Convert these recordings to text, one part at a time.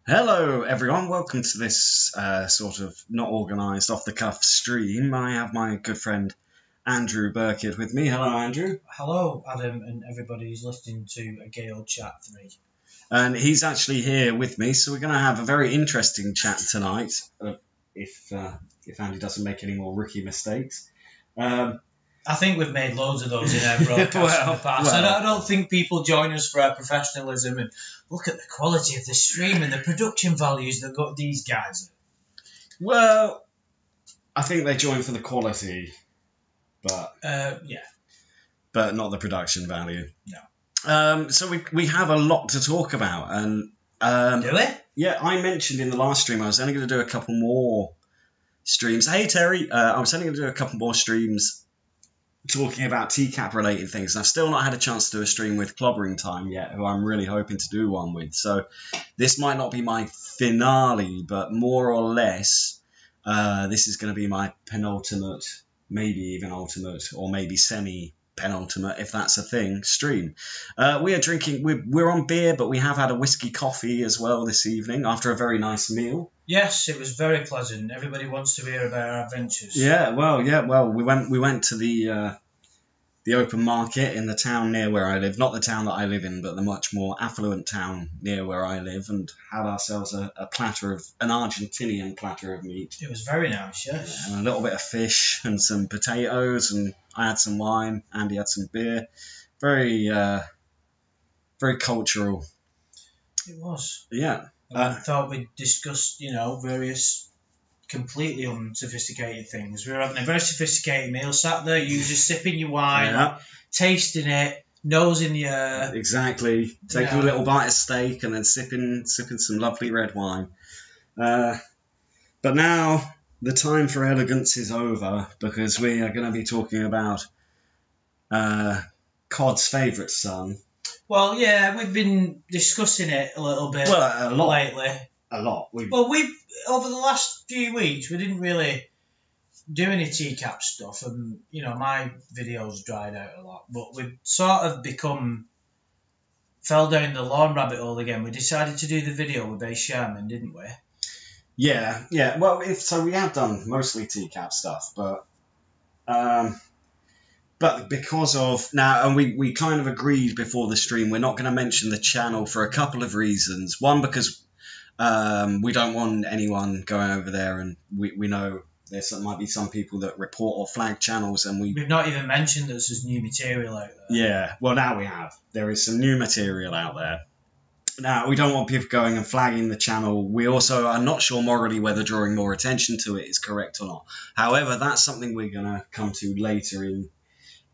Hello everyone, welcome to this sort of not organised, off-the-cuff stream. I have my good friend Andrew Burkitt with me. Hello Andrew. Hello Adam and everybody who's listening to a gay old chat 3. And he's actually here with me, so we're going to have a very interesting chat tonight, if Andy doesn't make any more rookie mistakes. I think we've made loads of those in our broadcasts in the past. I don't think people join us for our professionalism and look at the quality of the stream and the production values that got these guys. Well, I think they join for the quality, but but not the production value. No. So we have a lot to talk about, and Do we? yeah, I mentioned in the last stream I was only going to do a couple more streams. Hey Terry, I was only going to do a couple more streams talking about TCAP related things, and I've still not had a chance to do a stream with Clobbering Time yet, who I'm really hoping to do one with. So this might not be my finale, but more or less this is going to be my penultimate, maybe even ultimate, or maybe semi-penultimate, if that's a thing, stream. We are drinking, we're on beer, but we have had a whiskey coffee as well this evening after a very nice meal. Yes, it was very pleasant. Everybody wants to hear about our adventures. Yeah, well, we went to the open market in the town near where I live, not the town that I live in, but the much more affluent town near where I live, and had ourselves an Argentinian platter of meat. It was very nice, yes. And a little bit of fish and some potatoes, and I had some wine, Andy had some beer. Very, very cultural. It was. Yeah. I thought we'd discuss, various completely unsophisticated things. We were having a very sophisticated meal, sat there, you just sipping your wine, tasting it, nose in the air. Exactly. Taking a little bite of steak and then sipping some lovely red wine. But now the time for elegance is over, because we are going to be talking about Cod's favourite son. Well, yeah, we've been discussing it a little bit lately. A lot. We've over the last few weeks, we didn't really do any TCAP stuff, and my videos dried out a lot. But we've sort of fell down the lawn rabbit hole again. We decided to do the video with Bay Sherman, didn't we? Yeah. Well, we have done mostly TCAP stuff, but because of now, and we kind of agreed before the stream, we're not going to mention the channel for a couple of reasons. One, because we don't want anyone going over there, and we know might be some people that report or flag channels, and we've not even mentioned that there's new material out there. Yeah, well, now we have. There is some new material out there. Now, we don't want people going and flagging the channel. We also are not sure morally whether drawing more attention to it is correct or not. However, that's something we're going to come to later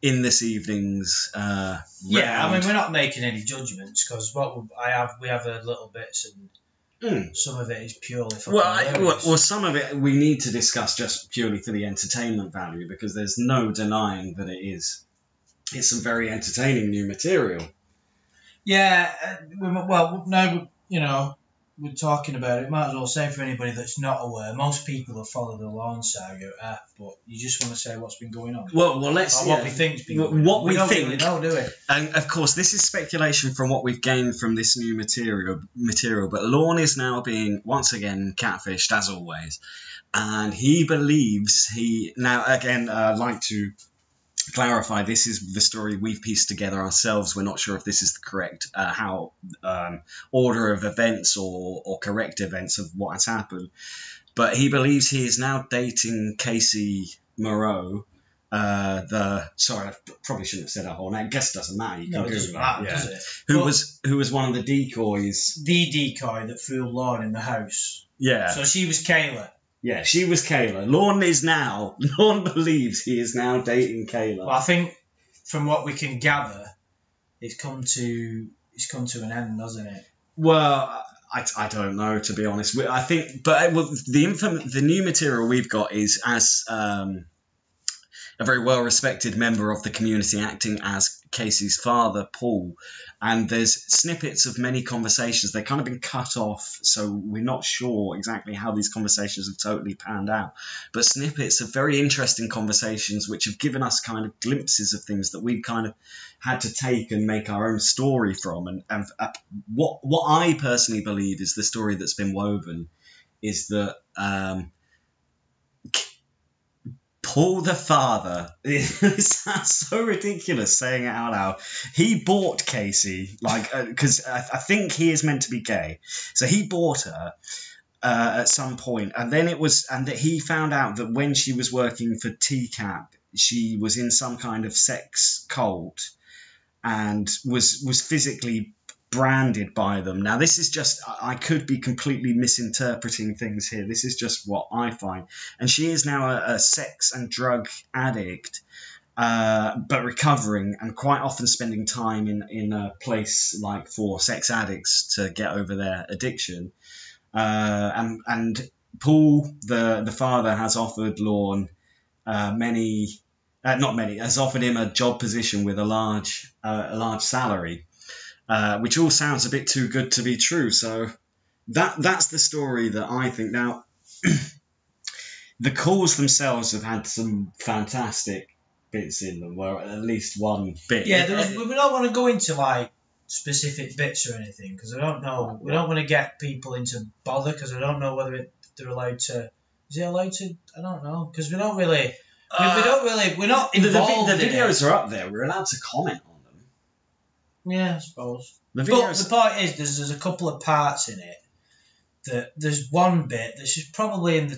in this evening's round. I mean, we're not making any judgments, because we have a little bits, and some of it is purely for well, some of it we need to discuss just purely for the entertainment value, because there's no denying that it's some very entertaining new material. Yeah, well, now, we're talking about it. Might as well say, for anybody that's not aware, most people have followed the lawn saga, but you just want to say what's been going on. Well, let's what we think's been going on. What we don't think. Really know, do we? And of course, this is speculation from what we've gained from this new material. But Lorne is now being once again catfished, as always, and he believes now again. I'd like to clarify, this is the story we've pieced together ourselves. We're not sure if this is the correct order of events or correct events of what has happened, but he believes he is now dating Casey Moreau. Sorry, I probably shouldn't have said her whole name. I guess it doesn't matter. You can Google doesn't matter, does it? Who was one of the decoys? The decoy that fooled Lorne in the house. Yeah. So she was Kayla. Yeah, she was Kayla. Lorne believes he is now dating Kayla. Well, I think from what we can gather, it's come to an end, hasn't it? Well, I don't know, to be honest. I think, but the new material we've got is a very well-respected member of the community acting as Casey's father, Paul. And there's snippets of many conversations. They've kind of been cut off, so we're not sure exactly how these conversations have totally panned out. But snippets of very interesting conversations which have given us kind of glimpses of things that we've kind of had to take and make our own story from. And what I personally believe is the story that's been woven is that Paul the father, it sounds so ridiculous saying it out loud. He bought Casey, because I think he is meant to be gay. So he bought her at some point, and then and that he found out that when she was working for TCAP, she was in some kind of sex cult and was physically branded by them. Now, this is just, I could be completely misinterpreting things here. This is just what I find. And she is now a sex and drug addict, but recovering and quite often spending time in a place like for sex addicts to get over their addiction. And Paul, the father, has offered Lorne has offered him a job position with a large salary. Which all sounds a bit too good to be true. So that's the story that I think. Now, the calls themselves have had some fantastic bits in them, well, at least one bit. Yeah, we don't want to go into like specific bits or anything because I don't know. We don't want to get people into bother because I don't know whether they're allowed to. Is it allowed to? I don't know because we don't really. We're not involved. The videos are up there. We're allowed to comment on them. Yeah, I suppose. But the point is, there's a couple of parts in it. That there's one bit that's just probably in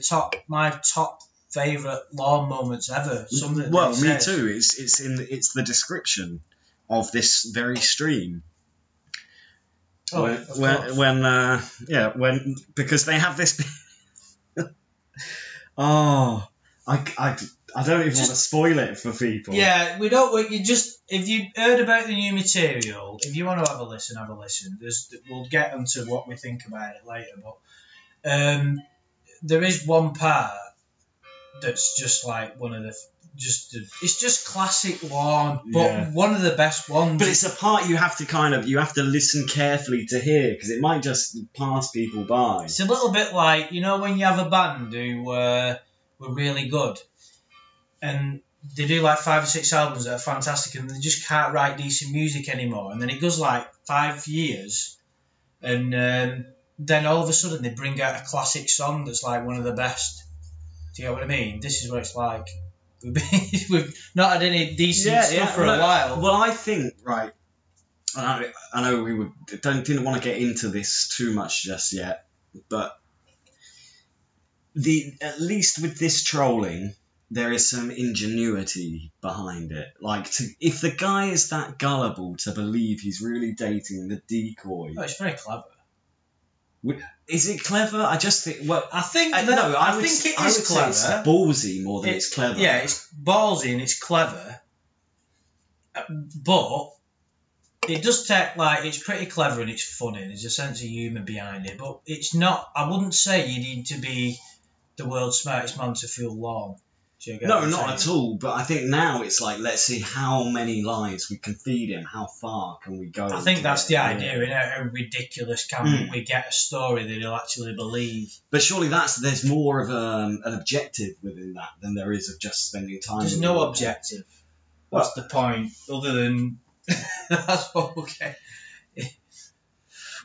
my top favourite Lorne moments ever. Well, me too. It's the description of this very stream. Oh, because they have this. Oh, I don't even want to spoil it for people. Yeah, we don't. If you heard about the new material, if you want to have a listen, have a listen. We'll get into what we think about it later, but there is one part that's just like one of it's just classic Lorne, but one of the best ones. But it's a part you have to listen carefully to hear because it might just pass people by. It's a little bit like when you have a band who were really good. And they do like 5 or 6 albums that are fantastic and they just can't write decent music anymore. And then it goes like 5 years and then all of a sudden they bring out a classic song that's like one of the best. Do you know what I mean? This is what it's like. We've not had any decent stuff for a while. Well, I think, right, I know we didn't want to get into this too much just yet, but at least with this trolling, there is some ingenuity behind it. Like, if the guy is that gullible to believe he's really dating the decoy... Oh, it's very clever. Is it clever? I just think... Well, I think it is clever. It's ballsy more than it's clever. Yeah, it's ballsy and it's clever. But it does take, it's pretty clever and it's funny. There's a sense of humour behind it. But it's not... I wouldn't say you need to be the world's smartest man to fool Lorne. No, not at all. But I think now it's like, let's see how many lies we can feed him. How far can we go? I think that's the idea. How ridiculous can we get a story that he'll actually believe? But surely there's more of an objective within that than there is of just spending time. There's no objective. What's the point other than that's okay?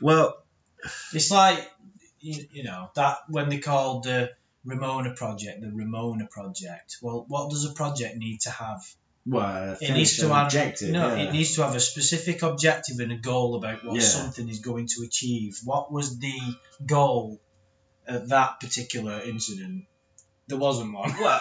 Well, it's like that when they called the Ramona Project. Well, what does a project need to have? Well, it needs to have objective. It needs to have a specific objective and a goal about what something is going to achieve. What was the goal at that particular incident? There wasn't one. Well,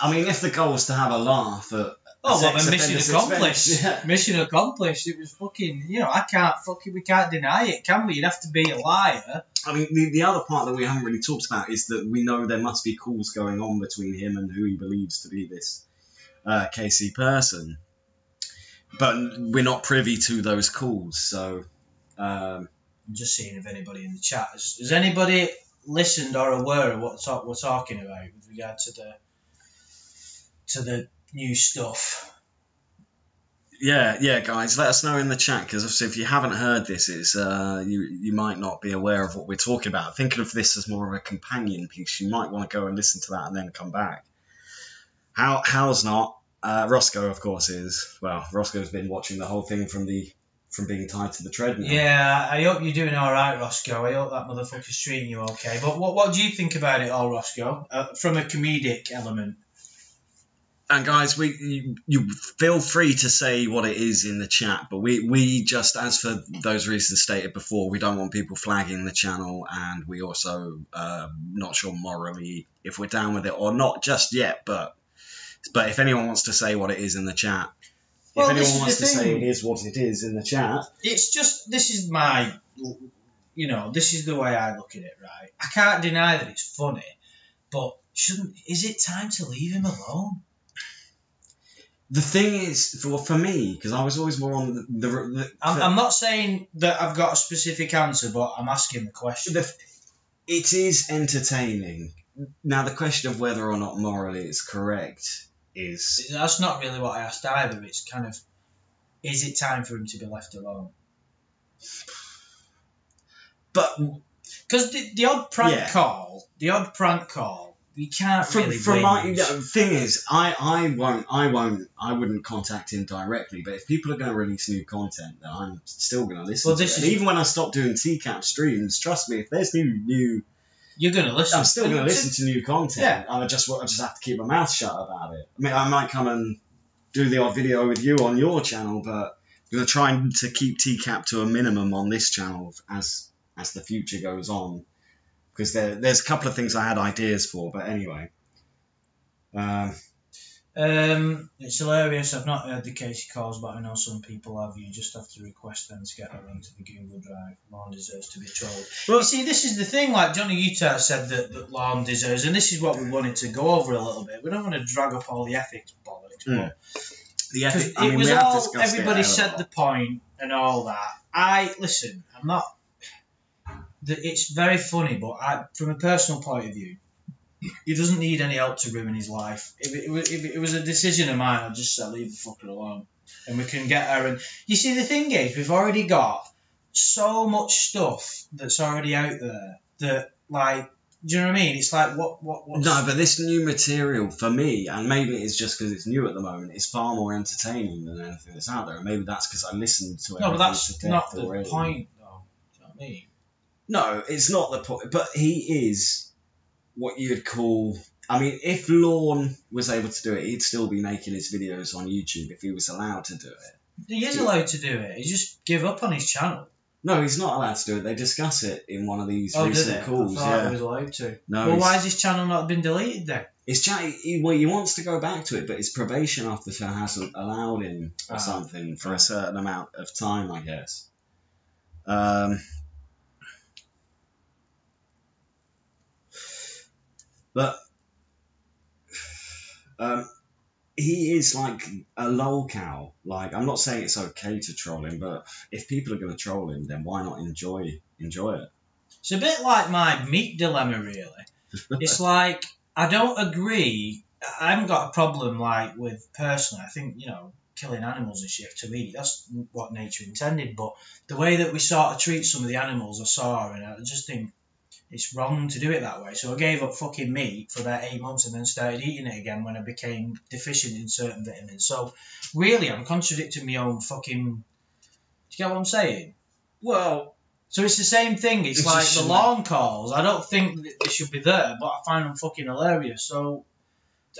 I mean, if the goal was to have a laugh at mission accomplished. Mission accomplished. It was fucking. We can't deny it, can we? You'd have to be a liar. I mean, the other part that we haven't really talked about is that we know there must be calls going on between him and who he believes to be this Casey person. But we're not privy to those calls, so... I'm just seeing if anybody in the chat... Has anybody listened or aware of what we're talking about with regard to the new stuff. Yeah, guys, let us know in the chat, because obviously if you haven't heard this, it's you might not be aware of what we're talking about. Thinking of this as more of a companion piece, you might want to go and listen to that and then come back. How's not? Roscoe, of course, is. Well, Roscoe's been watching the whole thing from being tied to the treadmill. Yeah, I hope you're doing all right, Roscoe. I hope that motherfucker's treating you okay. But what do you think about it all, Roscoe, from a comedic element? And guys, you feel free to say what it is in the chat, but we just, as for those reasons stated before, we don't want people flagging the channel, and we also not sure morally if we're down with it or not just yet. But if anyone wants to say what it is in the chat, well, if anyone wants to say it is what it is in the chat, it's just, this is my, this is the way I look at it, right? I can't deny that it's funny, but is it time to leave him alone? The thing is, for me, because I was always more on I'm not saying that I've got a specific answer, but I'm asking the question. It is entertaining. Now, the question of whether or not morally it's correct is... That's not really what I asked either. It's kind of, is it time for him to be left alone? But... Because the odd prank call, you can't really thing is, I wouldn't contact him directly, but if people are going to release new content, then I'm still going to listen to it. And even when I stop doing TCAP streams, trust me, if there's new you're going to listen. I'm still going to listen to new content. Yeah. I just have to keep my mouth shut about it. I mean, I might come and do the odd video with you on your channel, but I'm going to try to keep TCAP to a minimum on this channel as the future goes on. Because there's a couple of things I had ideas for, but anyway. It's hilarious. I've not heard the Casey calls, but I know some people have. You just have to request them to get a link to the Google Drive. Lorne deserves to be trolled. Well, you see, this is the thing. Like Johnny Utah said that Lorne deserves, and this is what we wanted to go over a little bit. We don't want to drag up all the ethics bollocks, but the ethics. It was all everybody said the point and all that. I'm not. It's very funny, but from a personal point of view, he doesn't need any help to ruin his life. If it was a decision of mine, I'd just say leave the fucker alone, and we can get her. And you see, the thing is, we've already got so much stuff that's already out there that, like, do you know what I mean? It's like what? No, but this new material for me, and maybe it's just because it's new at the moment, is far more entertaining than anything that's out there. And maybe that's because I listened to it. No, but that's not the point, though. Do you know what I mean? No, it's not the point. But he is what you'd call... I mean, if Lorne was able to do it, he'd still be making his videos on YouTube if he was allowed to do it. He is allowed to do it. He just give up on his channel. No, he's not allowed to do it. They discuss it in one of these recent calls. I thought he was allowed to. No, well, why has his channel not been deleted then? His channel, he wants to go back to it, but his probation officer hasn't allowed him or something for a certain amount of time, I guess. But he is like a lolcow. Like, I'm not saying it's okay to troll him, but if people are going to troll him, then why not enjoy it? It's a bit like my meat dilemma, really. It's like, I don't agree. I haven't got a problem, like, with personally. I think, killing animals and shit to eat, that's what nature intended. But the way that we sort of treat some of the animals I saw, and I just think it's wrong to do it that way. So I gave up fucking meat for about 8 months and then started eating it again when I became deficient in certain vitamins. So really, I'm contradicting my own fucking... Do you get what I'm saying? Well... So it's the same thing. It's like the lawn calls. I don't think that they should be there, but I find them fucking hilarious. So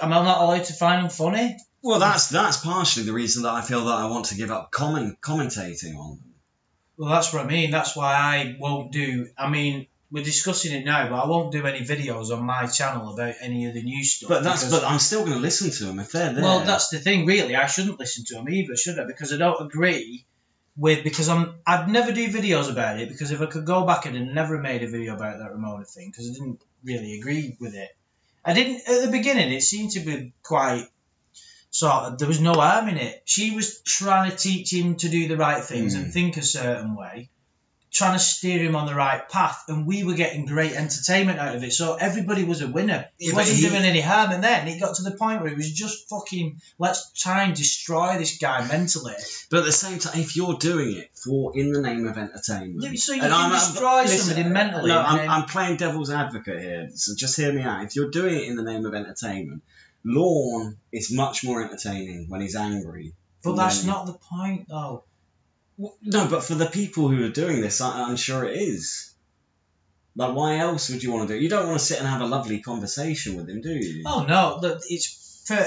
am I not allowed to find them funny? Well, that's partially the reason that I feel that I want to give up commentating on them. Well, that's what I mean. That's why I won't do... I mean... We're discussing it now, but I won't do any videos on my channel about any of the new stuff. But I'm still going to listen to them if they're there. Well, that's the thing, really. I shouldn't listen to them either, should I? Because I don't agree with... Because I'd never do videos about it, because if I could go back, I'd have never made a video about that Ramona thing, because I didn't really agree with it. At the beginning, it seemed to be quite... there was no harm in it. She was trying to teach him to do the right things and think a certain way. trying to steer him on the right path, and we were getting great entertainment out of it. So everybody was a winner. He wasn't doing any harm, and then it got to the point where it was just fucking, let's try and destroy this guy mentally. But at the same time, if you're doing it in the name of entertainment, so you can destroy somebody mentally. No, I'm playing devil's advocate here, so just hear me out. If you're doing it in the name of entertainment, Lorne is much more entertaining when he's angry. But that's not the point, though. No, but for the people who are doing this, I'm sure it is. Like, why else would you want to do it? You don't want to sit and have a lovely conversation with him, do you? Oh, no. Look, it's for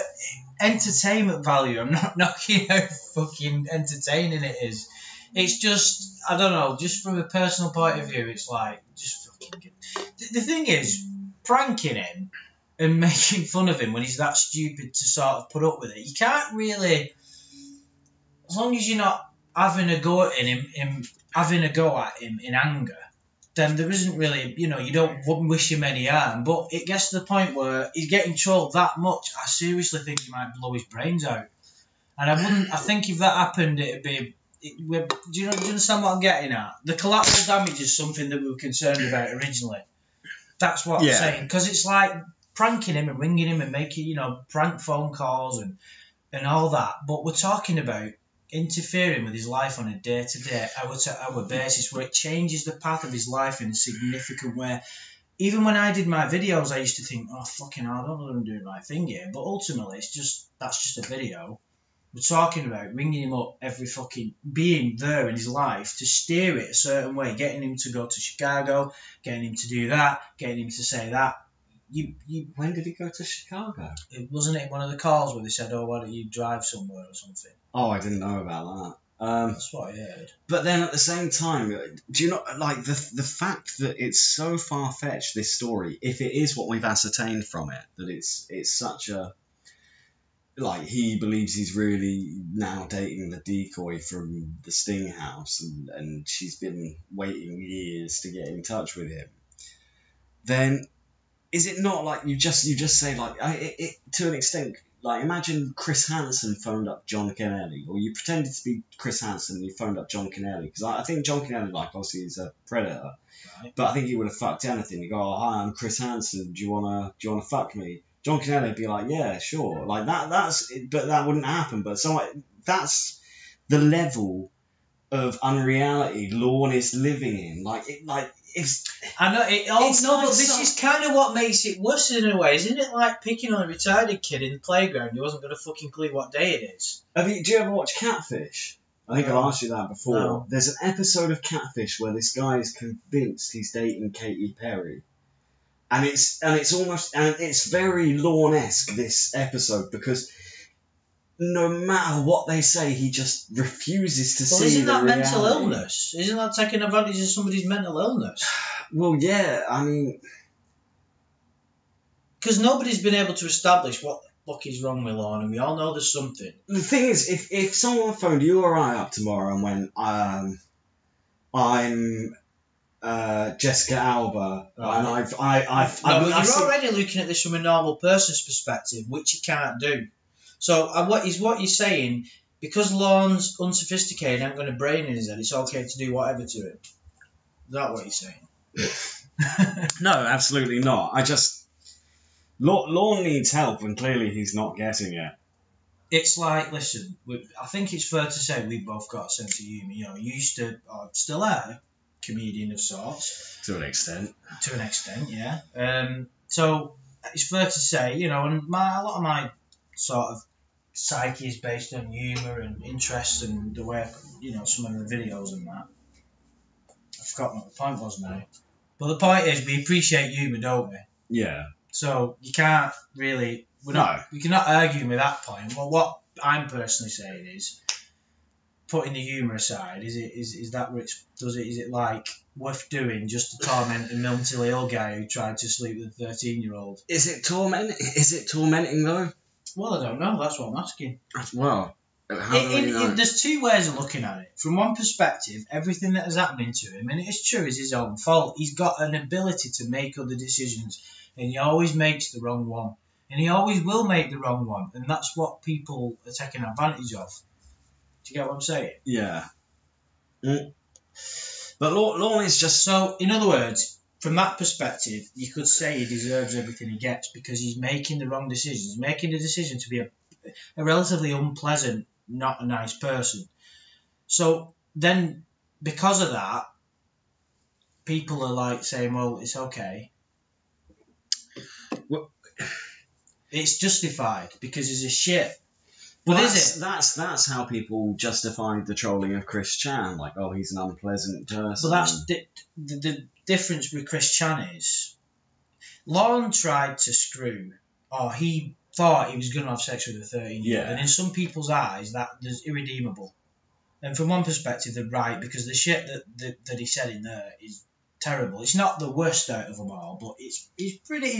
entertainment value. I'm not knocking how fucking entertaining it is. It's just, I don't know, just from a personal point of view, it's like, just fucking... The thing is, pranking him and making fun of him when he's that stupid to sort of put up with it, you can't really... As long as you're not having a go at him in anger, then there isn't really, you wouldn't wish him any harm. But it gets to the point where he's getting trolled that much, I seriously think he might blow his brains out. And I think if that happened, it'd be... do you understand what I'm getting at? The collateral damage is something that we were concerned about originally. That's what I'm saying. Because it's like pranking him and ringing him and making, prank phone calls and all that. But we're talking about interfering with his life on a day-to-day, hour-to-hour basis, where it changes the path of his life in a significant way. Even when I did my videos, I used to think, oh, fucking hell, I don't know what I'm doing my thing here. But ultimately, that's just a video. We're talking about ringing him up every fucking... being there in his life to steer it a certain way, getting him to go to Chicago, getting him to do that, getting him to say that. When did he go to Chicago? Wasn't it one of the calls where they said, oh, why don't you drive somewhere or something? Oh, I didn't know about that. That's what I heard. But then at the same time, do you not like the fact that it's so far-fetched, this story, if it is what we've ascertained from it, that it's such a... Like, he believes he's really now dating the decoy from the Sting house, and she's been waiting years to get in touch with him. Then... is it not like you just say, like, to an extent, like, imagine Chris Hansen phoned up John Kennelly, or you pretended to be Chris Hansen and you phoned up John Kennelly, because I think John Kennelly, like, obviously he's a predator, right, but I think he would have fucked anything. You go, oh, hi, I'm Chris Hansen, do you wanna fuck me? John Kennelly would be like, yeah, sure, like but that wouldn't happen. But that's the level of unreality Lorne is living in, I know it. But this is kind of what makes it worse in a way, isn't it? Like picking on a retarded kid in the playground who wasn't going to fucking clue what day it is. Do you ever watch Catfish? I think I've asked you that before. No. There's an episode of Catfish where this guy is convinced he's dating Katy Perry, and it's very Lorne-esque, this episode, because no matter what they say, he just refuses to see isn't that the reality. Mental illness? Isn't that taking advantage of somebody's mental illness? Well, yeah, I mean... Because nobody's been able to establish what the fuck is wrong with Lorne, and we all know there's something. The thing is, if someone phoned you or I up tomorrow and went, I'm Jessica Alba, and you're already looking at this from a normal person's perspective, which you can't do. So what you're saying, because Lorne's unsophisticated, I'm going to brain in his head, it's okay to do whatever to him. Is that what you're saying? No, absolutely not. Lorne needs help, and clearly he's not getting it. It's like, listen, I think it's fair to say we've both got a sense of humour. You used to, or still are, a comedian of sorts. To an extent. To an extent, yeah. So it's fair to say, and a lot of my sort of psyche is based on humour and interest and the way, some of the videos and that. I've forgotten what the point was now. But the point is, we appreciate humour, don't we? Yeah. So you can't really... We cannot argue with that point. Well, what I'm personally saying is, putting the humour aside, is that what is it like worth doing just to torment a mentally ill guy who tried to sleep with a 13-year-old? Is it tormenting though? Well, I don't know. That's what I'm asking. Well, there's two ways of looking at it. From one perspective, everything that is happening to him, and it's true, is his own fault. He's got an ability to make other decisions, and he always makes the wrong one. And he always will make the wrong one, and that's what people are taking advantage of. Do you get what I'm saying? Yeah. But Lorne is just... So, in other words, from that perspective, you could say he deserves everything he gets because he's making the wrong decisions. He's making the decision to be a relatively unpleasant, not a nice person. So then, because of that, people are like saying, well, it's okay. Well, it's justified because he's a shit. But well, is it? That's how people justified the trolling of Chris Chan. Like, oh, he's an unpleasant person. But that's the difference with Chris Chan is Lauren tried to screw, or he thought he was going to have sex with a 13-year-old. Yeah. And in some people's eyes, that is irredeemable. And from one perspective, they're right, because the shit that he said in there is terrible. It's not the worst out of them all, but he's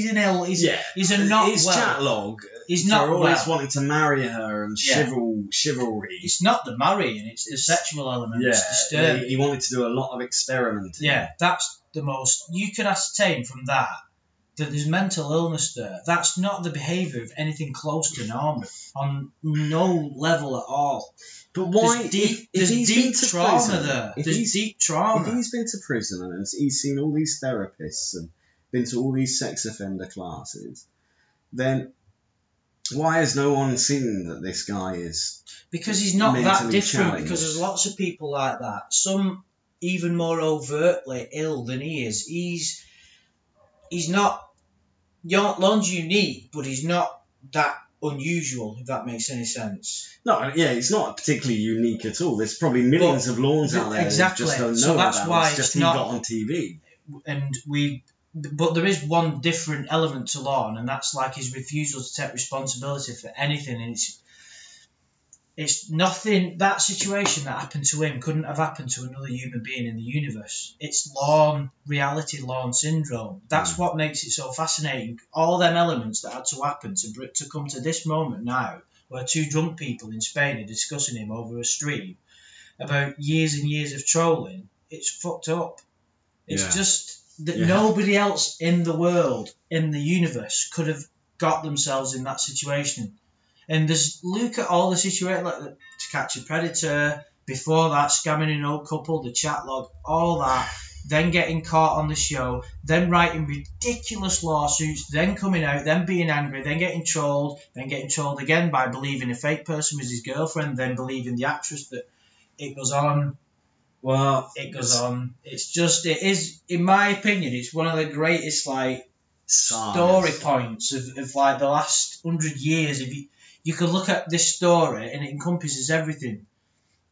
an ill. He's a not his well. chat log. He's not always well. wanting to marry her and chivalry. It's not the marrying; it's the sexual element. Yeah, it's disturbing. he wanted to do a lot of experimenting. Yeah, that's the most you could ascertain from that there's mental illness there. That's not the behaviour of anything close to normal on no level at all. But why? There's deep trauma there. There's deep trauma. If he's been to prison and he's seen all these therapists and been to all these sex offender classes, then why has no one seen that this guy is? Because he's not that different. Challenged? Because there's lots of people like that. Some even more overtly ill than he is. He's not. Lon's unique, but he's not that unusual, if that makes any sense. No, yeah, it's not particularly unique at all. There's probably millions of Lawns out there exactly. who just don't know so that's about why it. It's just he got on TV. But there is one different element to Lorne, and that's like his refusal to take responsibility for anything. And it's nothing. That situation that happened to him couldn't have happened to another human being in the universe. It's Lorne reality, Lorne syndrome. That's what makes it so fascinating. All them elements that had to happen to come to this moment now, where two drunk people in Spain are discussing him over a stream about years and years of trolling. It's fucked up. It's just that nobody else in the world, in the universe, could have got themselves in that situation. And look at all the situations, like To Catch a Predator, before that, Scamming an Old Couple, the chat log, all that, then getting caught on the show, then writing ridiculous lawsuits, then coming out, then being angry, then getting trolled again by believing a fake person was his girlfriend, then believing the actress. That it goes on. Well, it goes on. It's just, it is, in my opinion, it's one of the greatest story points of like the last 100 years. If you could look at this story and it encompasses everything: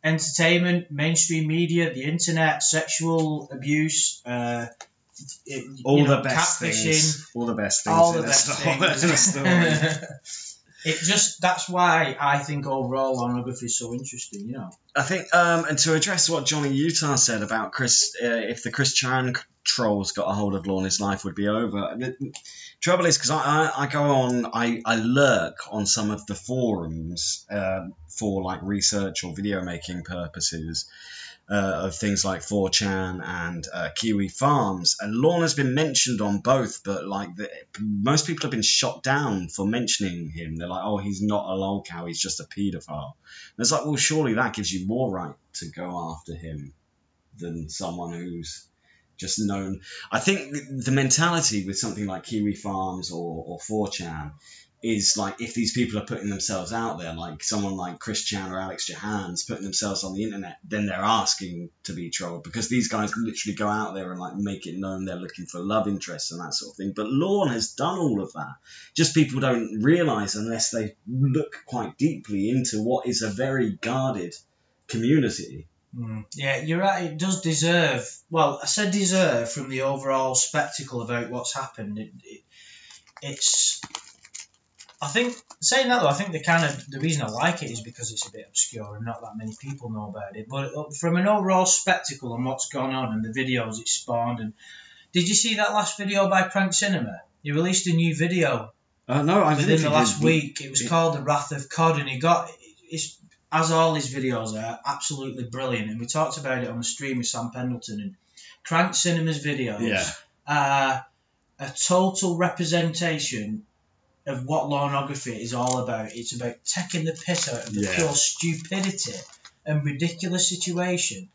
entertainment, mainstream media, the internet, sexual abuse, all the best things in the story. That's why I think overall pornography is so interesting, I think, and to address what Johnny Utah said about Chris, if the Chris Chan trolls got a hold of Lorne, his life would be over. The trouble is, because I go on, I lurk on some of the forums for like research or video making purposes of things like 4chan and Kiwi Farms, and Lorne has been mentioned on both, but most people have been shot down for mentioning him. They're like, oh, he's not a lolcow, he's just a paedophile. And it's like, well, surely that gives you more right to go after him than someone who's just known. I think the mentality with something like Kiwi Farms or 4chan is like, if these people are putting themselves out there, like someone like Chris Chan or Alex Johan's putting themselves on the internet, then they're asking to be trolled, because these guys literally go out there and like make it known they're looking for love interests and that sort of thing. But Lorne has done all of that. Just people don't realise unless they look quite deeply into what is a very guarded community. Yeah, you're right. It does deserve. Well, I said deserve from the overall spectacle about what's happened. It's. I think saying that though, I think the reason I like it is because it's a bit obscure and not that many people know about it. But from an overall spectacle and what's gone on and the videos it spawned, and did you see that last video by Prank Cinema? He released a new video. No, I didn't. Within the last week, it was called The Wrath of Cod, and it's, as all his videos are, absolutely brilliant. And we talked about it on the stream with Sam Pendleton. And Prank Cinema's videos are a total representation of what pornography is all about. It's about taking the piss out of the pure stupidity and ridiculous situation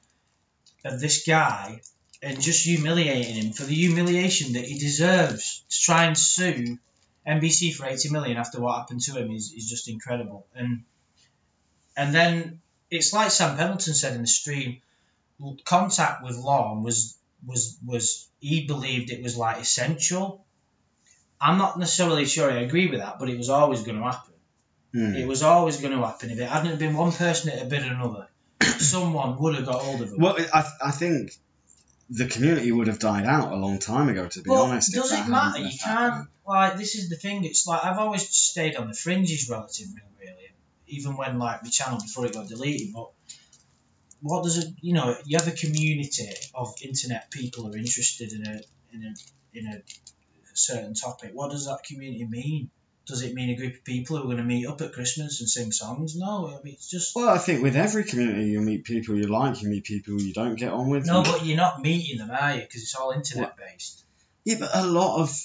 of this guy and just humiliating him for the humiliation that he deserves. To try and sue NBC for 80 million after what happened to him is just incredible. And then it's like Sam Pendleton said in the stream, contact with Lorne was he believed it was like essential. I'm not necessarily sure I agree with that, but it was always going to happen. It was always going to happen. If it hadn't been one person, it had been another. Someone would have got hold of him. Well, I think the community would have died out a long time ago, to be honest. Does it matter? You can't, like, this is the thing. It's like, I've always stayed on the fringes relatively, really. Even when, like, the channel before it got deleted. But what does it, you know, you have a community of internet people who are interested in a certain topic. What does that community mean? Does it mean a group of people who are going to meet up at Christmas and sing songs? No, I mean, it's just... Well, I think with every community, you meet people you like, you meet people you don't get on with. No, but you're not meeting them, are you? Because it's all internet-based. Yeah, but a lot of...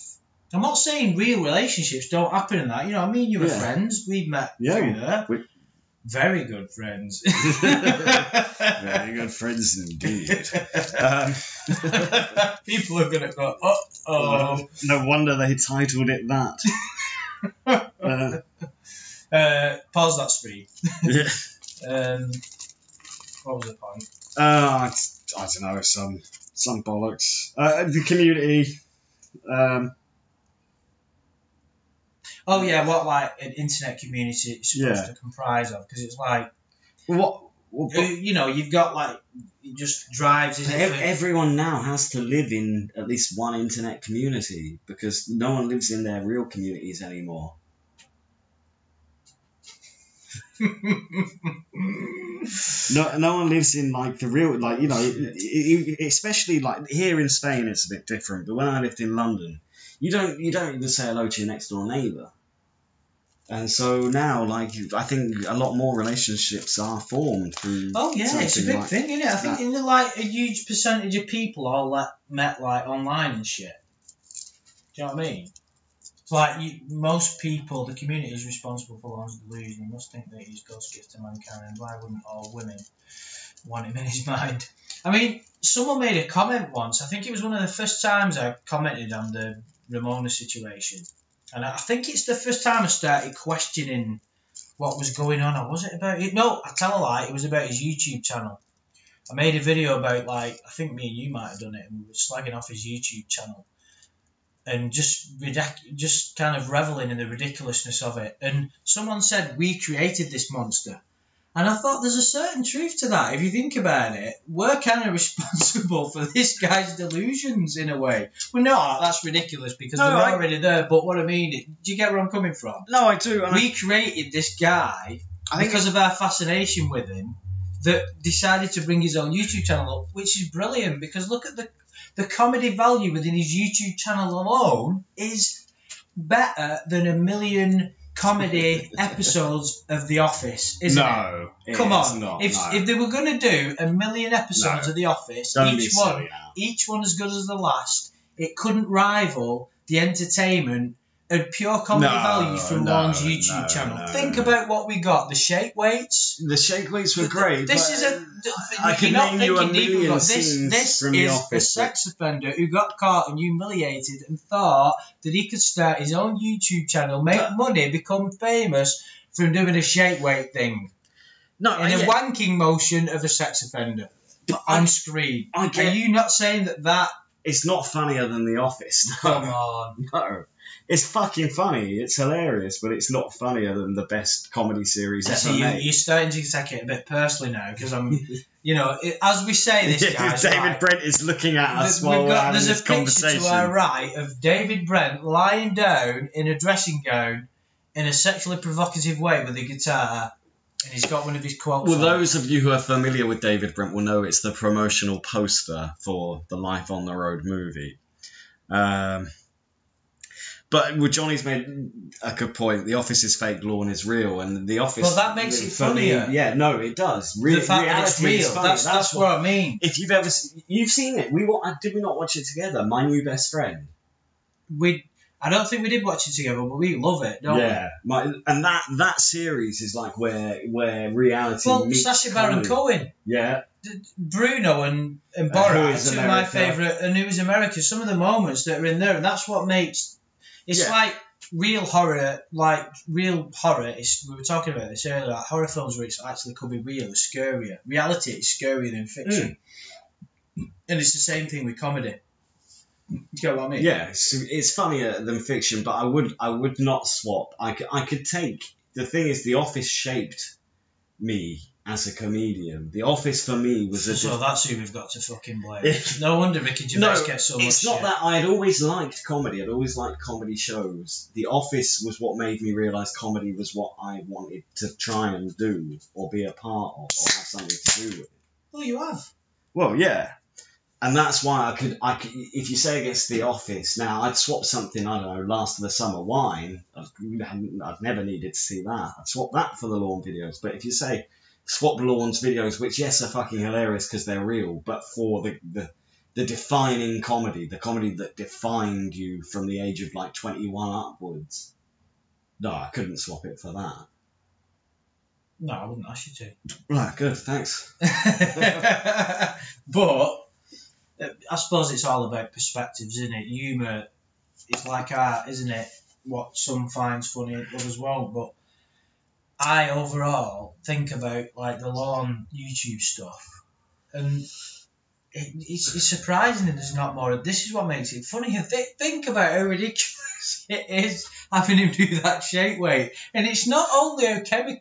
I'm not saying real relationships don't happen in that. You know, I mean, you were friends. We've met through there. Very good friends. Very good friends indeed. People are going to go, uh-oh. No wonder they titled it that. Pause that stream. Yeah. What was the point? I don't know, some bollocks. The community. Oh yeah, what like an internet community is supposed to comprise of? Because it's like, you know, you've got like, it just drives. Everyone now has to live in at least one internet community because no one lives in their real communities anymore. No one lives in like the real, like, you know, especially like here in Spain it's a bit different. But when I lived in London, you don't even say hello to your next door neighbour. And so now, like, I think a lot more relationships are formed through. Oh yeah, it's a big thing, isn't it? I think like a huge percentage of people all met like online and shit. Do you know what I mean? It's like most people, the community is responsible for Lorne's delusion. He must think that he's God's gift to mankind. Why wouldn't all women want him in his mind? I mean, someone made a comment once. I think it was one of the first times I commented on the Ramona situation. And I think it's the first time I started questioning what was going on. Or was it about it? No, I tell a lie. It was about his YouTube channel. I made a video about, like, I think me and you might have done it, and we were slagging off his YouTube channel. And just kind of reveling in the ridiculousness of it. And someone said, we created this monster. And I thought there's a certain truth to that. If you think about it, we're kind of responsible for this guy's delusions in a way. Well, no, that's ridiculous because we're already there. But what I mean, do you get where I'm coming from? No, I do. We created this guy because of our fascination with him that decided to bring his own YouTube channel up, which is brilliant because look at the comedy value within his YouTube channel alone is better than 1 million comedy episodes of The Office, isn't it? Come on. Not, if they were going to do 1 million episodes of The Office, each one as good as the last, it couldn't rival the entertainment and pure comedy value from Lorne's YouTube channel. Think about what we got. The shake weights. The shake weights were great. This is I can name you 1 million scenes this from The is Office. A sex offender who got caught and humiliated and thought that he could start his own YouTube channel, make money, become famous from doing a shake weight thing. A wanking motion of a sex offender on screen. Are you not saying that? It's not funnier than The Office. No. Come on. No. It's fucking funny. It's hilarious, but it's not funnier than the best comedy series ever made. You're starting to take it a bit personally now because I'm, you know, as we say this, guys. David Brent is looking at us while we're having this conversation. There's a picture to our right of David Brent lying down in a dressing gown in a sexually provocative way with a guitar, and he's got one of his quotes. Well, those of you who are familiar with David Brent will know it's the promotional poster for the Life on the Road movie. But Johnny's made a good point. The Office is fake, Lorne is real, and The Office. Well, that makes it funnier. Yeah, no, it does. The fact that it's real. That's what I mean. If you've seen it. Did we not watch it together? My New Best Friend. I don't think we did watch it together, but we love it, don't we? Yeah, and that series is like where reality meets Sacha Baron comedy. Cohen. Yeah. Bruno and Who Borat is are two of my America? favourite, and Who is America. Some of the moments that are in there, and that's what makes it's like real horror. Like real horror is. We were talking about this earlier. Like horror films where it's actually could be real, is scarier. Reality is scarier than fiction, and it's the same thing with comedy. You get what I mean? Yeah, it's funnier than fiction, but I would not swap. I could take. The thing is, The Office shaped me as a comedian. The Office for me was So that's who we've got to fucking blame. No wonder Ricky Gervais gets so much it's not shit. that I'd always liked comedy. I'd always liked comedy shows. The Office was what made me realise comedy was what I wanted to try and do or be a part of or have something to do with. Well, you have. Well, yeah. And that's why I could, if you say against The Office, now I'd swap something, I don't know, Last of the Summer Wine. I've never needed to see that. I'd swap that for the Lawn videos. But if you say swap Lawn's videos, which, yes, are fucking hilarious because they're real, but for the defining comedy, the comedy that defined you from the age of like 21 upwards, no, I couldn't swap it for that. No, I wouldn't ask you to. Right, good, thanks. But I suppose it's all about perspectives, isn't it? Humour is like art, isn't it? What some finds funny, others won't. But I overall think about like the Lawn YouTube stuff, and it's surprising that there's not more. This is what makes it funny. Think about how ridiculous it is having him do that shake weight, and it's not only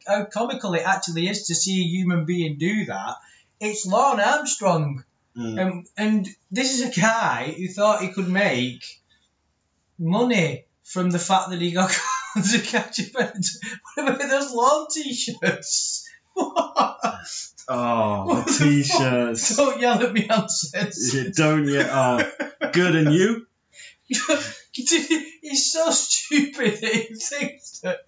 how comical it actually is to see a human being do that. It's Lorne Armstrong. And this is a guy who thought he could make money from the fact that he got called to catch a predator. What about those Lawn t-shirts? Oh, the t-shirts. Don't yell at me, I'm sensitive. Don't yet. Oh, good, and you? He's so stupid that he thinks that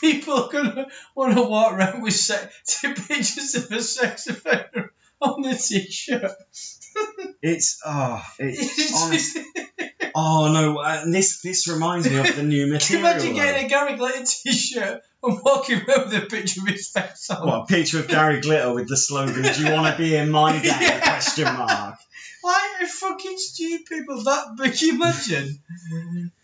people are going to want to walk around with pictures of a sex offender on the t-shirt. Honest. Oh no! This reminds me of the new material. Imagine getting a Gary Glitter t-shirt and walking around with a picture of his face on. What, a picture of Gary Glitter with the slogan "Do you want to be in my gang?" Yeah. Question mark. Why are fucking stupid people that big? Can you imagine?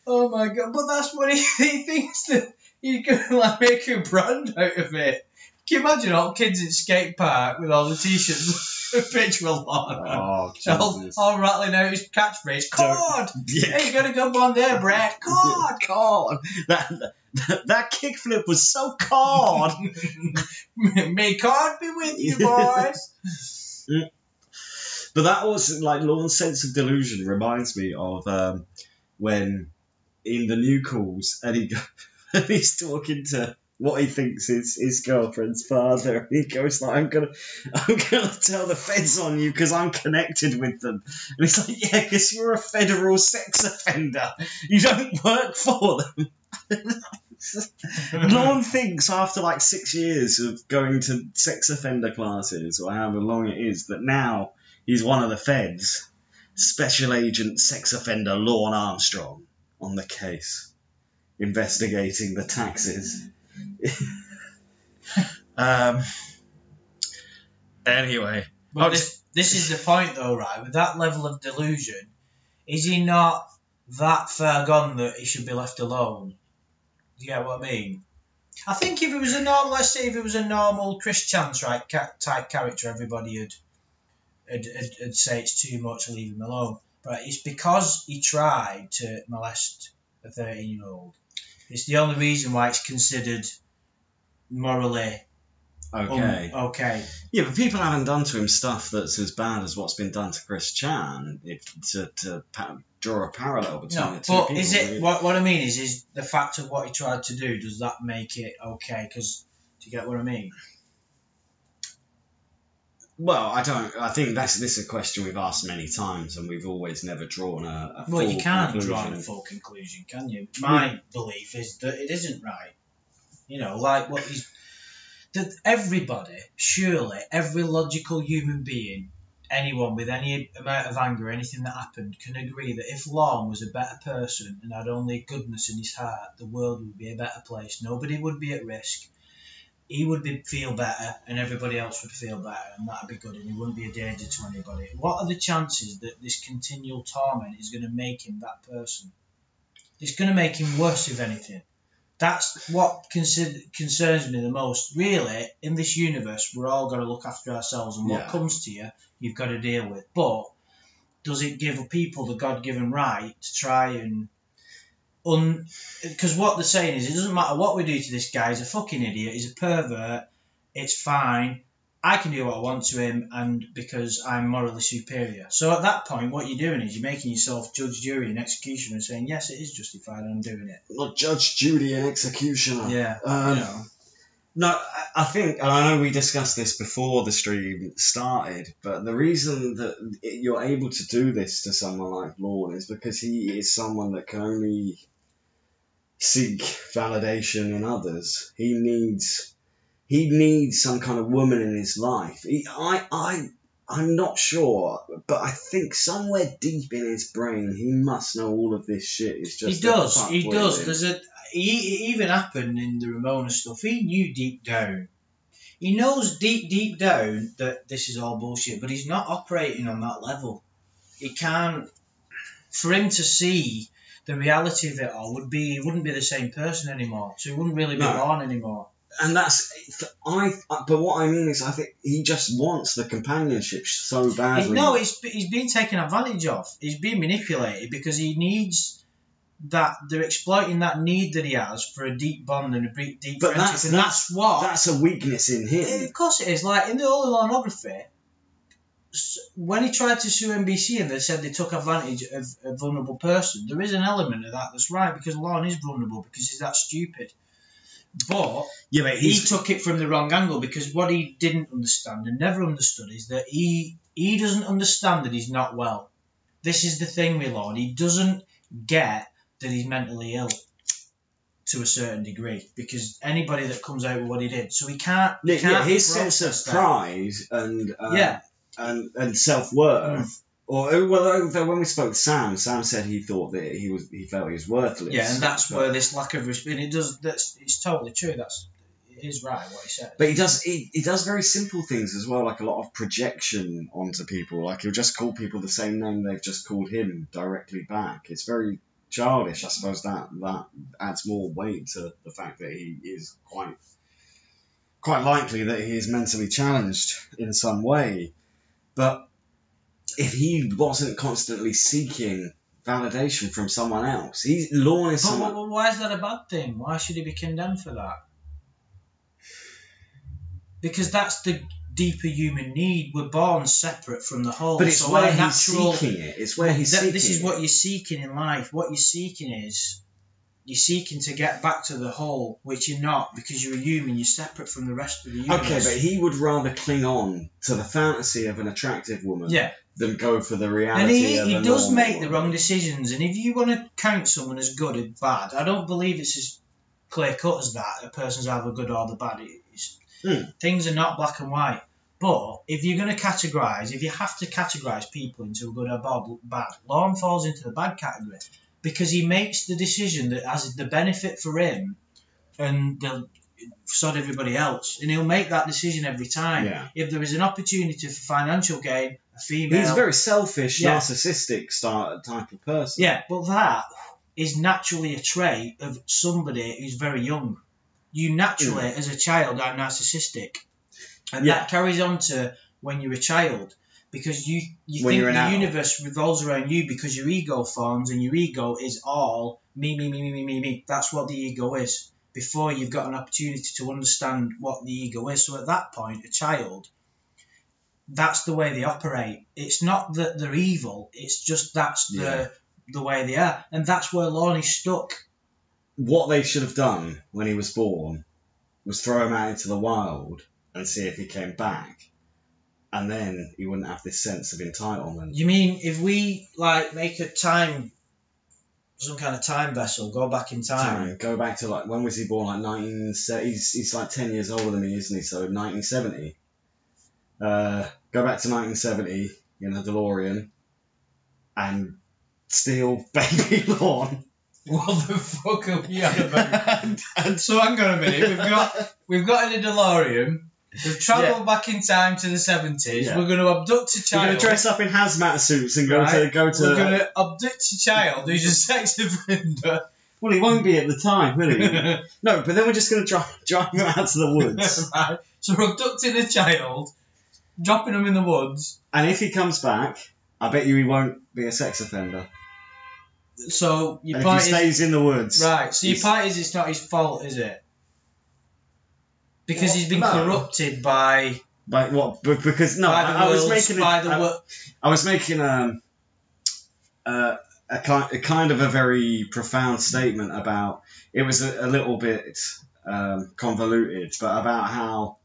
Oh my god! But that's what he thinks that he's gonna like make a brand out of it. Can you imagine all kids at skate park with all the t-shirts? A picture of Lorne. Oh, Jesus. all rattling out his catchphrase. Cord! Yeah. Hey, you got a good one there, Brett. Cord! Cord! That kickflip was so cord! May cord be with you, boys! But that was, like, Lorne's sense of delusion reminds me of when in the new calls, and he's talking to what he thinks is his girlfriend's father. He goes like, I'm gonna tell the feds on you because I'm connected with them. And he's like, yeah, because you're a federal sex offender. You don't work for them. Lorne thinks after like 6 years of going to sex offender classes, or however long it is, that now he's one of the feds. Special Agent Sex Offender Lorne Armstrong on the case, investigating the taxes. Anyway, but this is the point though, right? With that level of delusion, is he not that far gone that he should be left alone? Do you get what I mean? I think if it was a normal, let's say if it was a normal Chris Chance type character, everybody would say it's too much, leave him alone. But it's because he tried to molest a 13-year-old. It's the only reason why it's considered morally okay. Yeah, but people haven't done to him stuff that's as bad as what's been done to Chris Chan. To draw a parallel between the two but people. Is it what I mean is the fact of what he tried to do, does that make it okay? Because do you get what I mean? Well, I don't. I think this is a question we've asked many times, and we've always never drawn a full Well, you can't conclusion. draw a full conclusion, can you? My belief is that it isn't right. You know, like that everybody, surely every logical human being anyone with any amount of anger, anything that happened, can agree that if Lorne was a better person and had only goodness in his heart, the world would be a better place. Nobody would be at risk. He would feel better, and everybody else would feel better, and that'd be good, and he wouldn't be a danger to anybody. What are the chances that this continual torment is going to make him that person? It's going to make him worse, if anything. That's what concerns me the most. Really, in this universe, we're all got to look after ourselves, and what comes to you, you've got to deal with. But does it give people the God-given right to try and... Because what they're saying is, it doesn't matter what we do to this guy, he's a fucking idiot, he's a pervert, it's fine, I can do what I want to him, and because I'm morally superior. So at that point, what you're doing is you're making yourself judge, jury, and executioner, saying, yes, it is justified, and I'm doing it. Not judge, jury, and executioner. Yeah, No, I think, and I know we discussed this before the stream started, but the reason that you're able to do this to someone like Lorne is because he is someone that can only seek validation in others. He needs some kind of woman in his life. I'm not sure, but I think somewhere deep in his brain he must know all of this shit is just... He does. It even happened in the Ramona stuff. He knew deep down. He knows deep down that this is all bullshit, but he's not operating on that level. He can't... For him to see the reality of it all wouldn't be the same person anymore. So he wouldn't really be Lorne anymore. And but what I mean is, I think he just wants the companionship so badly. No, he's being taken advantage of. He's being manipulated because he needs that. They're exploiting that need that he has for a deep bond and a deep friendship. That's a weakness in him. Of course it is. Like in the early pornography, when he tried to sue NBC and they said they took advantage of a vulnerable person, there is an element of that that's right, because Lorne is vulnerable because he's that stupid. But he took it from the wrong angle, because what he didn't understand and never understood is that he doesn't understand that he's not well. This is the thing with Lorne. He doesn't get that he's mentally ill to a certain degree, because anybody that comes out with what he did, so he can't. His sense of pride and self-worth. When we spoke to Sam said he thought that he felt he was worthless. Yeah, and that's where this lack of respect. It's totally true. It is right what he said. But he does very simple things as well, like a lot of projection onto people. Like he'll just call people the same name they've just called him directly back. It's very childish. I suppose that adds more weight to the fact that he is quite likely that he is mentally challenged in some way. But if he wasn't constantly seeking validation from someone else, Lorne is someone... But why is that a bad thing? Why should he be condemned for that? Because that's the deeper human need. We're born separate from the whole. But it's where he's seeking it. It's where he's seeking it. This is what you're seeking in life. What you're seeking is... You're seeking to get back to the whole, which you're not, because you're a human. You're separate from the rest of the universe. Okay, but he would rather cling on to the fantasy of an attractive woman than go for the reality of a normal woman. And he does make the wrong decisions. And if you want to count someone as good or bad, I don't believe it's as clear-cut as that. A person's either good or the bad. Things are not black and white. But if you're going to categorise, if you have to categorise people into a good or bad, Lorne falls into the bad category. Because he makes the decision that has the benefit for him and the sod everybody else. And he'll make that decision every time. Yeah. If there is an opportunity for financial gain, a female... He's a very selfish, narcissistic type of person. Yeah, but that is naturally a trait of somebody who's very young. You naturally, as a child, are narcissistic. And that carries on to when you're a child. Because you think the universe revolves around you because your ego forms, and your ego is all me. That's what the ego is. Before you've got an opportunity to understand what the ego is. So at that point, a child, that's the way they operate. It's not that they're evil. It's just that's the way they are. And that's where Lorne is stuck. What they should have done when he was born was throw him out into the wild and see if he came back. And then he wouldn't have this sense of entitlement. You mean if we make some kind of time vessel, go back in time? Go back to when was he born? He's 10 years older than me, isn't he? So 1970. Go go back to 1970 in a DeLorean and steal baby Lorne. What the fuck are we on about? So hang on a minute. We've got in a DeLorean. We've travelled back in time to the 70s. Yeah. We're going to abduct a child. We're going to dress up in hazmat suits and go to. We're going to abduct a child who's a sex offender. Well, he won't be at the time, will he? No, but then we're just going to drive him out to the woods. Right. So we're abducting a child, dropping him in the woods. And if he comes back, I bet you he won't be a sex offender. So your and point if he stays in the woods. Right, so your point is it's not his fault, is it? Because he's been corrupted by... By what? Because, no, I was making a kind of a very profound statement about, it was a little bit convoluted, but about how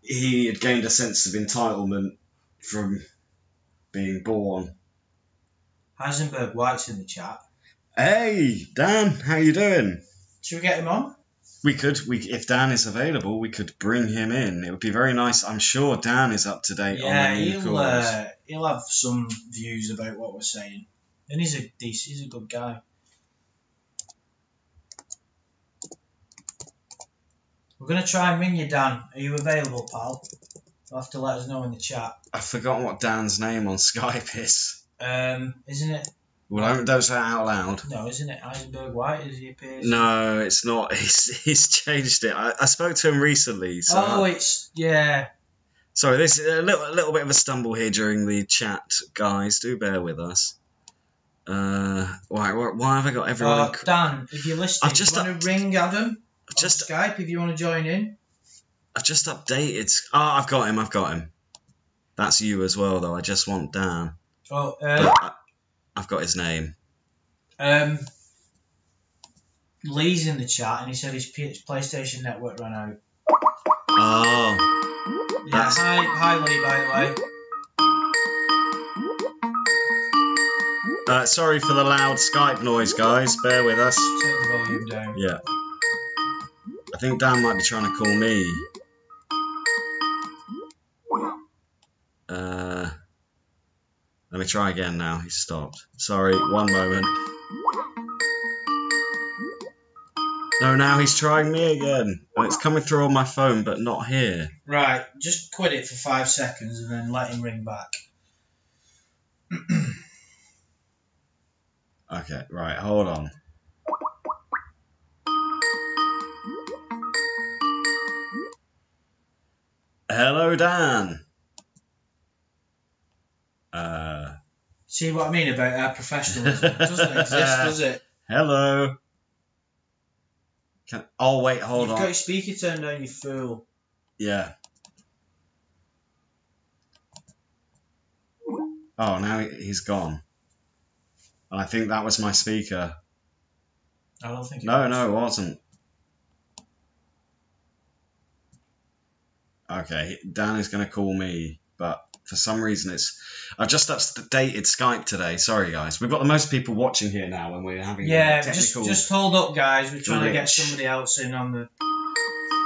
he had gained a sense of entitlement from being born. Heisenberg White's in the chat. Hey, Dan, how you doing? Should we get him on? We could. If Dan is available, we could bring him in. It would be very nice. I'm sure Dan is up to date on the new calls. He'll have some views about what we're saying, and he's a good guy. We're gonna try and ring you, Dan. Are you available, pal? You'll have to let us know in the chat. I've forgotten what Dan's name on Skype is. Isn't it? Well, don't say it out loud. No, isn't it Heisenberg White as he appears? No, it's not. He's changed it. I spoke to him recently. So yeah. Sorry, this is a little bit of a stumble here during the chat, guys. Do bear with us. Why have I got everyone? Dan, if you're listening, do you want to ring Adam on Skype if you want to join in? I've just updated. I've got him. That's you as well, though. I just want Dan. Oh, I've got his name. Lee's in the chat, and he said his PlayStation network ran out. Oh. Yeah, hi Lee, by the way. Sorry for the loud Skype noise, guys. Bear with us. Take the volume down. Yeah. I think Dan might be trying to call me. Let me try again now. He's stopped. Sorry, one moment. No, now he's trying me again. And it's coming through on my phone, but not here. Right, just quit it for 5 seconds and then let him ring back. Okay, right, hold on. Hello, Dan. See what I mean about our professionalism? It doesn't exist, does it? Hello. Wait, hold on. You've got your speaker turned down, you fool. Yeah. Oh, now he's gone. And I think that was my speaker. I don't think it No, was. no, it wasn't. Okay, Dan is going to call me, but for some reason I've just updated Skype today. Sorry, guys. We've got the most people watching here now when we're having technical... just hold up, guys. We're trying to get somebody else in on the...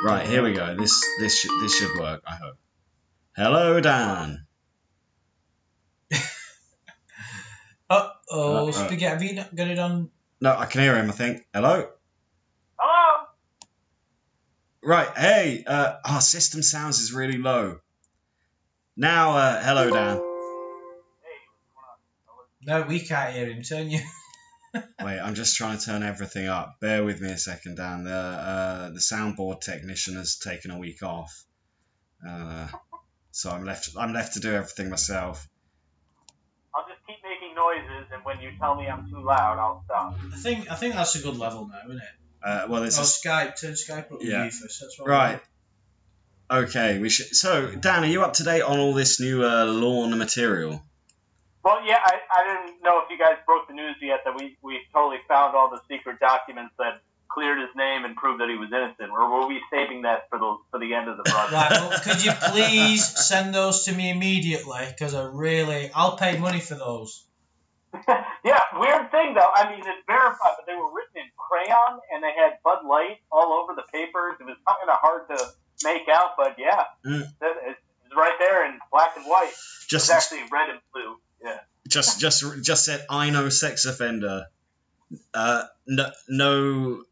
Right, here we go. This should work, I hope. Hello, Dan. Spaghetti, have you not got it on? No, I can hear him, I think. Hello? Hello? Right, hey, our system sounds is really low. Now, hello, Dan. Hey, what's going on? No, we can't hear him, turn you. Wait, I'm just trying to turn everything up. Bear with me a second, Dan. The soundboard technician has taken a week off. So I'm left to do everything myself. I'll just keep making noises, and when you tell me I'm too loud, I'll stop. I think that's a good level now, isn't it? Well, it's Skype. Turn Skype up with you first. That's what right. Okay, we should. So, Dan, are you up to date on all this new Lorne material? Well, yeah, I didn't know if you guys broke the news yet that we totally found all the secret documents that cleared his name and proved that he was innocent, or were we saving that for the end of the broadcast? Right, well, could you please send those to me immediately? Because I'll pay money for those. Yeah, weird thing though. I mean, it's verified, but they were written in crayon and they had Bud Light all over the papers. It was kind of hard to make out, but yeah, it's It's right there in black and white. Just it's actually red and blue. Yeah. Just said, I know sex offender. No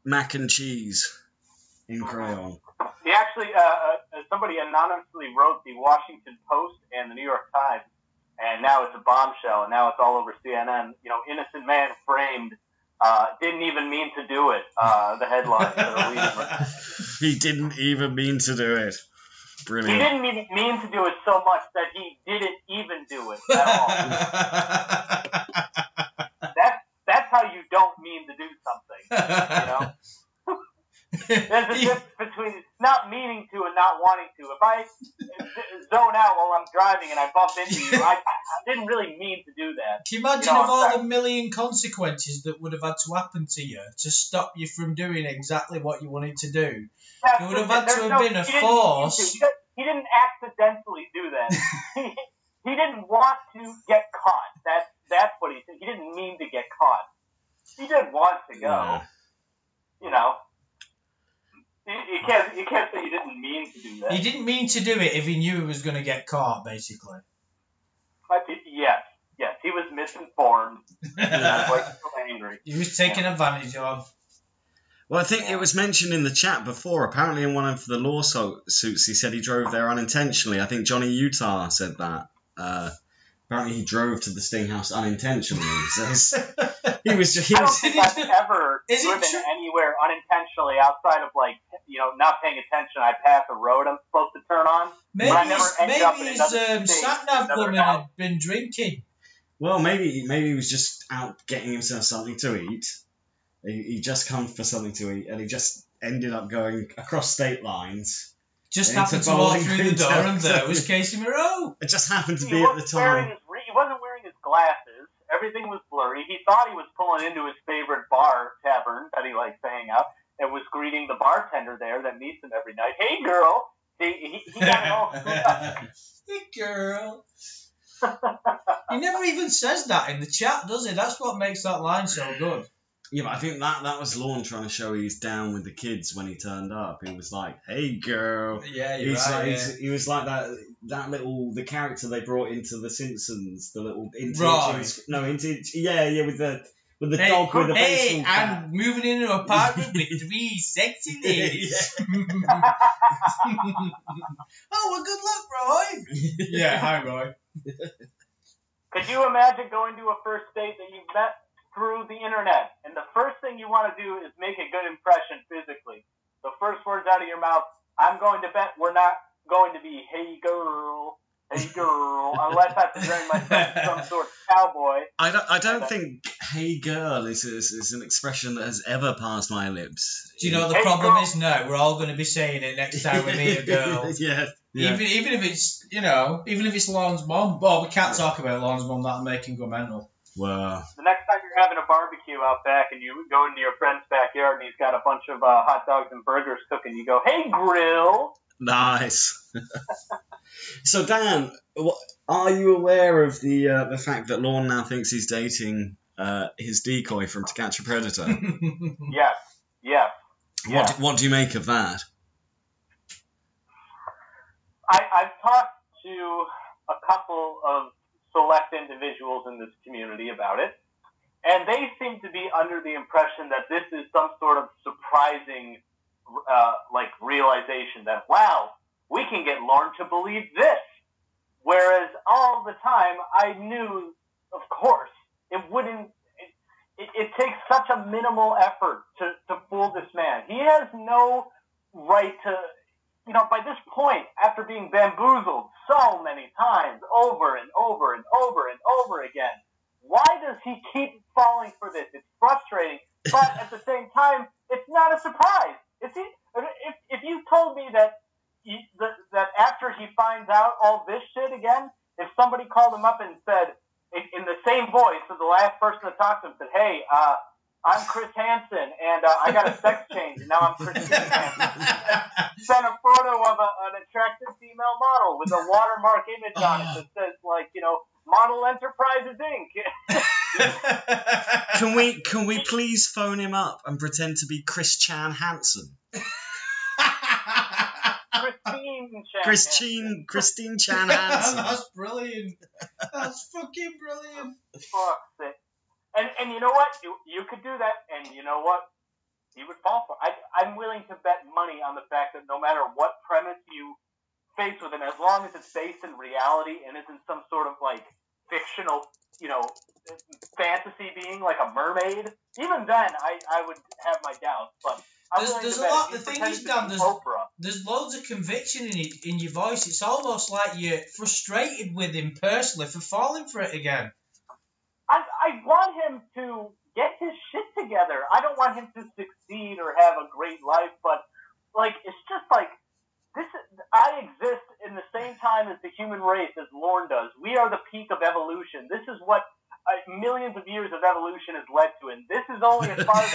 mac and cheese in crayon. He actually, somebody anonymously wrote the Washington Post and the New York Times, and now it's a bombshell, and now it's all over CNN. Innocent man framed. Didn't even mean to do it. The headlines that are leading. He didn't even mean to do it. Brilliant. He didn't even mean to do it so much that he didn't even do it at all. That's how you don't mean to do something. There's a difference between not meaning to and not wanting to. If I zone out while I'm driving and I bump into you, I didn't really mean to do that. Can you imagine all the million consequences that would have had to happen to you to stop you from doing exactly what you wanted to do? There would have had to have been a force. He didn't accidentally do that. He didn't want to get caught. That's what he said. He didn't mean to get caught. He didn't want to go. Yeah. You can't say you didn't mean to do that. He didn't mean to do it if he knew he was going to get caught, basically. Yes, he was misinformed. He was so angry. He was taken advantage of. Well, I think it was mentioned in the chat before. Apparently, in one of the lawsuits, he said he drove there unintentionally. I think Johnny Utah said that. Apparently, he drove to the Sting House unintentionally. So he was. I don't think I've ever driven anywhere unintentionally outside of not paying attention. I pass a road I'm supposed to turn on. Maybe but I never ended up in his another state, sat-nav woman had been drinking. Well, maybe he was just out getting himself something to eat. He just come for something to eat, and he just ended up going across state lines. Just happened to walk through the door, and there was Casey Moreau. It just happened to be at the time. He wasn't wearing his glasses. Everything was blurry. He thought he was pulling into his favorite bar tavern that he likes to hang out, and was greeting the bartender there that meets him every night. Hey, girl. He got it all screwed up. Hey, girl. He never even says that in the chat, does he? That's what makes that line so good. Yeah, but I think that was Lorne trying to show he's down with the kids when he turned up. He was like, "Hey, girl." Yeah, you're right. He was like the character they brought into The Simpsons, the little with the dog with the baseball Hey, cap. I'm moving into an apartment with 3 sexy ladies. Oh, well, good luck, Roy. Yeah, hi, Roy. Could you imagine going to a first date that you've met through the internet, and the first thing you want to do is make a good impression physically? The first words out of your mouth, I'm going to bet we're not going to be, hey girl, unless I have to bring myself to some sort of cowboy. I don't think hey girl is an expression that has ever passed my lips. Do you know what the problem is now? We're all going to be saying it next time we meet a girl. Yeah. Even if it's, even if it's Lorne's mum. Well, we can't talk about Lorne's mum, that'll make him go mental. Wow. The next time you're having a barbecue out back and you go into your friend's backyard and he's got a bunch of hot dogs and burgers cooking, you go, hey, grill. Nice. So, Dan, are you aware of the fact that Lorne now thinks he's dating his decoy from To Catch a Predator? Yes. What do you make of that? I've talked to a couple of select individuals in this community about it, and they seem to be under the impression that this is some sort of surprising realization that, wow, we can get Lorne to believe this. Whereas all the time I knew, of course, it wouldn't. It takes such a minimal effort to fool this man. He has no right to, by this point, after being bamboozled so many times, over and over and over and over again, why does he keep falling for this? It's frustrating, but at the same time, it's not a surprise. If you told me that after he finds out all this shit again, if somebody called him up and said, in the same voice, so the last person that talked to him said, hey, I'm Chris Hansen, and I got a sex change, and now I'm Chris Hansen. Sent a photo of an attractive female model with a watermark image on it that says, Model Enterprises, Inc. Can we please phone him up and pretend to be Chris Chan Hansen? Christine Christine Chan Hansen. That's brilliant. That's fucking brilliant. Fuck's sake. And you know what? You could do that, and you know what? He would fall for it. I'm willing to bet money on the fact that no matter what premise you face with him, as long as it's based in reality and isn't some sort of like fictional, fantasy being like a mermaid, even then I would have my doubts. But there's a lot. The thing is, Dan, there's loads of conviction in your voice. It's almost like you're frustrated with him personally for falling for it again. I want him to get his shit together. I don't want him to succeed or have a great life, but like it's just like this. I exist in the same time as the human race as Lorne does. We are the peak of evolution. This is what millions of years of evolution has led to, and this is only as far as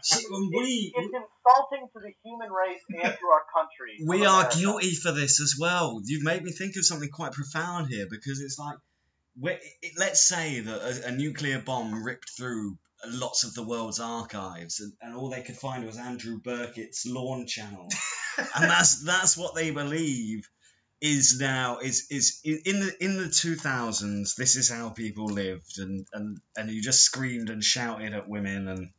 it's insulting to the human race and to our country. We are guilty for this as well. You've made me think of something quite profound here, because it's like, let's say that a nuclear bomb ripped through lots of the world's archives, and all they could find was Andrew Burkett's Lorne channel, and that's what they believe is now is in the 2000s. This is how people lived, and you just screamed and shouted at women and.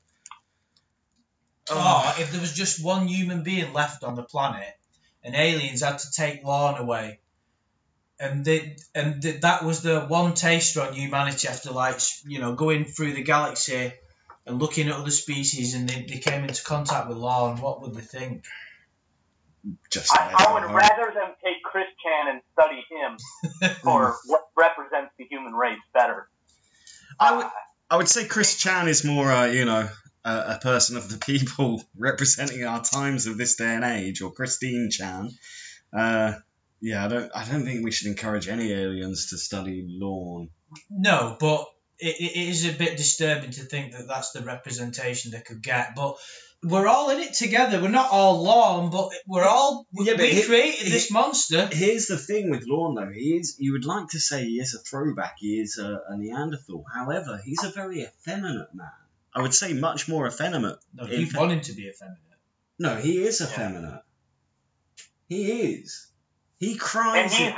If there was just one human being left on the planet, and aliens had to take Lorne away. And that was the one taster on humanity after, going through the galaxy and looking at other species, and they came into contact with Lorne. What would they think? I would rather them take Chris Chan and study him for what represents the human race better. I would say Chris Chan is more, a person of the people representing our times of this day and age, or Christine Chan. Yeah, I don't think we should encourage any aliens to study Lorne. No, but it is a bit disturbing to think that that's the representation they could get. But we're all in it together. We're not all Lorne, but we created this monster. Here's the thing with Lorne, though. You would like to say he is a throwback. He is a Neanderthal. However, he's a very effeminate man. I would say much more effeminate. No, you want him to be effeminate. No, he is effeminate. He is. He cries. And he's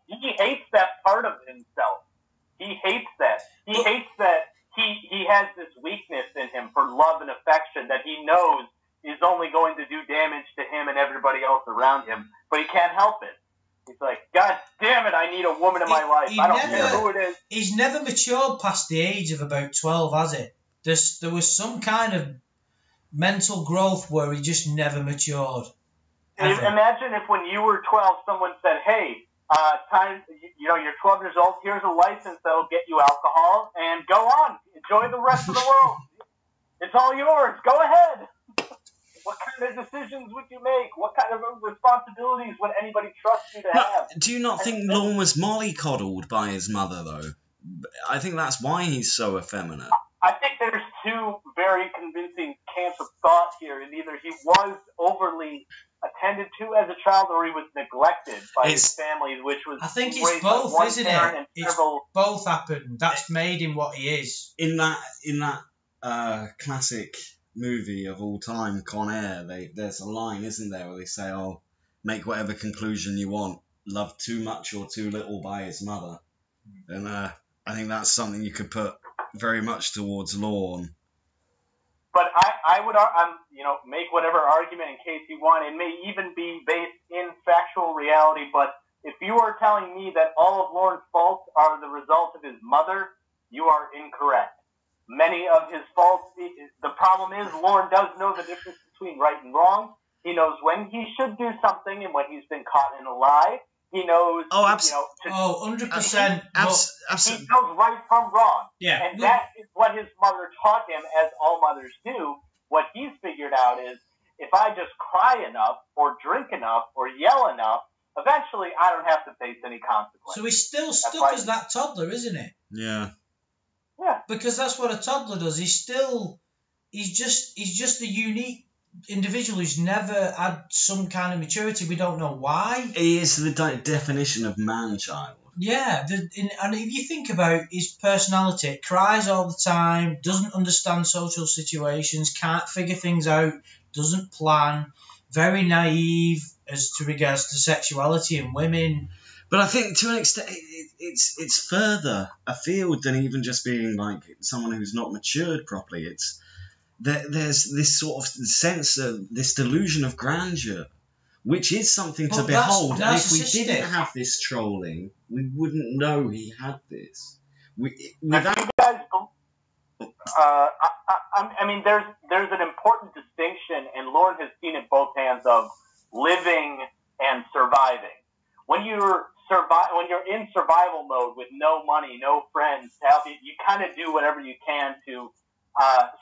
he hates that part of himself. He hates that. He hates that he has this weakness in him for love and affection that he knows is only going to do damage to him and everybody else around him, but he can't help it. He's like, God damn it, I need a woman in my life. I don't care who it is. He's never matured past the age of about 12, has it? There was some kind of mental growth where he just never matured. Imagine if when you were 12, someone said, hey, you're 12 years old, here's a license that'll get you alcohol, and go on, enjoy the rest of the world. It's all yours, go ahead. What kind of decisions would you make? What kind of responsibilities would anybody trust you to have? Do you not think Lorne was mollycoddled by his mother, though? I think that's why he's so effeminate. I think there's two very convincing camps of thought here, and either he was overly attended to as a child, or he was neglected by his family, which was. I think it's both, isn't it? It's both happened. That's made him what he is. In that classic movie of all time, Con Air, there's a line, isn't there, where they say, "Oh, make whatever conclusion you want. Loved too much or too little by his mother," and I think that's something you could put very much towards Lorne. But I would, make whatever argument in case you want. It may even be based in factual reality, but if you are telling me that all of Lorne's faults are the result of his mother, you are incorrect. Many of his faults, the problem is Lorne does know the difference between right and wrong. He knows when he should do something and when he's been caught in a lie. He knows, 100%. He knows right from wrong. Yeah. And that is what his mother taught him, as all mothers do. What he's figured out is, if I just cry enough, or drink enough, or yell enough, eventually I don't have to face any consequences. So he's still stuck as that toddler, isn't he? Yeah. Yeah. Because that's what a toddler does. He's just a unique individual who's never had some kind of maturity. We don't know why. He is the definition of man-child. Yeah, and if you think about his personality, cries all the time, doesn't understand social situations, can't figure things out, doesn't plan, very naive as to regards to sexuality and women. But I think to an extent it's further afield than even just being like someone who's not matured properly. It's there's this sort of sense of this delusion of grandeur, which is something to behold. And if we didn't have this trolling, we wouldn't know he had this. I mean, there's an important distinction, and Lauren has seen it both hands of living and surviving. When you're in survival mode with no money, no friends to help you, you kind of do whatever you can to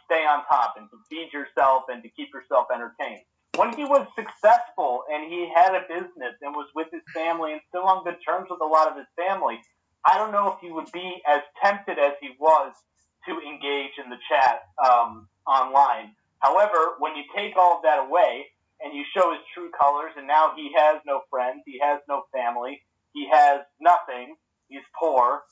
stay on top and to feed yourself and to keep yourself entertained. When he was successful and he had a business and was with his family and still on good terms with a lot of his family, I don't know if he would be as tempted as he was to engage in the chat online. However, when you take all of that away and you show his true colors, and now he has no friends, he has no family, he has nothing, he's poor,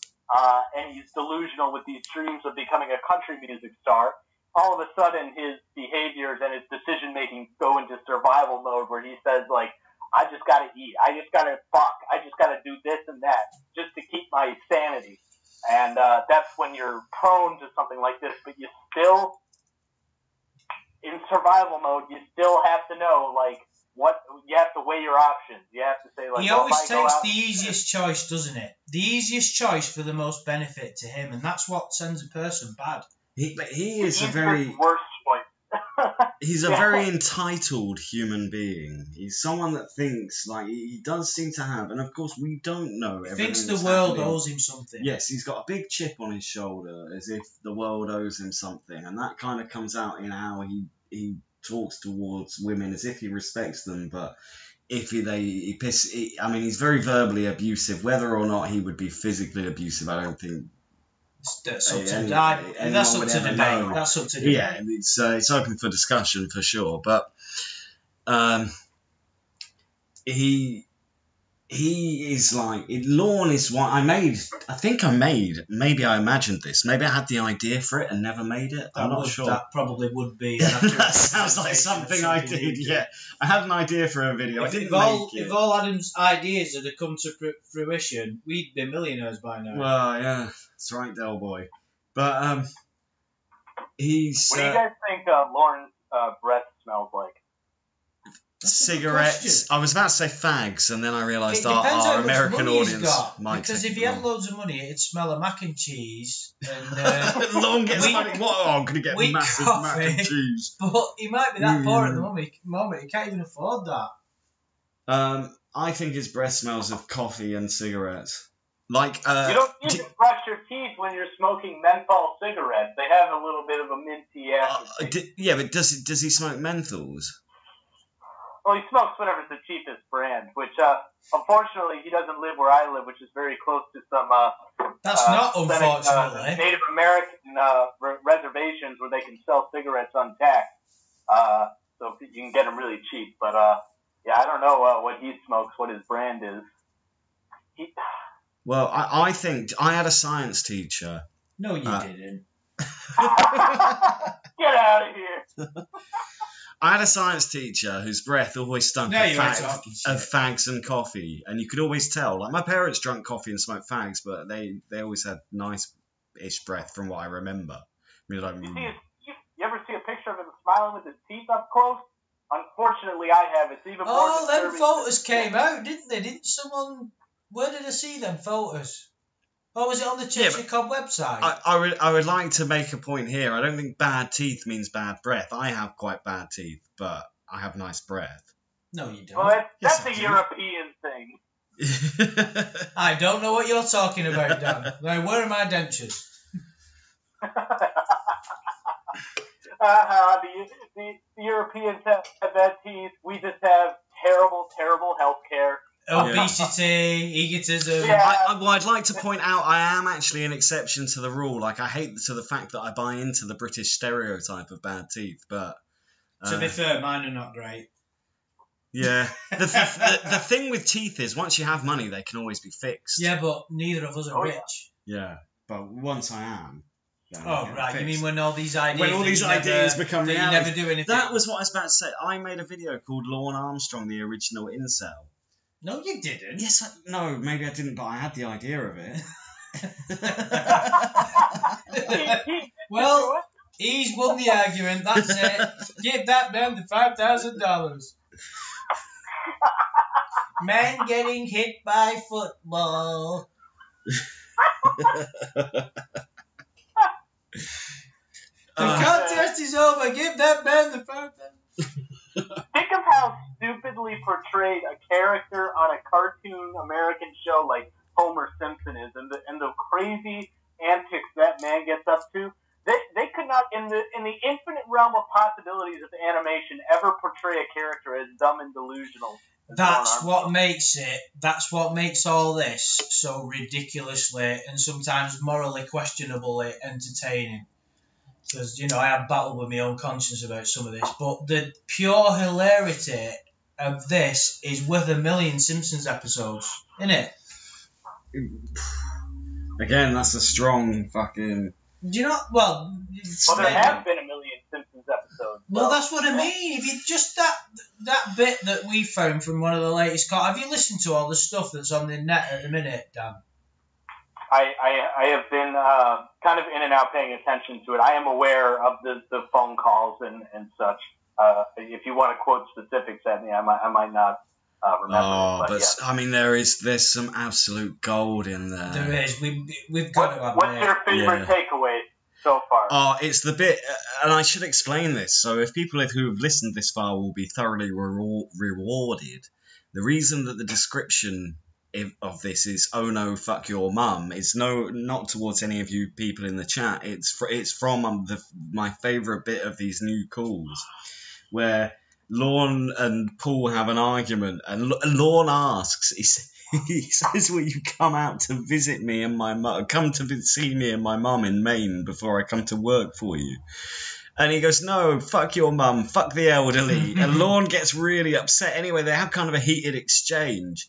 and he's delusional with these dreams of becoming a country music star, all of a sudden his behaviors and his decision-making go into survival mode where he says, like, I just got to eat, I just got to fuck, I just got to do this and that just to keep my sanity. And that's when you're prone to something like this, but you still, in survival mode, you still have to know, like, what you have to weigh your options. You have to say, like, he always takes the easiest choice, doesn't it? The easiest choice for the most benefit to him, and that's what sends a person bad. He is a very worst choice. He's a very entitled human being. He's someone that thinks, like, he does seem to have, and of course we don't know. He thinks the world owes him something. Yes, he's got a big chip on his shoulder, as if the world owes him something, and that kind of comes out in how he talks towards women, as if he respects them, but if I mean, he's very verbally abusive. Whether or not he would be physically abusive, I don't think. That's up to debate. That's up to debate. Yeah, it's open for discussion for sure. But he is like, Lorne is what I made. Maybe I imagined this. Maybe I had the idea for it and never made it. I'm not sure. That probably would be. That sounds like something I did. Yeah, I had an idea for a video. If all Adam's ideas had come to fruition, we'd be millionaires by now. Well, yeah, that's right, Del Boy. But he's. What do you guys think Lauren's breath smells like? Cigarettes. I was about to say fags, and then I realised our American audience might. Because if he had loads of money, it'd smell of mac and cheese. And Long gets money. What? I'm going to get massive mac and cheese. But he might be that poor at the moment. He can't even afford that. I think his breath smells of coffee and cigarettes. Like you don't need to brush your teeth when you're smoking menthol cigarettes. They have a little bit of a minty acid. Yeah, but does he smoke menthols? Well, he smokes whatever's the cheapest brand, which unfortunately he doesn't live where I live, which is very close to some. That's not unfortunately. Native American reservations where they can sell cigarettes untaxed, so you can get them really cheap. But yeah, I don't know what he smokes, what his brand is. Well, I think I had a science teacher. No, you didn't. Get out of here. I had a science teacher whose breath always stunk of fags and coffee, and you could always tell. Like, my parents drank coffee and smoked fags, but they always had nice-ish breath from what I remember. I mean, like, you ever see a picture of him smiling with his teeth up close? Unfortunately, I have. It's even more disturbing. Them photos came out, didn't they? Didn't someone... Where did I see them photos? Or was it on the Church of Cobb website? I would like to make a point here. I don't think bad teeth means bad breath. I have quite bad teeth, but I have nice breath. No, you don't. Well, that's a European thing. I don't know what you're talking about, Dan. Now, where are my dentures? The Europeans have bad teeth. We just have terrible, terrible health care. Obesity, egotism. Yeah. I'd like to point out I am actually an exception to the rule. Like, I hate the fact that I buy into the British stereotype of bad teeth, but... to be fair, mine are not great. Yeah. The thing with teeth is, once you have money, they can always be fixed. Yeah, but neither of us are rich. Yeah, but once I am... Oh, right. You mean when all these ideas... When all these ideas become reality. reality. You never do anything. That was what I was about to say. I made a video called Lorne Armstrong, the original incel. No, you didn't. Yes, no, maybe I didn't, but I had the idea of it. Well, he's won the argument. That's it. Give that man the $5,000. Man getting hit by football. The contest is over. Give that man the $5,000. Think of how stupidly portrayed a character on a cartoon American show like Homer Simpson is, and the crazy antics that man gets up to. They could not, in the infinite realm of possibilities of animation, ever portray a character as dumb and delusional. That's what makes all this so ridiculously and sometimes morally questionably entertaining. Because, I have battled with my own conscience about some of this, but the pure hilarity of this is worth a million Simpsons episodes, isn't it? Again, that's a strong fucking... Do you know? Well, there have been a million Simpsons episodes. Well, that's what I mean. If you just that bit that we found from one of the latest have you listened to all the stuff that's on the net at the minute, Dan? I have been kind of in and out paying attention to it. I am aware of the phone calls and such. If you want to quote specifics at me, I might not remember. Oh, but yeah. I mean, there's some absolute gold in there. There is. We've got to have What's your favorite takeaway so far? Oh, it's the bit, and I should explain this. So if people who have listened this far will be thoroughly rewarded, the reason that the description of this is "oh no, fuck your mum" is not towards any of you people in the chat. It's from my favourite bit of these new calls, where Lorne and Paul have an argument, and Lorne asks, he says, "Will you come out to visit me and my mum? Come to see me and my mum in Maine before I come to work for you?" And he goes, "No, fuck your mum, fuck the elderly." And Lorne gets really upset. Anyway, they have kind of a heated exchange.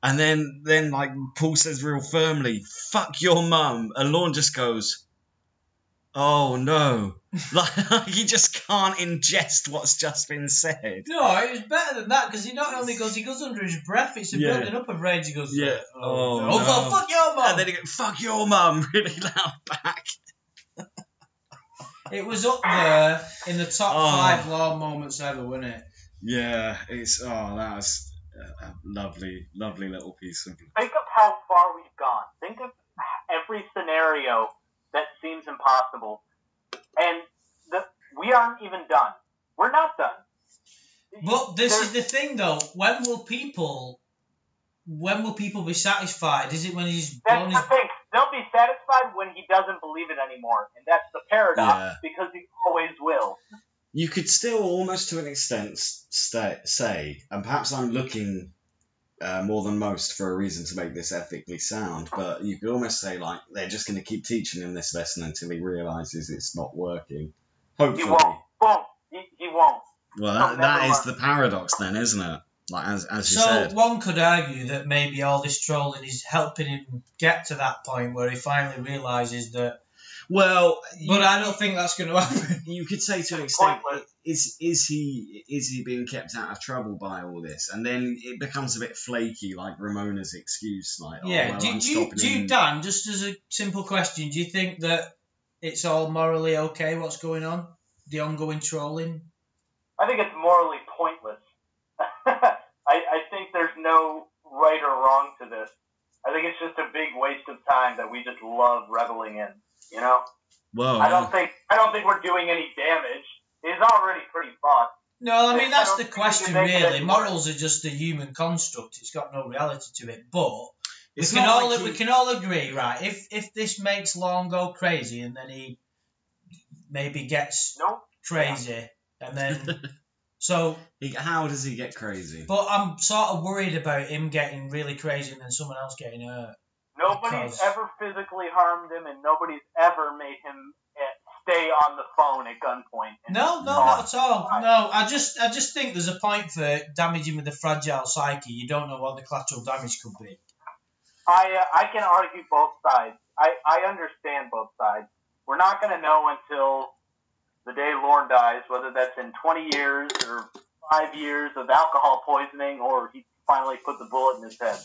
And then like Paul says real firmly, "Fuck your mum," and Lorne just goes, "Oh no!" Like he just can't ingest what's just been said. No, it was better than that because he not only goes, he goes under his breath. It's a building up of rage. He goes, "Yeah, oh no. Fuck your mum," and then he goes, "Fuck your mum," really loud back. It was up there in the top 5 Lorne moments ever, wasn't it? Yeah, that was a lovely little piece of... Think of how far we've gone. Think of every scenario that seems impossible. And we aren't even done. We're not done. But this is the thing, though. When will people be satisfied? Is it when he's blown his... That's the thing. They'll be satisfied when he doesn't believe it anymore. And that's the paradox, because he always will. You could still, almost to an extent, say, and perhaps I'm looking more than most for a reason to make this ethically sound, but you could almost say, like, they're just going to keep teaching him this lesson until he realises it's not working. Hopefully. He won't. Well, that is the paradox then, isn't it? Like, as you said. So one could argue that maybe all this trolling is helping him get to that point where he finally realises that. Well, but I don't think that's going to happen. You could say to an extent, is he being kept out of trouble by all this? And then it becomes a bit flaky, like Ramona's excuse, like, yeah. Do you, Dan? Just as a simple question, do you think that it's all morally okay? What's going on? The ongoing trolling. I think it's morally pointless. I think there's no right or wrong to this. I think it's just a big waste of time that we just love reveling in. You know? Well, I don't think we're doing any damage. It's already pretty fun. No, I mean that's the question really. Morals are just a human construct. It's got no reality to it. But we can all agree, right? If this makes Lorne go crazy and then he maybe gets crazy and then so how does he get crazy? But I'm sort of worried about him getting really crazy and then someone else getting hurt. Nobody's ever physically harmed him, and nobody's ever made him stay on the phone at gunpoint. No, not at all. No, I just think there's a point for damaging with a fragile psyche. You don't know what the collateral damage could be. I can argue both sides. I understand both sides. we're not going to know until the day Lorne dies, whether that's in 20 years or 5 years of alcohol poisoning, or he finally put the bullet in his head.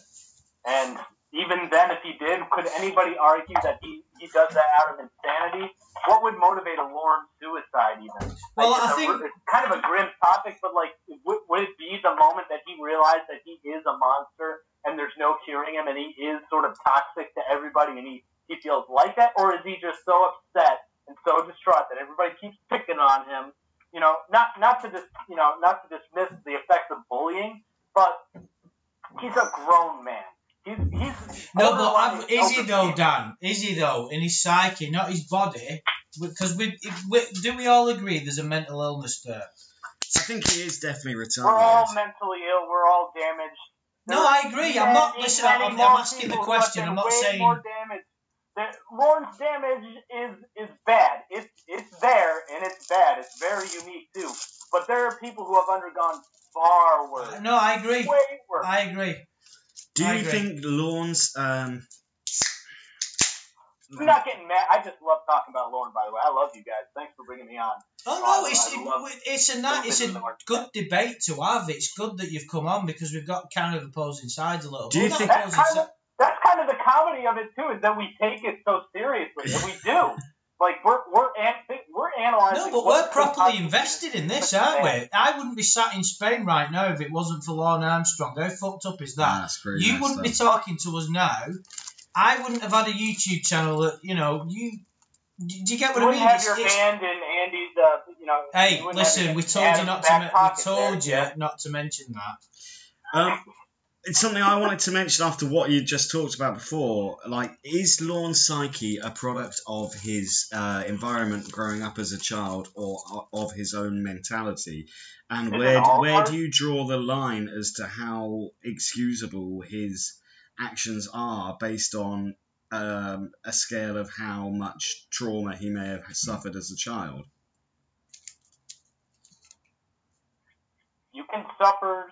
And even then, if he did, could anybody argue that he does that out of insanity? What would motivate a Lorne suicide even? Well, like, I think it's kind of a grim topic, but like, would it be the moment that he realized that he is a monster and there's no curing him, and he is sort of toxic to everybody, and he feels like that, or is he just so upset and so distraught that everybody keeps picking on him? You know, not to dismiss the effects of bullying, but he's a grown man. No, but is he though, Dan? Is he though, in his psyche, not his body? Because do we all agree there's a mental illness there? I think he is definitely retarded. We're all mentally ill. We're all damaged. No, I agree. I'm not. Listen, I'm asking the question. I'm not saying. More damage. Lorne's damage is bad. It's there and it's bad. It's very unique too. But there are people who have undergone far worse. No, I agree. Way worse. I agree. Do you think Lorne's... I'm not getting mad. I just love talking about Lorne, by the way. I love you guys. Thanks for bringing me on. Oh, no, it's a good debate to have. It's good that you've come on because we've got kind of opposing sides a little bit. Do you think... That's kind of the comedy of it, too, is that we take it so seriously. And we do. Like, we're analyzing... No, but we're properly invested in this, aren't we? I wouldn't be sat in Spain right now if it wasn't for Lorne Armstrong. How fucked up is that? You wouldn't be talking to us now. I wouldn't have had a YouTube channel that, you know, do you get what I mean? You wouldn't have your hand in Andy's, Hey, listen, we told you not to mention that. It's something I wanted to mention after what you just talked about before. Like, is Lorne's psyche a product of his environment growing up as a child, or of his own mentality? And where do you draw the line as to how excusable his actions are based on a scale of how much trauma he may have suffered as a child? You can suffer...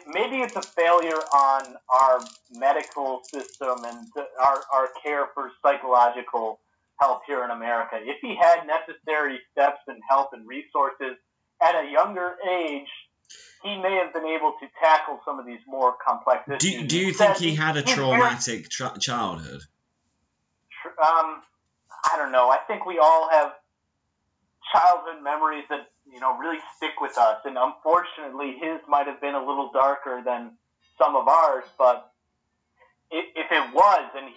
maybe it's a failure on our medical system and our care for psychological health here in America. If he had necessary steps and help and resources at a younger age, he may have been able to tackle some of these more complex issues. Do you think he had a traumatic childhood? I don't know. I think we all have childhood memories that really stick with us, and unfortunately his might have been a little darker than some of ours, but if it was, and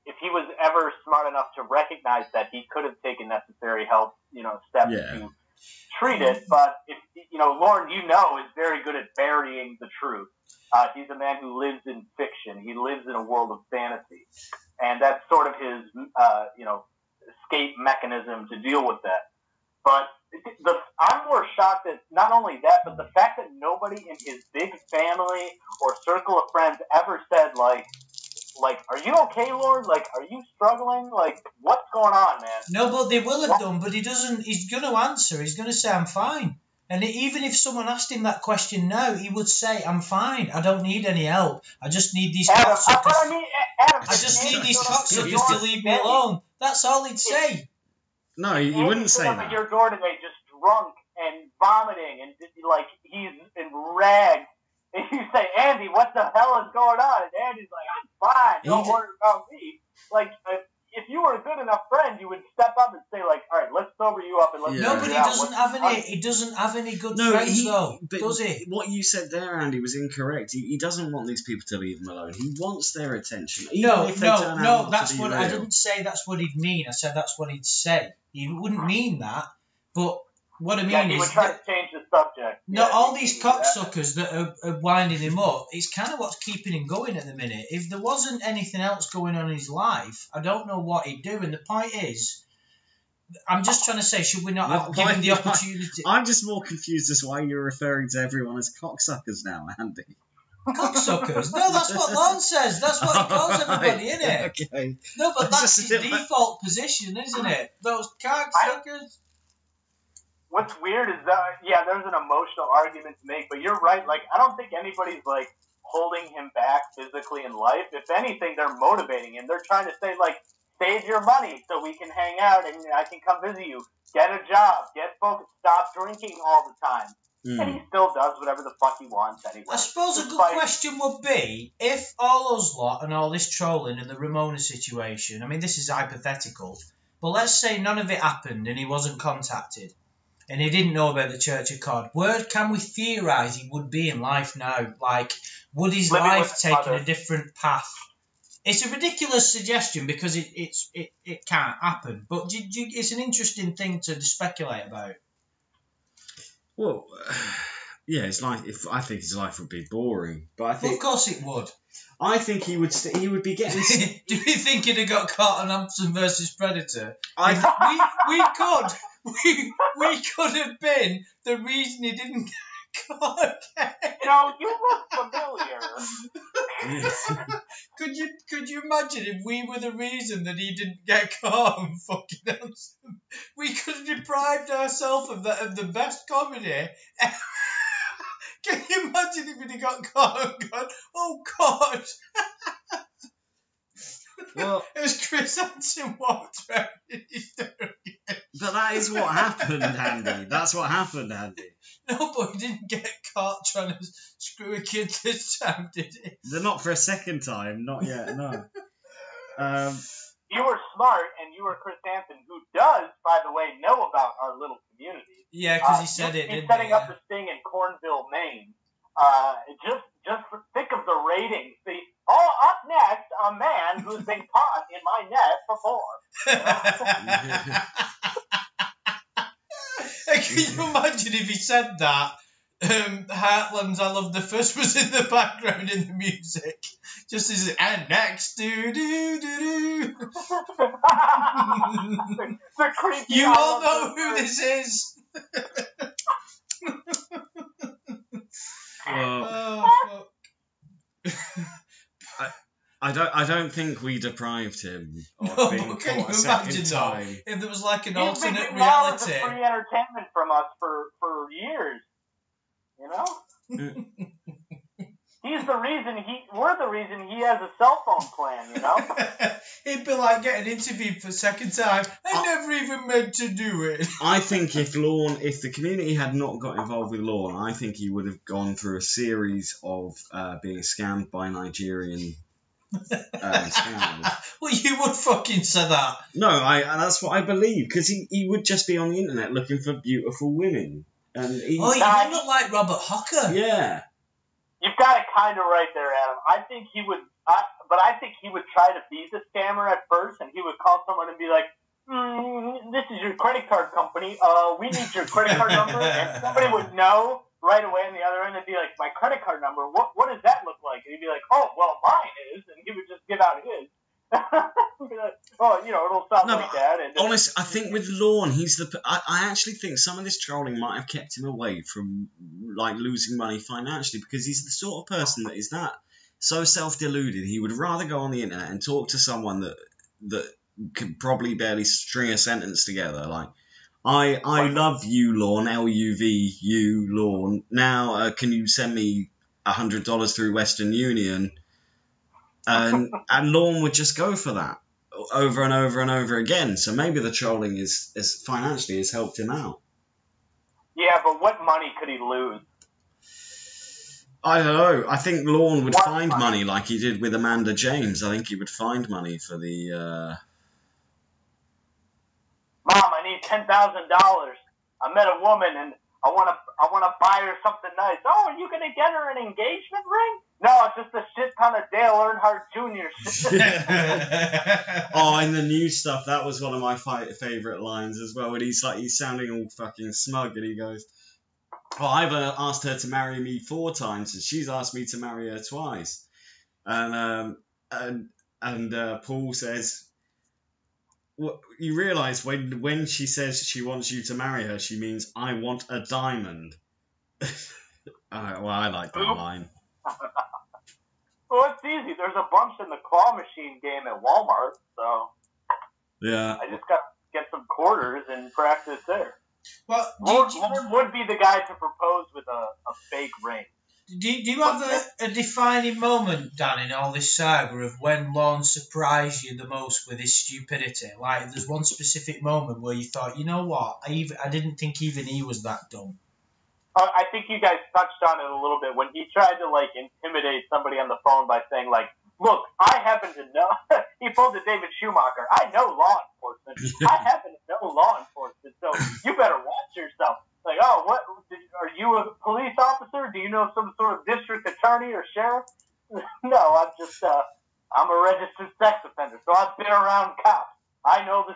if he was ever smart enough to recognize that, he could have taken necessary help, steps to treat it. But if Lorne, is very good at burying the truth. He's a man who lives in fiction. He lives in a world of fantasy, and that's sort of his escape mechanism to deal with that. But I'm more shocked at not only that, but the fact that nobody in his big family or circle of friends ever said, like, are you okay, Lorne? Like, are you struggling? Like, what's going on, man? No, but they will have done, but he doesn't. He's going to answer. He's going to say, I'm fine. And even if someone asked him that question now, he would say, I'm fine. I don't need any help. I just need these cocksuckers. I just need these cocksuckers to leave me alone. That's all he'd say. No, he wouldn't say that. At your door today, just drunk and vomiting, and like he's in rags. And you say, Andy, what the hell is going on? And Andy's like, I'm fine. Don't worry about me. Like, if you were a good enough friend, you would step up and say, like, all right, let's sober you up and let's. No, but he doesn't have any good friends, though, does he? What you said there, Andy, was incorrect. He doesn't want these people to leave him alone. He wants their attention. No, that's what I didn't say. That's what he'd mean. I said that's what he'd say. He wouldn't mean that, but what I mean is... he would try to change the subject. No, all these cocksuckers that are winding him up, it's kind of what's keeping him going at the minute. If there wasn't anything else going on in his life, I don't know what he'd do. And the point is, I'm just trying to say, should we not have given the opportunity... I'm just more confused as to why you're referring to everyone as cocksuckers now, Andy. Cocksuckers? No, that's what Lorne says. That's what he calls everybody, isn't it? Okay. No, but that's his default position, isn't it? Those cocksuckers. What's weird is that, there's an emotional argument to make, but you're right. Like, I don't think anybody's, like, holding him back physically in life. If anything, they're motivating him. They're trying to say, like, save your money so we can hang out and I can come visit you. Get a job. Get focused. Stop drinking all the time. And he still does whatever the fuck he wants anyway. I suppose a good question would be, if all us lot and all this trolling and the Ramona situation, I mean, this is hypothetical, but let's say none of it happened and he wasn't contacted and he didn't know about the Church of God, where can we theorise he would be in life now? Like, would his life take a different path? It's a ridiculous suggestion because it can't happen, but it's an interesting thing to speculate about. Well, yeah, his life. I think his life would be boring, but I think. Well, of course it would. I think he would. He would be getting. Do you think he'd have got caught on Hampson versus Predator? We could have been the reason he didn't get caught again. You know, you look familiar. Could you imagine if we were the reason that he didn't get caught on fucking Hampson? We could have deprived ourselves of the best comedy. Can you imagine if he'd got caught and gone, oh God? Well, it was Chris Hansen walked around in his door again. But that is what happened, Andy. That's what happened, Andy. No, but he didn't get caught trying to screw a kid this time, did he? They're not for a second time. Not yet, no. You were smart, and you were Chris Hansen, who does, by the way, know about our little community. Yeah, because he said it, He's didn't setting he? up this thing in Cornville, Maine. Just think of the ratings. See, up next, a man who's been caught in my net before. Can you imagine if he said that? Heartland's I Love the First was in the background in the music. Just as and next do do do do. The creepy you all know who this is. Well, I don't think we deprived him of being caught a second time. If there was like an He's alternate been reality. He's free entertainment from us for years. You know? We're the reason he has a cell phone plan, you know? It'd be like getting interviewed for a second time. I never even meant to do it. I think if the community had not got involved with Lorne, I think he would have gone through a series of being scammed by Nigerian scammers. Well, you would fucking say that. No, that's what I believe, because he would just be on the internet looking for beautiful women. And you look like Robert Hocker. Yeah. You've got it kind of right there, Adam. I think he would, but I think he would try to be the scammer at first, and he would call someone and be like, "This is your credit card company. We need your credit card number." And somebody would know right away on the other end and be like, "My credit card number. What does that look like?" And he'd be like, "Oh, well, mine is," and he would just give out his. Be like, oh, you know, it'll sound like that. And honestly, I think with Lorne, I actually think some of this trolling might have kept him away from like losing money financially, because he's the sort of person that is so self-deluded. He would rather go on the internet and talk to someone that could probably barely string a sentence together. Like, I love you, Lorne, LUV, Lorne. Now, can you send me $100 through Western Union? And Lorne would just go for that over and over and over again. So maybe the trolling is financially has helped him out. Yeah, but what money could he lose? I don't know. I think Lorne would find money like he did with Amanda James. I think he would find money for the... Mom, I need $10,000. I met a woman and I want to buy her something nice. Oh, are you going to get her an engagement ring? No, it's just a shit ton of Dale Earnhardt Jr. shit. Oh, in the new stuff, that was one of my favourite lines as well. When he's sounding all fucking smug, and he goes, "Oh, I've asked her to marry me 4 times, and she's asked me to marry her twice." And Paul says, "Well, you realise when she says she wants you to marry her, she means I want a diamond." Well, I like that line. Well, it's easy. There's a bunch in the claw machine game at Walmart, so yeah, I just got to get some quarters and practice there. Well, Lord would be the guy to propose with a fake ring. Do you have a defining moment, Dan, in all this saga of when Lorne surprised you the most with his stupidity? Like, there's one specific moment where you thought, you know what, I didn't think even he was that dumb. I think you guys touched on it a little bit when he tried to like intimidate somebody on the phone by saying like, "Look, I happen to know." He pulled a David Schumacher. I know law enforcement. I happen to know law enforcement, so you better watch yourself. Like, oh, what? Are you a police officer? Do you know some sort of district attorney or sheriff? No, I'm just I'm a registered sex offender, so I've been around cops. I know the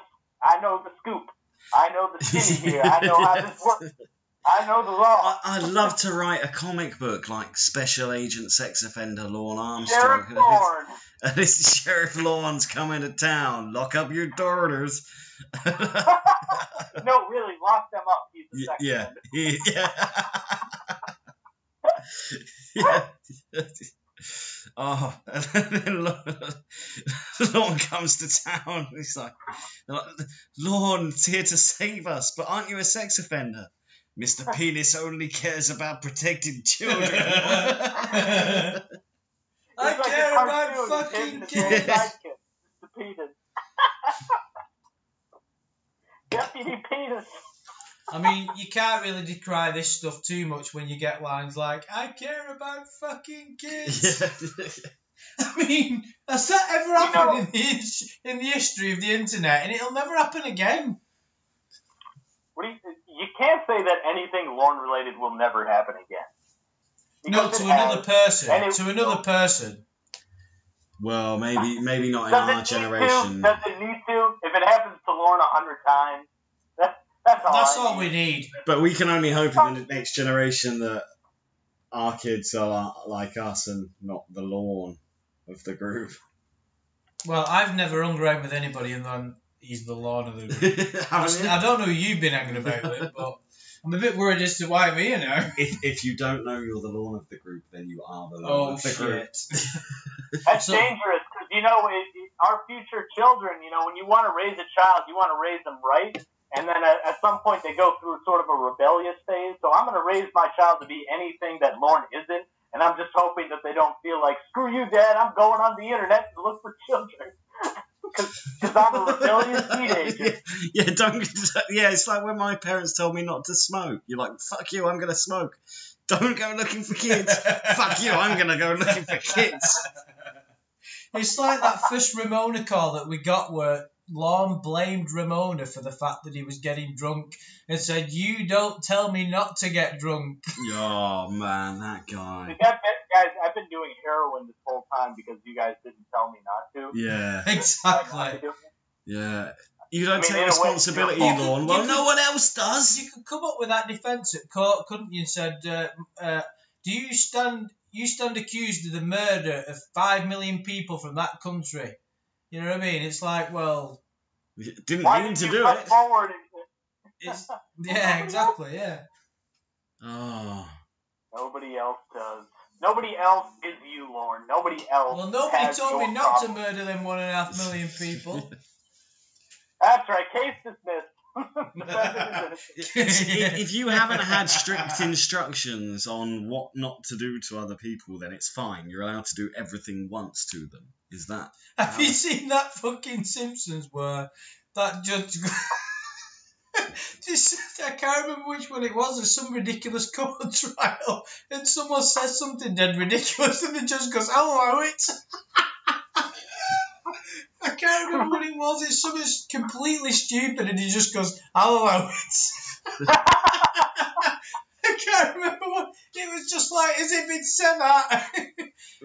scoop. I know the skinny here. I know how this works. I know the law. I'd love to write a comic book like Special Agent Sex Offender Lorne Armstrong. Sheriff Lorne. This is Sheriff Lorne's coming to town. Lock up your daughters. No, really, lock them up. He's the sex offender. Yeah. Oh, and then Lorne comes to town. He's like, Lorne's here to save us, but aren't you a sex offender? Mr. Penis only cares about protecting children. I care about fucking kids. Mr. Penis. Deputy Penis. I mean, you can't really decry this stuff too much when you get lines like, I care about fucking kids. I mean, has that ever happened in the history of the internet? And it'll never happen again. You can't say that anything Lorne related will never happen again. No, to another person. To another person. Well, maybe not in our generation. Does it need to? If it happens to Lorne 100 times, that's all we need. But we can only hope in the next generation that our kids are like us and not the Lorne of the group. Well, I've never hung around with anybody and then he's the Lorne of the group. I don't know who you've been hanging about with, but I'm a bit worried as to why I'm here now. If you don't know you're the Lorne of the group, then you are the Lorne of the group. That's dangerous because, our future children, when you want to raise a child, you want to raise them right. And then at some point they go through sort of a rebellious phase. So I'm going to raise my child to be anything that Lorne isn't. And I'm just hoping that they don't feel like, screw you, Dad, I'm going on the internet to look for children. Because I'm a rebellious teenager. It's like when my parents told me not to smoke. You're like, fuck you, I'm going to smoke. Don't go looking for kids. Fuck you, I'm going to go looking for kids. It's like that first Ramona call that we got where Lorne blamed Ramona for the fact that he was getting drunk and said, you don't tell me not to get drunk. Oh, man, that guy. Guys, I've been doing heroin this whole time because you guys didn't tell me not to. Yeah. Exactly. Yeah. You don't take responsibility, Lorne. Well, no one else does. You could come up with that defence at court, couldn't you? And said, do you stand accused of the murder of 5 million people from that country? You know what I mean? It's like, well... Didn't mean to do it. Forward yeah, exactly, yeah. Oh. Nobody else does. Nobody else is you, Lorne. Nobody else. Well, nobody told me not to murder them 1.5 million people. That's right. Case dismissed. If you haven't had strict instructions on what not to do to other people, then it's fine. You're allowed to do everything once to them. Is that? Have you seen that fucking Simpsons where that judge? I can't remember which one it was. There's some ridiculous court trial, and someone says something dead ridiculous, and the judge goes, "I'll allow it." I can't remember what it was. It's something completely stupid, and he just goes, "I'll allow it." I can't remember what it was. Just like as if it said that.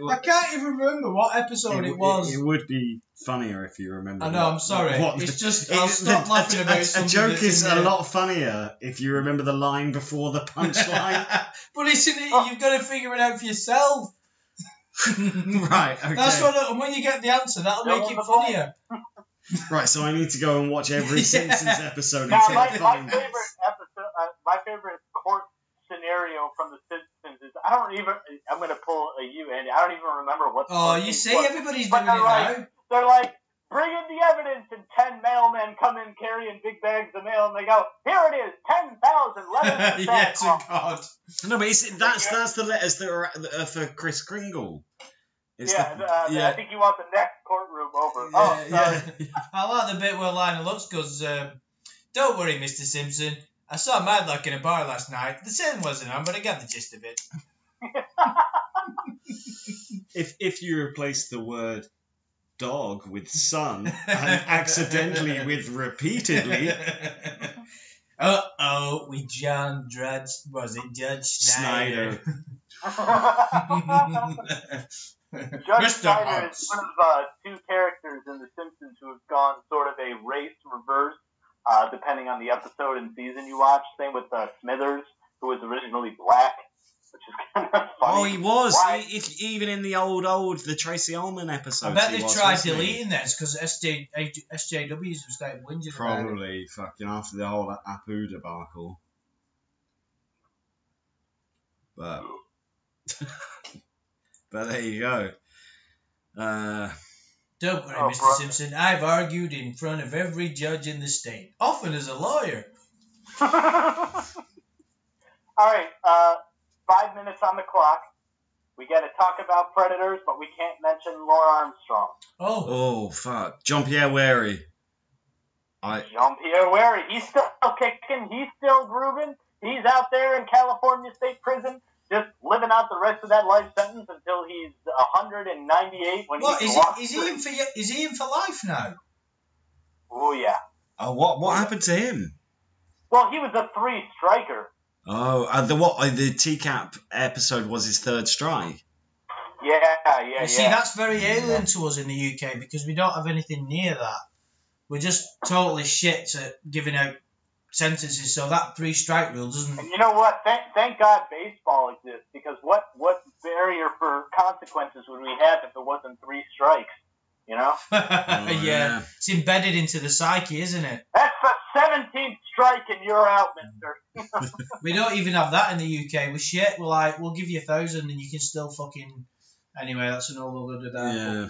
I can't even remember what episode it was. It would be funnier if you remember. I know. I'm sorry. It's just I'll stop laughing about something. A joke is a lot funnier if you remember the line before the punchline. But isn't it? You've got to figure it out for yourself. Right. Okay. That's what. And when you get the answer, that'll make it funnier. Right. So I need to go and watch every Simpsons episode. Now, my favorite episode, my favorite court scenario from the Simpsons is I'm going to pull a you, Andy. I don't even remember what. Oh, you see, everybody's doing it now. They're like, bring in the evidence, and 10 mailmen come in carrying big bags of mail, and they go, "Here it is, 10,000 letters." Yes, God. No, but that's the letters that are for Kris Kringle. It's I think you want the next courtroom over. I like the bit where Lionel Lutz goes, "Don't worry, Mr. Simpson. I saw Madlock in a bar last night. The sun wasn't on, but I got the gist of it." If you replace the word dog with son and accidentally with repeatedly. With John Judge Snyder. Judge Snyder is one of two characters in The Simpsons who have gone sort of a race reverse, depending on the episode and season you watch. Same with Smithers, who was originally black, which is kind of funny. Oh, he was. Even in the old Tracy Ullman episodes. I bet they tried deleting this because SJWs were starting whinging about it. Probably fucking after the whole Apu debacle. But there you go. Don't worry, Mr. Simpson. I've argued in front of every judge in the state, often as a lawyer. All right, 5 minutes on the clock. We got to talk about Predators, but we can't mention Laura Armstrong. Oh, fuck. Jean-Pierre Wary. Jean-Pierre Wary. He's still kicking. He's still grooving. He's out there in California State Prison, just living out the rest of that life sentence until he's 198 when he can walk. Is he in for life now? Oh, yeah. Oh, what happened to him? Well, he was a 3-striker. Oh, the TCAP episode was his third strike. Yeah. See, that's very alien to us in the UK because we don't have anything near that. We're just totally shit at giving out sentences, so that 3-strike rule doesn't... And you know what? Thank God baseball exists, because what barrier for consequences would we have if it wasn't 3 strikes? You know? Yeah. It's embedded into the psyche, isn't it? That's the 17th strike and you're out, mister. We don't even have that in the UK. We're shit. We're like, we'll give you 1,000 and you can still fucking... Anyway, that's an all other day. Yeah.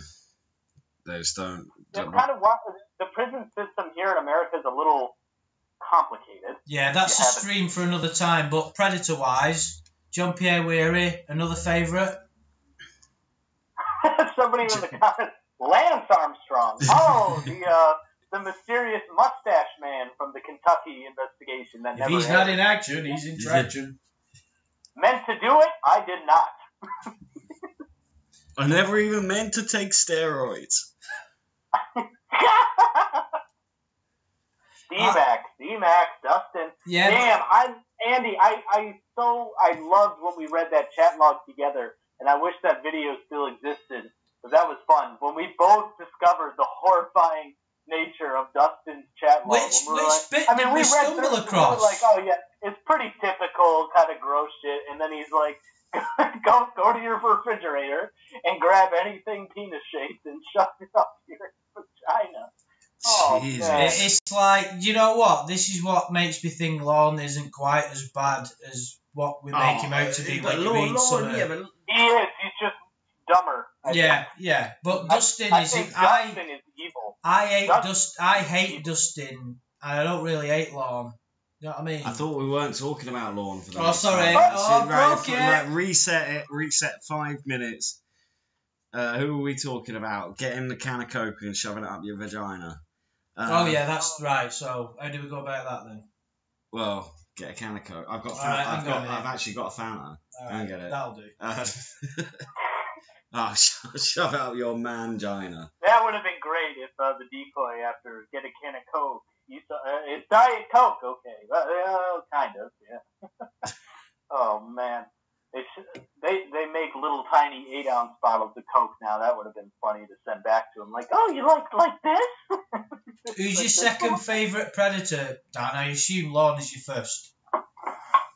They just don't... Kind of the prison system here in America is a little complicated. Yeah, that's a stream for another time. But Predator-wise, Jean-Pierre Wary, another favourite? Somebody in the comments... Lance Armstrong. Oh, the mysterious mustache man from the Kentucky investigation that never he's not in action, he's in traction. Meant to do it? I did not. I never even meant to take steroids. D-Mac, Dustin. Yeah. Damn, Andy, I loved when we read that chat log together, and I wish that video still existed. That was fun. When we both discovered the horrifying nature of Dustin's chat log. Which bit did we stumble across? We were like, oh yeah, it's pretty typical kind of gross shit. And then he's like, go to your refrigerator and grab anything penis-shaped and shove it up your vagina. Oh, man. It's like, you know what? This is what makes me think Lorne isn't quite as bad as what we make him out to be. When you read some, he is. He's just dumber. Yeah. But Dustin is evil. I hate Dustin. I don't really hate Lorne. You know what I mean? I thought we weren't talking about Lorne for that. Oh, sorry. Right, reset it. Reset 5 minutes. Who are we talking about? Getting the can of Coke and shoving it up your vagina. Yeah, that's right. So how do we go about that then? Well, get a can of Coke. I've actually got a Fanta. Right, get it. That'll do. Shove it up your mangina. That would have been great if the decoy after get a can of Coke. It's Diet Coke, okay. Kind of, yeah. Oh, man. They make little tiny 8-ounce bottles of Coke now. That would have been funny to send back to them. Like, oh, you like this? Who's your second favourite Predator, Dan? I assume Lorne is your first.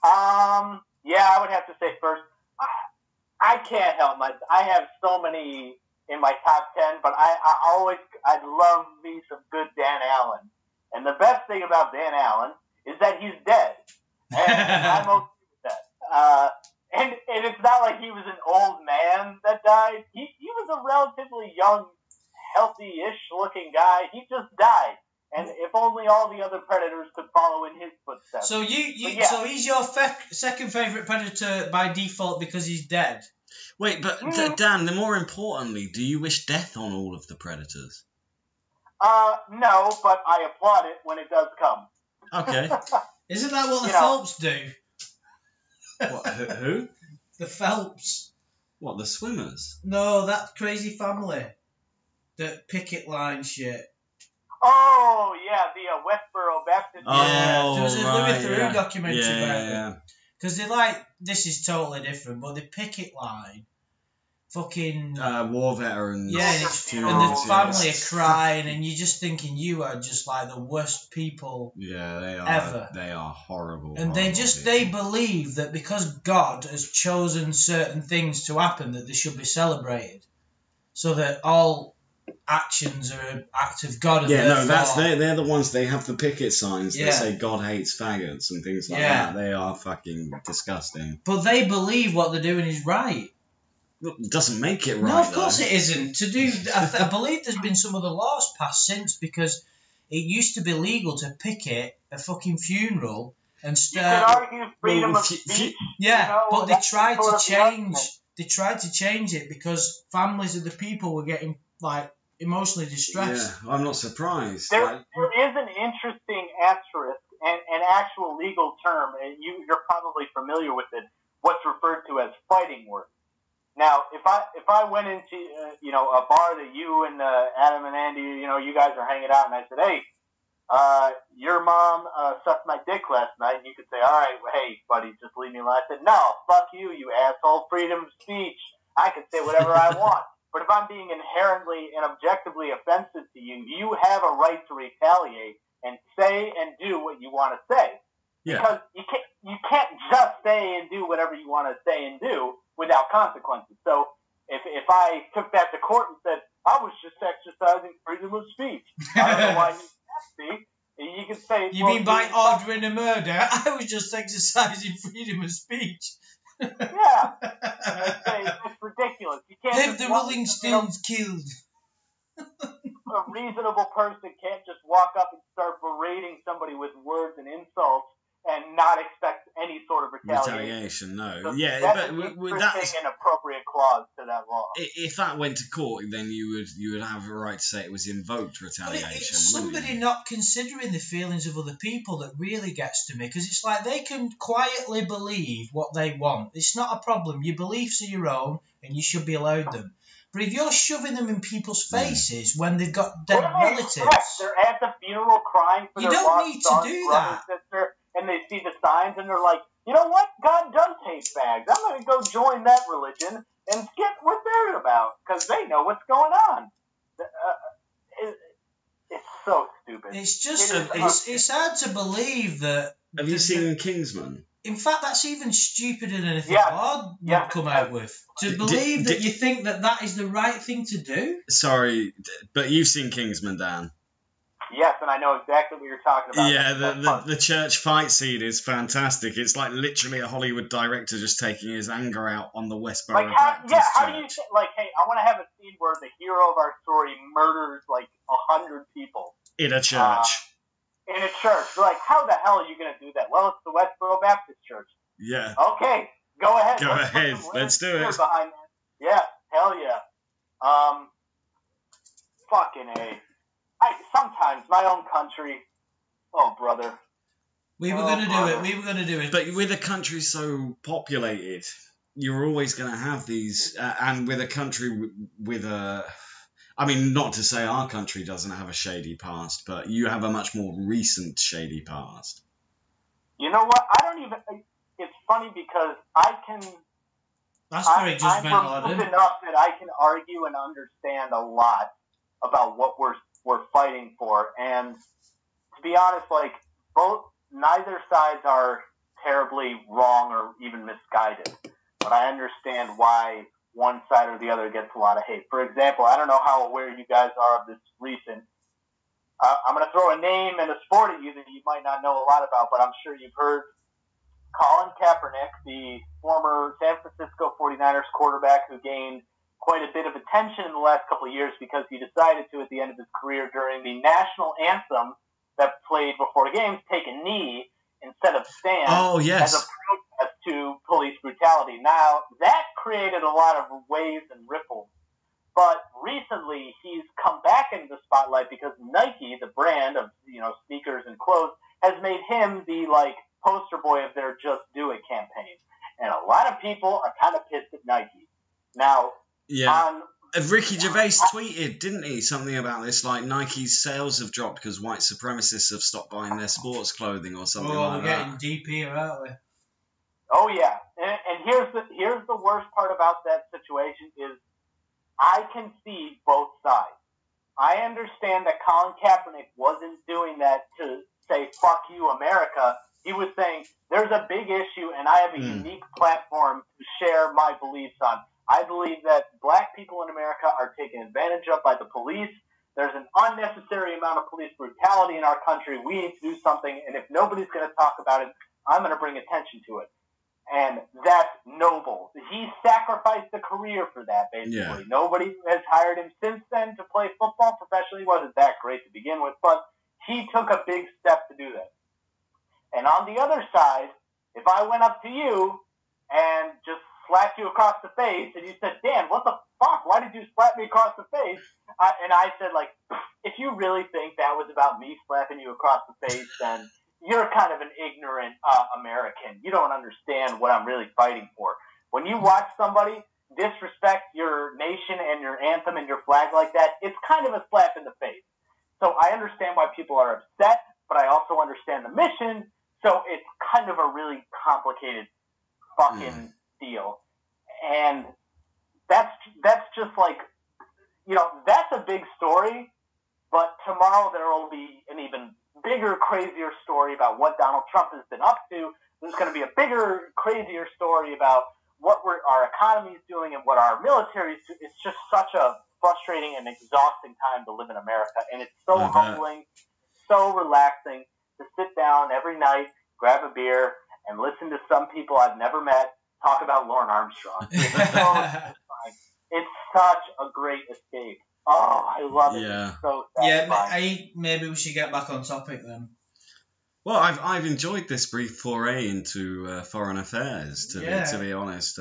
Yeah, I would have to say first. I can't help I have so many in my top 10, but I love me some good Dan Allen. And the best thing about Dan Allen is that he's dead. And I'm okay with that. And it's not like he was an old man that died. He was a relatively young, healthy-ish looking guy. He just died. and if only all the other predators could follow in his footsteps. So so he's your second favourite predator by default because he's dead. Wait, but Dan, the more importantly, do you wish death on all of the predators? No, but I applaud it when it does come. Okay. Isn't that what the Phelps do? What, who? The Phelps. What, the swimmers? No, that crazy family. The picket line shit. Oh, yeah, the Westboro Baptist. Yeah, there was a Louis Theroux documentary about Yeah. it. Because this is totally different, but the picket line, fucking... war veterans. Yeah, and the family are crying, and you're just thinking you are just like the worst people they are, ever. They are horrible. And they believe that because God has chosen certain things to happen, that they should be celebrated. So that all actions are an act of God. And they're the ones. They have the picket signs that say God hates faggots and things like that. They are fucking disgusting. But they believe what they're doing is right. It doesn't make it right. No, of course it isn't. I believe there's been some other laws passed since, because it used to be legal to picket a fucking funeral and start. You could argue freedom of speech. Yeah, but they tried to change. They tried to change it because families of the people were getting emotionally distressed. Yeah, I'm not surprised. There is an interesting asterisk, an actual legal term, and you're probably familiar with it. What's referred to as fighting words. Now, if I went into a bar that you and Adam and Andy, you guys are hanging out, and I said, hey, your mom sucked my dick last night, and you could say, all right, well, hey, buddy, just leave me alone. I said, no, fuck you, you asshole, freedom of speech. I can say whatever I want. But if I'm being inherently and objectively offensive to you, you have a right to retaliate and say and do what you want to say. Yeah. Because you can't just say and do whatever you want to say and do without consequences. So if I took that to court and said, I was just exercising freedom of speech, I don't know why you asked me. You can say... You mean by ordering a murder? I was just exercising freedom of speech. Yeah. It's ridiculous. You can't Have the Rolling Stones killed. A reasonable person can't just walk up and start berating somebody with words and insults and not expect any sort of retaliation. No. So yeah, that's that's an appropriate clause to that law. If that went to court, then you would have a right to say it was invoked retaliation. But it's somebody not considering the feelings of other people that really gets to me, because it's like they can quietly believe what they want. It's not a problem. Your beliefs are your own, and you should be allowed them. But if you're shoving them in people's faces when they've got dead relatives, they're at the funeral crying for their lost need to son, do brother, that. sister, and they see the signs and they're like, you know what? God does hate fags. I'm going to go join that religion and get what they're about because they know what's going on. It's so stupid. It's just it's hard to believe that. Have you seen Kingsman? In fact, that's even stupider than anything God would come out with. To believe that you think that is the right thing to do? Sorry, but you've seen Kingsman, Dan. Yes, and I know exactly what you're talking about. Yeah, the church fight scene is fantastic. It's like literally a Hollywood director just taking his anger out on the Westboro Baptist Church. How do you think, hey, I want to have a scene where the hero of our story murders 100 people. In a church. In a church. Like, how the hell are you going to do that? Well, it's the Westboro Baptist Church. Yeah. Okay, go ahead. Let's do it. Behind that. Yeah, hell yeah. Fucking A. Sometimes my own country. Oh, brother. We were going to do it. But with a country so populated, you're always going to have these, and with a country with a... I mean, not to say our country doesn't have a shady past, but you have a much more recent shady past. You know what? It's funny because I can... That's very judgmental, I'm enough that I can argue and understand a lot about what we're fighting for. And to be honest, neither sides are terribly wrong or even misguided. But I understand why one side or the other gets a lot of hate. For example, I don't know how aware you guys are of this recent. I'm going to throw a name and a sport at you that you might not know a lot about, but I'm sure you've heard Colin Kaepernick, the former San Francisco 49ers quarterback who gained quite a bit of attention in the last couple of years because he decided to, at the end of his career, during the national anthem that played before games, take a knee instead of stand as a protest to police brutality. Now, that created a lot of waves and ripples. But recently, he's come back into the spotlight because Nike, the brand of sneakers and clothes, has made him the poster boy of their Just Do It campaign. And a lot of people are kind of pissed at Nike. Now, Ricky Gervais tweeted, didn't he, something about this, like Nike's sales have dropped because white supremacists have stopped buying their sports clothing or something like that. We're getting deep here, aren't we? Oh yeah, and here's the worst part about that situation is I can see both sides. I understand that Colin Kaepernick wasn't doing that to say "fuck you, America." He was saying there's a big issue, and I have a unique platform to share my beliefs on. I believe that black people in America are taken advantage of by the police. There's an unnecessary amount of police brutality in our country. We need to do something, and if nobody's going to talk about it, I'm going to bring attention to it. And that's noble. He sacrificed a career for that, basically. Yeah. Nobody has hired him since then to play football professionally. He wasn't that great to begin with, but he took a big step to do that. And on the other side, if I went up to you and just slapped you across the face, and you said, Dan, what the fuck? Why did you slap me across the face? And I said, if you really think that was about me slapping you across the face, then you're kind of an ignorant American. You don't understand what I'm really fighting for. When you watch somebody disrespect your nation and your anthem and your flag like that, it's kind of a slap in the face. So I understand why people are upset, but I also understand the mission. So it's kind of a really complicated fucking deal. And that's just that's a big story, but tomorrow there will be an even bigger, crazier story about what Donald Trump has been up to. There's going to be a bigger, crazier story about what our economy is doing and what our military is doing. It's just such a frustrating and exhausting time to live in America, and it's so humbling, so relaxing to sit down every night, grab a beer, and listen to some people I've never met talk about Lauren Armstrong. It's such a great escape. Oh, I love it. Yeah. It's so satisfying. Maybe we should get back on topic then. Well, I've enjoyed this brief foray into foreign affairs, to be honest.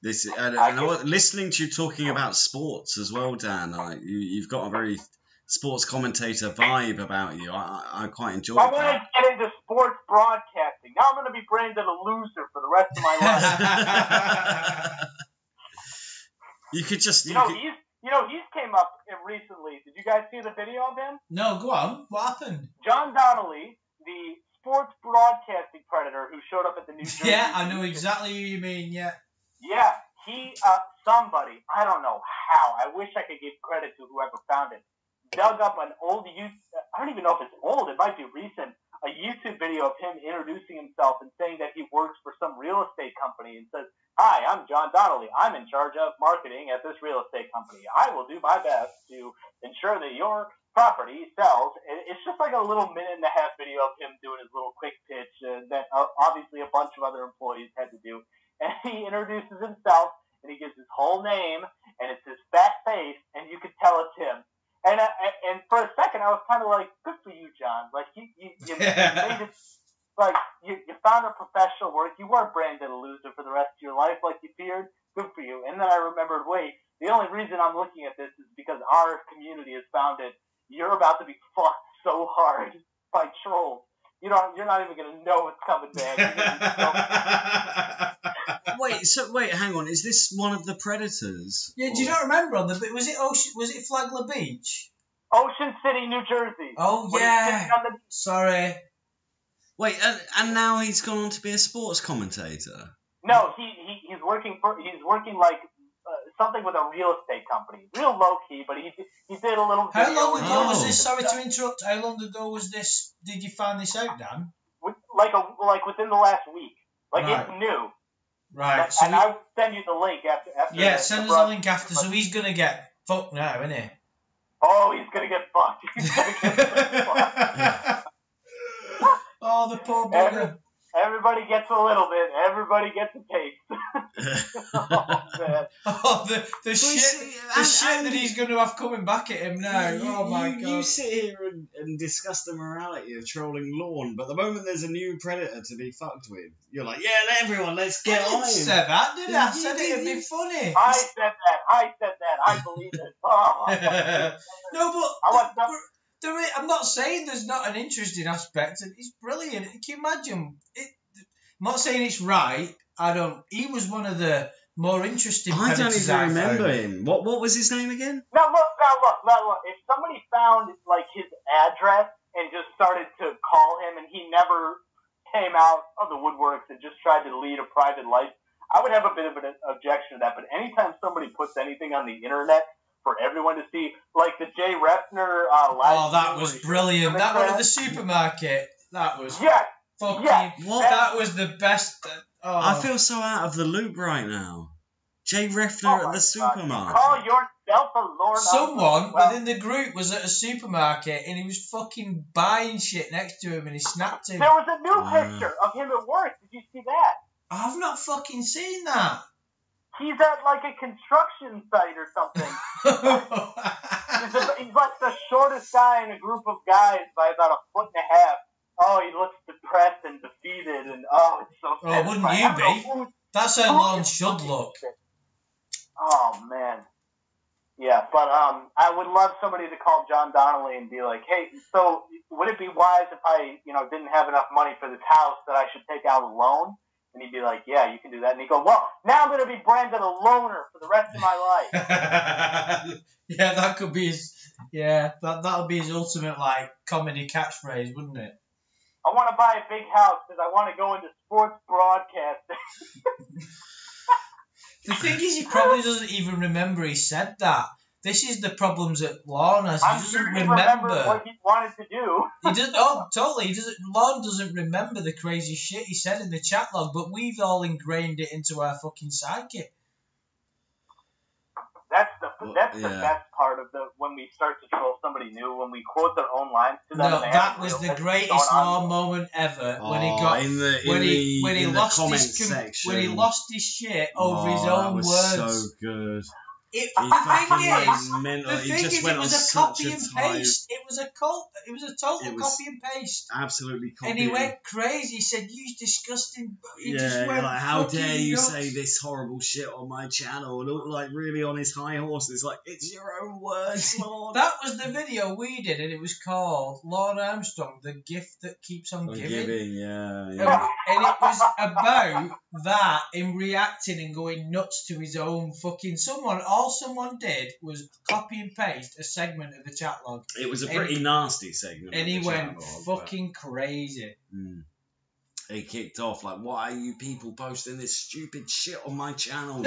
Listening to you talking about sports as well, Dan. You've got a very sports commentator vibe about you. I quite enjoy that. I want to get into sports broadcasting. Now I'm going to be branded a loser for the rest of my life. You could just... he's came up recently. Did you guys see the video of him? No, go on. What happened? John Donnelly, the sports broadcasting predator who showed up at the New Jersey... Yeah, I know exactly who you mean, yeah. Yeah, somebody, I don't know how, I wish I could give credit to whoever found it, dug up an old I don't even know if it's old, it might be recent, a YouTube video of him introducing himself and saying that he works for some real estate company and says, "Hi, I'm John Donnelly. I'm in charge of marketing at this real estate company. I will do my best to ensure that your property sells." It's just like a little minute-and-a-half video of him doing his little quick pitch that obviously a bunch of other employees had to do. And he introduces himself, and he gives his whole name, and it's his fat face, and you could tell it's him. And for a second, I was kind of like, good for you, John. Like, you made it, like, you found a professional work. You weren't branded a loser for the rest of your life like you feared. Good for you. And then I remembered, wait, the only reason I'm looking at this is because our community has found it. You're about to be fucked so hard by trolls. You're not even going to know it's coming back. Wait, hang on. Is this one of the Predators? Yeah, do you not remember was it Flagler Beach? Ocean City, New Jersey. Oh, yeah. Sorry. Wait, and now he's gone on to be a sports commentator? No, he's working like something with a real estate company. Real low key, but he did a little video. How long ago was this? Sorry to interrupt. How long ago was this? Did you find this out, Dan? Like within the last week. It's new. Right. And I'll send you the link after. Yeah, send us the link after. So he's gonna get fucked now, isn't he? Oh, he's gonna get fucked. He's gonna get fucked. Oh, the poor bugger. Everybody gets a little bit. Everybody gets a taste. Oh, man. Oh, the shit that he's going to have coming back at him now. Oh my god! You sit here and discuss the morality of trolling Lorne, but the moment there's a new predator to be fucked with, you're like, yeah, let's get on I him. said that, didn't I? I said it'd be funny. I said that. I believe it. Oh. No, but I'm not saying there's not an interesting aspect, and it's brilliant. Can you imagine? I'm not saying it's right. He was one of the more interesting. I don't even remember him. What was his name again? Now look. If somebody found like his address and just started to call him, and he never came out of the woodworks and just tried to lead a private life, I would have a bit of an objection to that. But anytime somebody puts anything on the internet for everyone to see, like the Jay Refner that was brilliant. That one at the supermarket. That was fucking. That was the best. I feel so out of the loop right now. Jay Refner at the supermarket. Call yourself a Lord. Someone within the group was at a supermarket and he was fucking buying shit next to him and he snapped him. There was a new picture of him at work. Did you see that? I've not fucking seen that. He's at like a construction site or something. He's like the shortest guy in a group of guys by about a foot and a half. Oh, he looks depressed and defeated, and it's so sad. Oh, wouldn't you be? That's how Lorne should look. Oh man, yeah. But I would love somebody to call John Donnelly and be like, "Hey, so would it be wise if I, didn't have enough money for this house that I should take out a loan?" And he'd be like, "Yeah, you can do that." And he'd go, "Well, now I'm going to be branded a loner for the rest of my life." Yeah, that could be his. Yeah, that'll be his ultimate comedy catchphrase, wouldn't it? I want to buy a big house because I want to go into sports broadcasting. The thing is, he probably doesn't even remember he said that. This is the problems that Lorne has. He doesn't remember what he wanted to do. He doesn't. Oh, totally. He doesn't. Lorne doesn't remember the crazy shit he said in the chat log, but we've all ingrained it into our fucking psyche. That's the best part of when we start to troll somebody new, when we quote their own lines to them. No, that was the greatest Lorne moment ever when he lost his shit over his own words. So good. The thing is, it was a copy and paste. It was a total copy and paste. Absolutely copy. And he went crazy. He said, "You disgusting." How dare you say this horrible shit on my channel? And all, really on his high horse. It's like, it's your own words, Lord. That was the video we did, and it was called Lord Armstrong, the gift that keeps on giving. Yeah. And it was about that, him reacting and going nuts to his own fucking all someone did was copy and paste a segment of the chat log. It was a pretty nasty segment. And he went fucking crazy. He kicked off why are you people posting this stupid shit on my channel?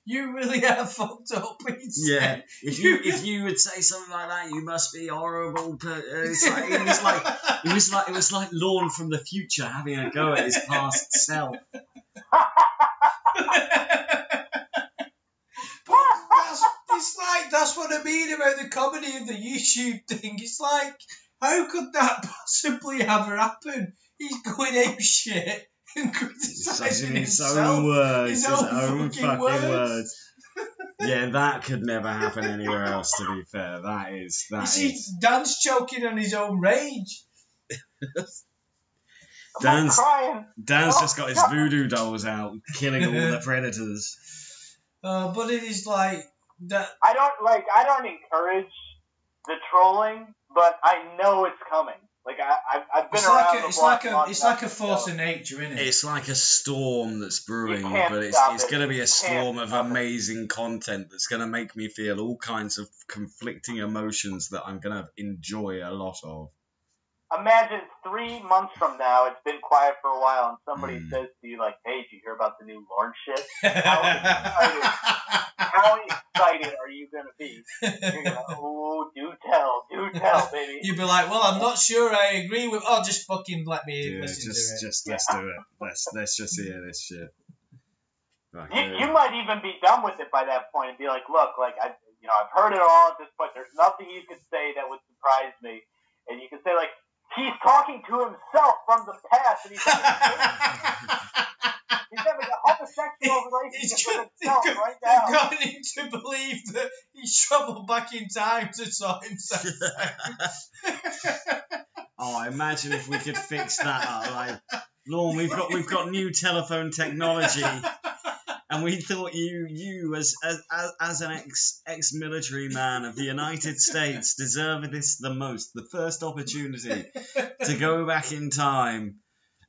You really are fucked up. Yeah, if you would say something like that, you must be horrible. It was like Lorne from the future having a go at his past self. That's what I mean about the comedy of the YouTube thing. It's like, how could that possibly ever happen? He's going ape shit and criticizing his himself. Own words, his own fucking words. Yeah, that could never happen anywhere else, to be fair. Dan's choking on his own rage. Dan's just got his voodoo dolls out, killing all the predators. But it is like that. I don't encourage the trolling, but I know it's coming. I've been around the block. It's like a force of nature, isn't it? It's like a storm that's brewing, but it's going to be a storm of amazing content that's going to make me feel all kinds of conflicting emotions that I'm going to enjoy a lot of. Imagine 3 months from now, it's been quiet for a while, and somebody says to you, "Hey, did you hear about the new Lorne shit?" How excited are you going to be? You're going to, "Oh, do tell, baby." You'd be like, "Well, I'm not sure I agree with." Oh, just fucking let me listen to it. Let's do it. Let's just hear this shit. You might even be done with it by that point and be like, "Look, I've heard it all at this point. There's nothing you could say that would surprise me," and you can say He's talking to himself from the past, and he's having a homosexual relationship with himself right now. Got him to believe that he's travelled back in time to sort himself out. Oh, imagine if we could fix that up. Like, Lorne, we've got new telephone technology, and we thought you as an ex-military man of the United States deserved this the most, the first opportunity to go back in time.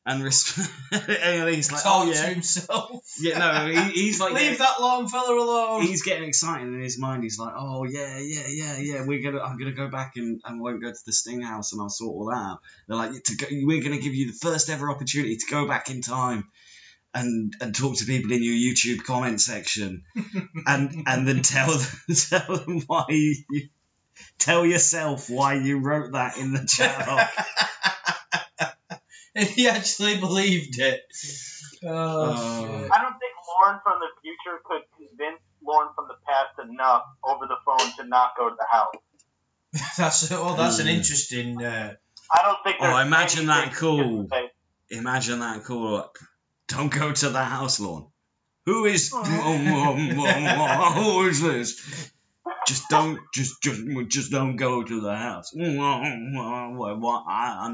And he's like, Talk oh to yeah, himself. yeah, no, he's like, leave that long fella alone. He's getting excited in his mind. He's like, oh yeah, I'm gonna go back and won't go to the Sting House and I'll sort all that out. They're like, we're gonna give you the first ever opportunity to go back in time and talk to people in your YouTube comment section, and then tell them why tell yourself why you wrote that in the chat log. And he actually believed it. Oh, I don't think Lorne from the future could convince Lorne from the past enough over the phone to not go to the house. That's an interesting. I don't think. Imagine that cool. Imagine that cool. Don't go to the house, Lorne. Who is? Who is this? Just don't go to the house. I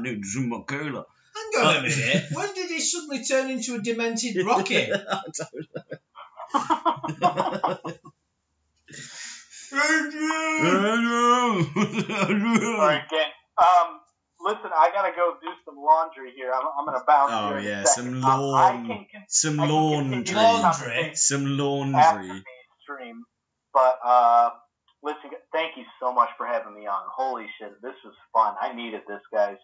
need some more cola. Hang on a minute. When did he suddenly turn into a demented Rocky? I don't know. Alright, gang. Listen, I gotta go do some laundry here. I'm gonna bounce. Oh here yeah, in a second. some laundry. Stream, but listen, thank you so much for having me on. Holy shit, this was fun. I needed this, guys.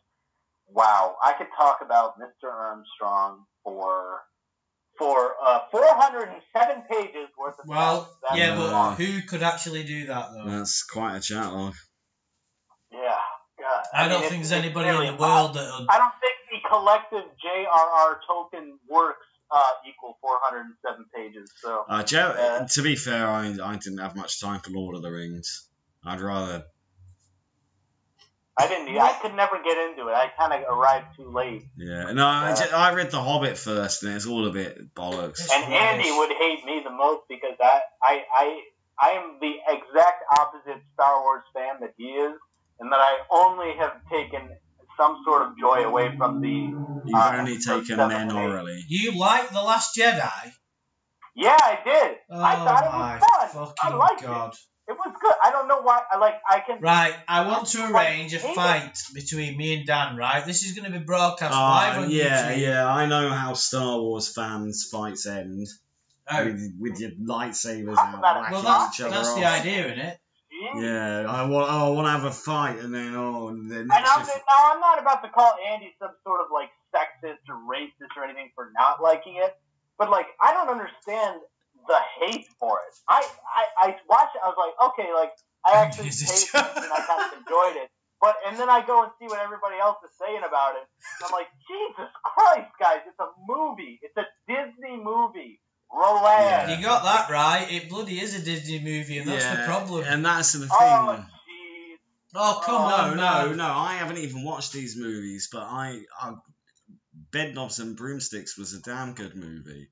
Wow, I could talk about Mr. Armstrong for 407 pages worth of. Well, yeah, but who could actually do that though? That's quite a chat log. Yeah, God. I don't think there's anybody in the world that. I don't think the collective J.R.R. Tolkien works equal 407 pages. So, to be fair, I didn't have much time for Lord of the Rings. I'd rather. I could never get into it. I kind of arrived too late. Yeah, no, I read The Hobbit first, and it's all a bit bollocks. And Andy would hate me the most because I am the exact opposite Star Wars fan that he is, and that I only have taken some sort of joy away from the. You've only taken men orally. You like The Last Jedi? Yeah, I did. Oh, I thought it was fun. I liked it. It was good. I don't know why. Right, I want to arrange a fight between me and Dan, right? This is going to be broadcast live on YouTube. Yeah, I know how Star Wars fans' fights end. With your lightsabers out whacking each other that's off. the idea, isn't it? Yeah, I want to have a fight, and then now I'm not about to call Andy some sort of like sexist or racist or anything for not liking it, but like I don't understand the hate for it. I watched it. I was like, okay, like I actually paid attention and I kind of enjoyed it. And then I go and see what everybody else is saying about it. And I'm like, Jesus Christ, guys! It's a movie. It's a Disney movie. Relax. Yeah. You got that right. It bloody is a Disney movie, and that's the problem. And that's the thing. Oh, jeez. Oh, come on. No. I haven't even watched these movies, but Bedknobs and Broomsticks was a damn good movie.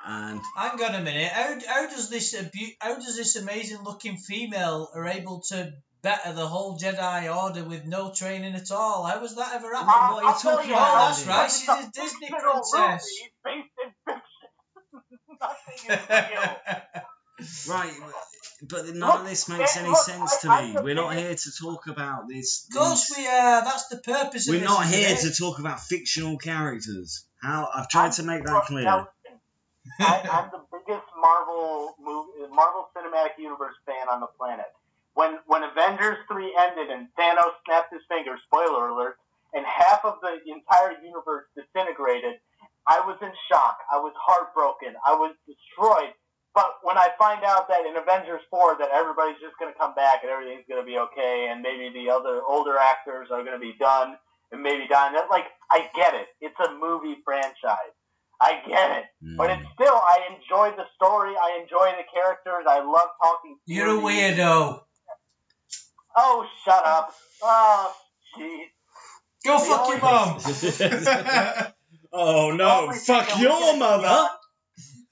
And hang on a minute. How does this amazing looking female are able to better the whole Jedi Order with no training at all? How was that ever happening? What are you talking about? That's right. She's a Disney princess. Based in fiction. Nothing is real. Right, but none of this makes any sense to me. We're not here to talk about this. Of course we are. That's the purpose of this. We're not here to talk about fictional characters. I've tried to make that clear. I'm the biggest Marvel Cinematic Universe fan on the planet. When Avengers 3 ended and Thanos snapped his finger, spoiler alert, and half of the entire universe disintegrated, I was in shock. I was heartbroken. I was destroyed. But when I find out that in Avengers 4 that everybody's just going to come back and everything's going to be okay and maybe the other older actors are going to be done and maybe dying, I get it. It's a movie franchise. I get it. But it's still, I enjoy the story. I enjoy the characters. I love talking. You're a weirdo. Oh, shut up. Oh, jeez. Go fuck your mom. Oh no! Fuck your mother.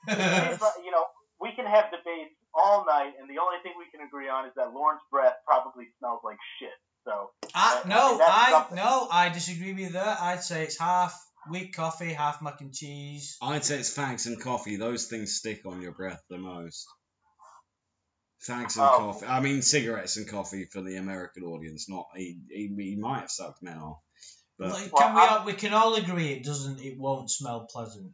You know, we can have debates all night, and the only thing we can agree on is that Lauren's breath probably smells like shit. So I disagree with you there. I'd say it's half weak coffee, half mac and cheese. I'd say it's fags and coffee. Those things stick on your breath the most. Fags and coffee. I mean, cigarettes and coffee for the American audience. Not he might have sucked men off. But We can all agree it won't smell pleasant.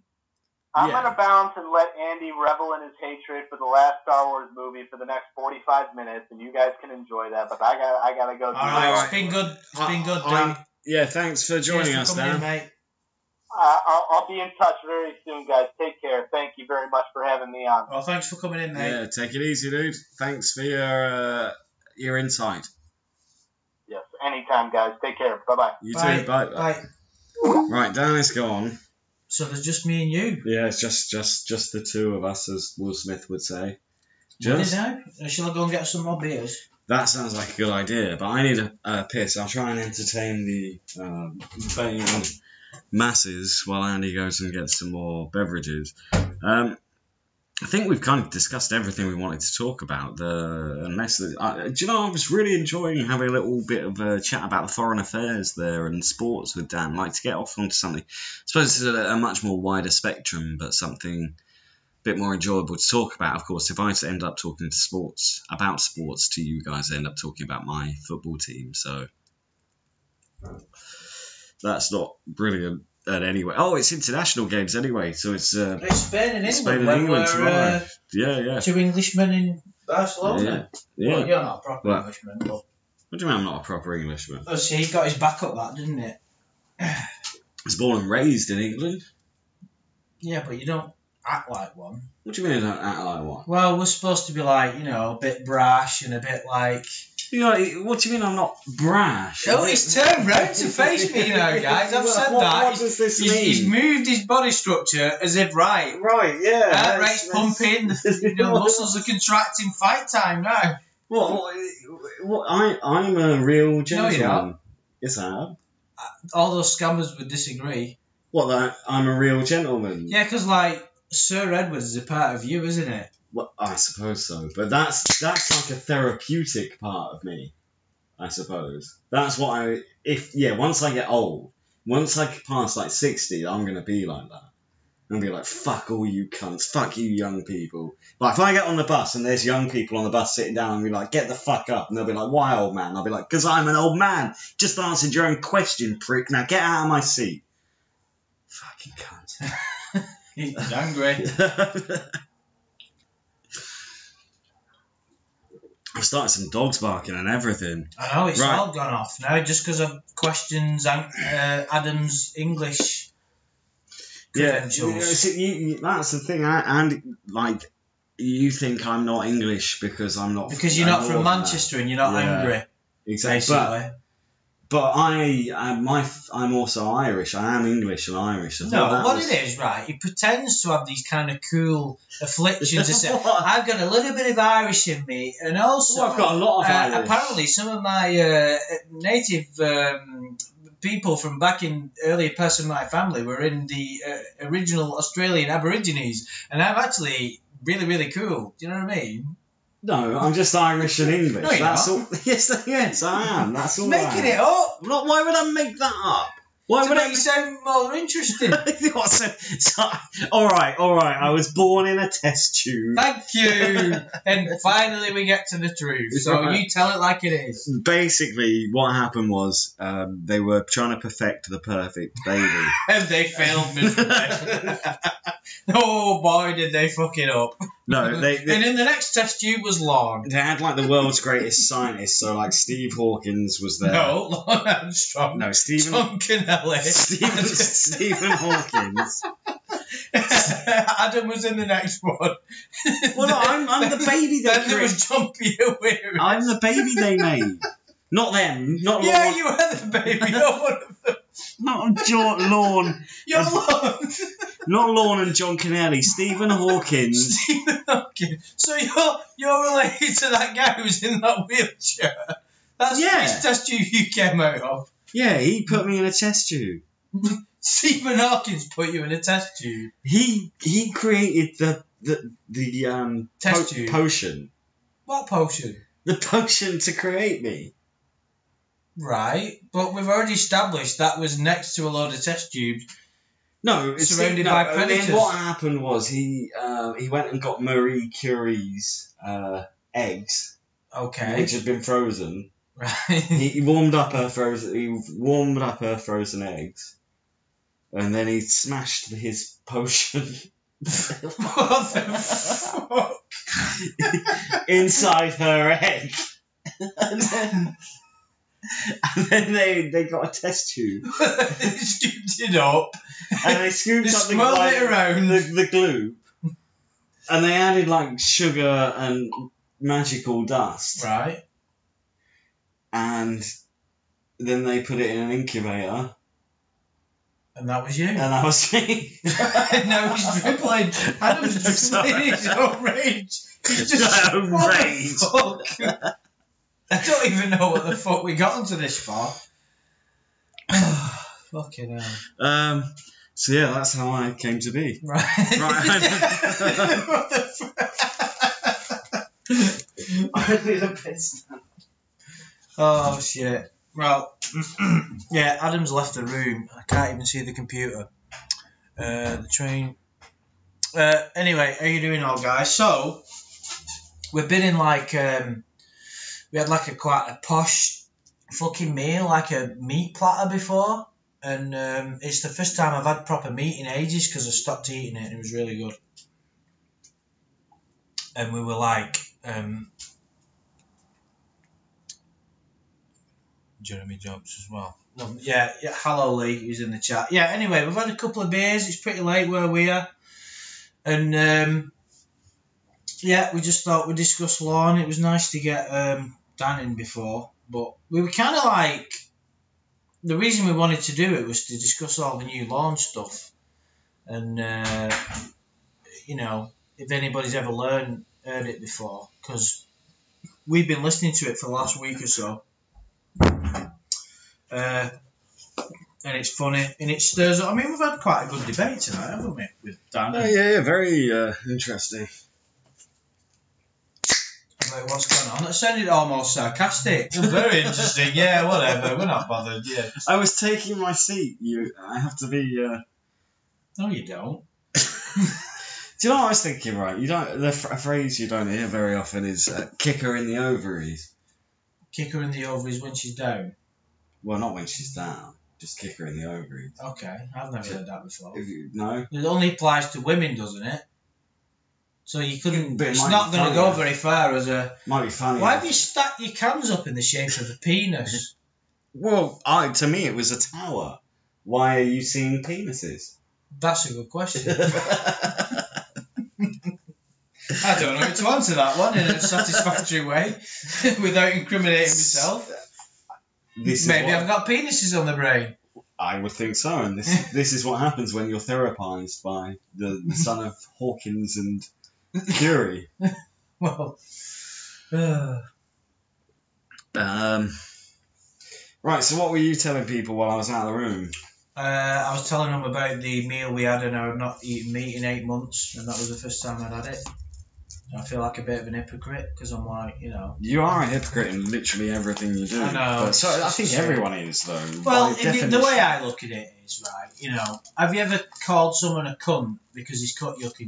I'm going to bounce and let Andy revel in his hatred for the last Star Wars movie for the next 45 minutes, and you guys can enjoy that, but I gotta go. All right, it's been good. It's been good, Dan. Yeah, thanks for joining us, Dan. In, mate. I'll be in touch very soon, guys. Take care. Thank you very much for having me on. Well, thanks for coming in, mate. Yeah, take it easy, dude. Thanks for your insight. Yes, anytime, guys. Take care. Bye-bye. You too. Bye. Right, Dan is gone. So there's just me and you. Yeah, it's just the two of us, as Will Smith would say. Shall I go and get some more beers? That sounds like a good idea, but I need a piss. I'll try and entertain the vain masses while Andy goes and gets some more beverages. I think we've kind of discussed everything we wanted to talk about. Do you know, I was really enjoying having a little bit of a chat about the foreign affairs there and sports with Dan. Like, to get off onto something, I suppose it's a much more wider spectrum, but something a bit more enjoyable to talk about. Of course, if I end up talking about sports to you guys, I end up talking about my football team. So that's not brilliant. Anyway, it's international games anyway, so it's Spain and England. Spain and England tomorrow. Yeah. Two Englishmen in Barcelona. Yeah. Well, you're not a proper Englishman, but what do you mean I'm not a proper Englishman? Oh, see, he got his back up that, didn't it? I was born and raised in England. Yeah, but you don't act like one. What do you mean I don't act like one? Well, we're supposed to be like, a bit brash and a bit like... what do you mean I'm not brash? Oh, he's turned round to face me, guys. I've said that. What does this mean? He's moved his body structure as if, Right, yeah. Heart rate's pumping, muscles are contracting, fight time now. I'm a real gentleman. No, you're not. Yes, I am. All those scammers would disagree. What, I'm a real gentleman? Yeah, because, Sir Edward's is a part of you, isn't it? Well, I suppose so, but that's like a therapeutic part of me, I suppose. That's what once I get old, once I pass 60, I'm going to be like that. I'm going to be like, fuck all you cunts, fuck you young people. Like, if I get on the bus and there's young people on the bus sitting down and be like, get the fuck up, and they'll be like, why, old man? And I'll be like, because I'm an old man. Just answered your own question, prick. Now get out of my seat. Fucking cunt. He's angry. I've started some dogs barking and everything. I know, it's all gone off now just because of questions Adam's English credentials. Yeah, that's the thing. You think I'm not English because I'm not... Because you're not from Manchester and you're not angry. Exactly. Basically. But I'm also Irish. I am English and Irish. It is, right, he pretends to have these kind of cool afflictions. To say, I've got a little bit of Irish in me, and also I've got a lot of Irish. Apparently, some of my native people from back in earlier parts of my family were in the original Australian Aborigines, and I'm actually really, really cool. Do you know what I mean? No, I'm just Irish and English. No, you're That's not. all. Yes, I am. That's all. Making it up. Why would I make that up? Why would make you sound more interesting? All right. I was born in a test tube. Thank you. And finally, we get to the truth. So you tell it like it is. Basically, what happened was they were trying to perfect the perfect baby, and they failed miserably. Oh boy, did they fuck it up! No, and then the next test tube was long. They had the world's greatest scientists, so Steve Hawkins was there. No, Lon Armstrong. No, Tom Kennelly. Stephen Hawkins. Adam was in the next one. Well, no, I'm the baby they created. There was John Pierre Weir. I'm the baby they made. Not them. Not yeah, Lorne. You were the baby. Not one of them. Not Lorne. You're Lorne. Not Lorne and John Kennelly. Stephen Hawkins. Stephen Hawkins. So you're related to that guy who's in that wheelchair. That's which test tube you came out of. Yeah, he put me in a test tube. Stephen Hawkins put you in a test tube. He created the Test tube. potion. What potion? The potion to create me. Right, but we've already established that was next to a load of test tubes. No, it's surrounded by predators. Then what happened was he went and got Marie Curie's eggs, Okay. which had been frozen. Right. He warmed up her frozen eggs, and then he smashed his potion. What the fuck? Inside her egg. And then they got a test tube. They scooped it up. And they scooped They up swirled it around. the glue. And they added like sugar and magical dust. Right. And then they put it in an incubator. And that was you. And that was me. Now he's dribbling. Adam's just in his own rage. He's just Own what the rage. fuck? I don't even know what the fuck we got onto this for. Fucking hell. So yeah, that's how I came to be. Right. What the fuck? I did a piss. Oh shit. Well, yeah, Adam's left the room. I can't even see the computer. The train. Anyway, how you doing all, guys? So, we've been in like, we had like quite a posh fucking meal, like a meat platter before. And it's the first time I've had proper meat in ages because I stopped eating it and it was really good. And we were like, Jeremy Jobs as well. Yeah, hello Lee, who's in the chat. Yeah, anyway, we've had a couple of beers. It's pretty late where we are. And yeah, we just thought we'd discuss lawn. It was nice to get Dan in before. But we were kind of like, the reason we wanted to do it was to discuss all the new lawn stuff. And, you know, if anybody's ever heard it before. Because we've been listening to it for the last week or so. And it's funny, and it stirs up. I mean, we've had quite a good debate tonight, haven't we, with Dan? Yeah, very interesting. About what's going on. It sounded almost sarcastic. Very interesting. Yeah, whatever. We're not bothered. Yeah. I was taking my seat. I have to be. No, you don't. Do you know what I was thinking? Right, you don't. A phrase you don't hear very often is "kick her in the ovaries." Kick her in the ovaries when she's down. Well, not when she's down. Just kick her in the ovaries. Okay, I've never heard that before. No? It only applies to women, doesn't it? So you couldn't. But It's not going to go very far as a. Might be funny. Why have you stacked your cans up in the shape of a penis? Well, to me it was a tower. Why are you seeing penises? That's a good question. I don't know how to answer that one in a satisfactory way without incriminating myself. Maybe I've got penises on the brain. I would think so, and this is what happens when you're therapized by the son of Hawkins and Curie. Well, right, so what were you telling people while I was out of the room? I was telling them about the meal we had, and I had not eaten meat in 8 months, and that was the first time I'd had it. I feel like a bit of an hypocrite because I'm like, you know. You are a hypocrite in literally everything you do. I know. But, so I think everyone is, though. Well, the way I look at it is, right, you know, have you ever called someone a cunt because he's cut you up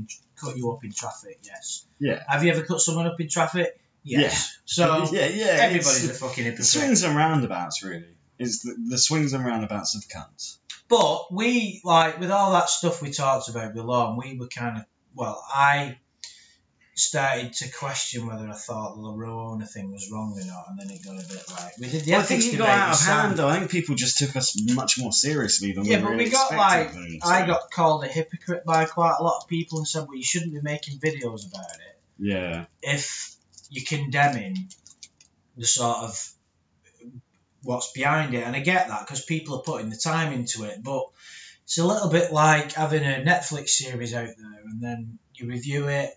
in traffic? Yes. Yeah. Have you ever cut someone up in traffic? Yes. Yeah. So yeah. everybody's a fucking hypocrite. Swings and roundabouts, really. It's the swings and roundabouts of cunts. But we, like, with all that stuff we talked about with lawn, we were kind of, well, I started to question whether I thought the Rona thing was wrong or not, and then it got a bit like we did the I think ethics it got debate out of with Sam. hand. I think people just took us much more seriously than we but really we got expected like them to. I got called a hypocrite by quite a lot of people and said, well, you shouldn't be making videos about it. Yeah. If you're condemning the sort of what's behind it, and I get that because people are putting the time into it, but it's a little bit like having a Netflix series out there and then you review it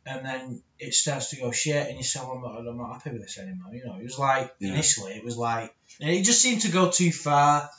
and then it starts to go shit, and you say, well, I'm not happy with this anymore. You know, it was like, initially, it was like, and it just seemed to go too far.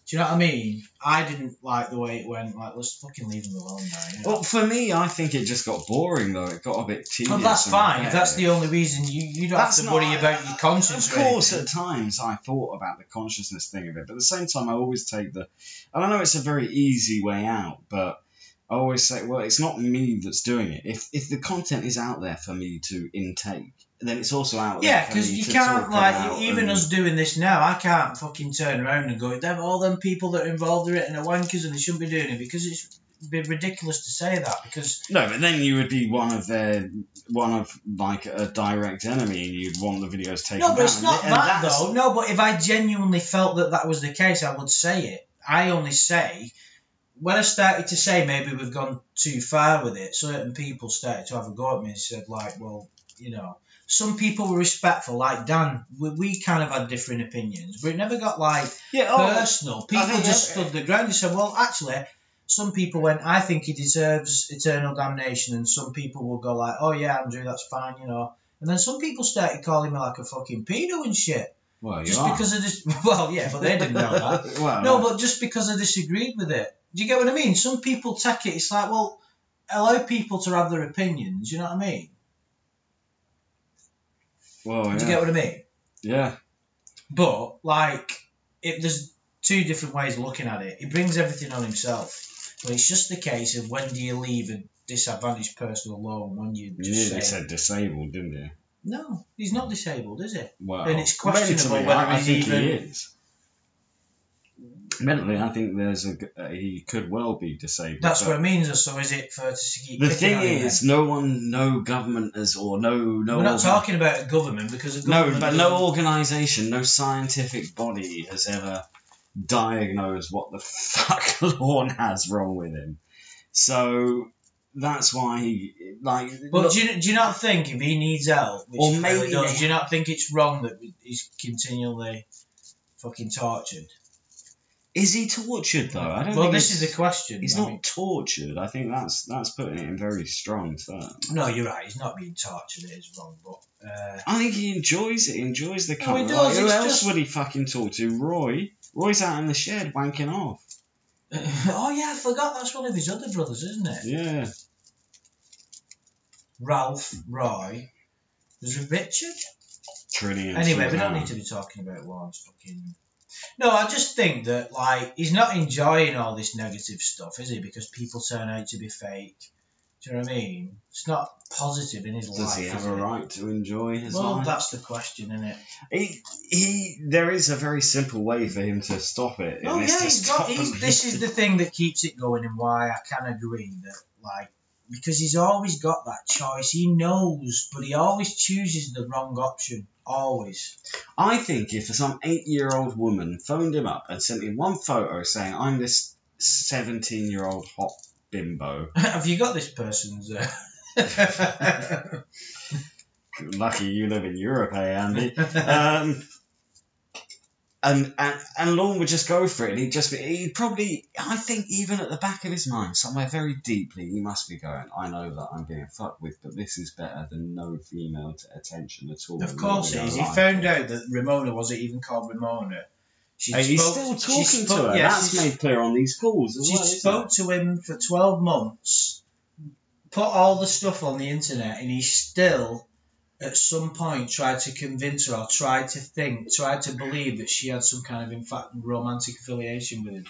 Do you know what I mean? I didn't like the way it went. Like, let's fucking leave them alone now. You know? Well, for me, I think it just got boring, though. It got a bit tedious. Well, that's fine. If that's the only reason, you don't have to worry about your conscience. Of course, at times I thought about the consciousness thing of it, but at the same time, I always take and I know it's a very easy way out, but I always say, well, it's not me that's doing it. If the content is out there for me to intake, then it's also out there. Yeah, because you can't, like, even us doing this now, I can't fucking turn around and go, all them people that are involved in it and are wankers and they shouldn't be doing it, because it's be ridiculous to say that. Because no, but then you would be one of like a direct enemy, and you'd want the videos taken down. No, but it's not that though. No, but if I genuinely felt that was the case, I would say it. I only say, when I started to say maybe we've gone too far with it, certain people started to have a go at me and said, like, well, you know, some people were respectful, like Dan. We kind of had different opinions, but it never got, like, personal. People just stood their ground and said, well, actually, some people went, I think he deserves eternal damnation, and some people will go like, oh yeah, Andrew, that's fine, you know. And then some people started calling me like a fucking pedo and shit. Well, just because of this. Well, yeah, but they didn't know that. Well, no, but just because I disagreed with it. Do you get what I mean? Some people take it. It's like, well, allow people to have their opinions. You know what I mean? Well, yeah. Do you get what I mean? Yeah. But like, there's two different ways of looking at it. He brings everything on himself, but it's just the case of when do you leave a disadvantaged person alone? When you just nearly said disabled, didn't you? No, he's not disabled, is he? Well, and it's questionable whether I think even... he is. Mentally, I think he could well be disabled. That's what it means. So is it for to keep? The thing is, no government has, or no. We're not talking about a government because a government no organisation, no scientific body has ever diagnosed what the fuck Lorne has wrong with him. So that's why he like. But look, do you not think if he needs help, which or he maybe really does, do you not think it's wrong that he's continually fucking tortured? Is he tortured though? I don't. Well, this is the question. He's not tortured. I think that's putting it in very strong terms. No, you're right. He's not being tortured. It is wrong, but I think he enjoys it. He enjoys the company. He does, who else would he fucking talk to? Roy. Roy's out in the shed wanking off. Oh yeah, I forgot. That's one of his other brothers, isn't it? Yeah. Ralph, Roy. There's Richard. Trillion. Anyway, we don't need to be talking about Lawrence fucking. No, I just think that, like, he's not enjoying all this negative stuff, is he? Because people turn out to be fake. Do you know what I mean? It's not positive in his life. Does he have a right to enjoy his life? Well, that's the question, isn't it? There is a very simple way for him to stop it. Oh, yeah, this is the thing that keeps it going, and why I can agree that, like, because he's always got that choice. He knows, but he always chooses the wrong option. Always. I think if some 8-year-old woman phoned him up and sent him one photo saying, I'm this 17-year-old hot bimbo. Have you got this person's... Lucky you live in Europe, eh, Andy? And Lorne would just go for it, and he'd probably, I think even at the back of his mind, somewhere very deeply, he must be going, I know that I'm being fucked with, but this is better than no female attention at all. Of course it is. He found out that Ramona wasn't even called Ramona. He's still talking to her. Yeah, that's made clear on these calls as well. She spoke to him for 12 months, put all the stuff on the internet, and he's still... at some point tried to convince her or tried to believe that she had some kind of, in fact, romantic affiliation with him,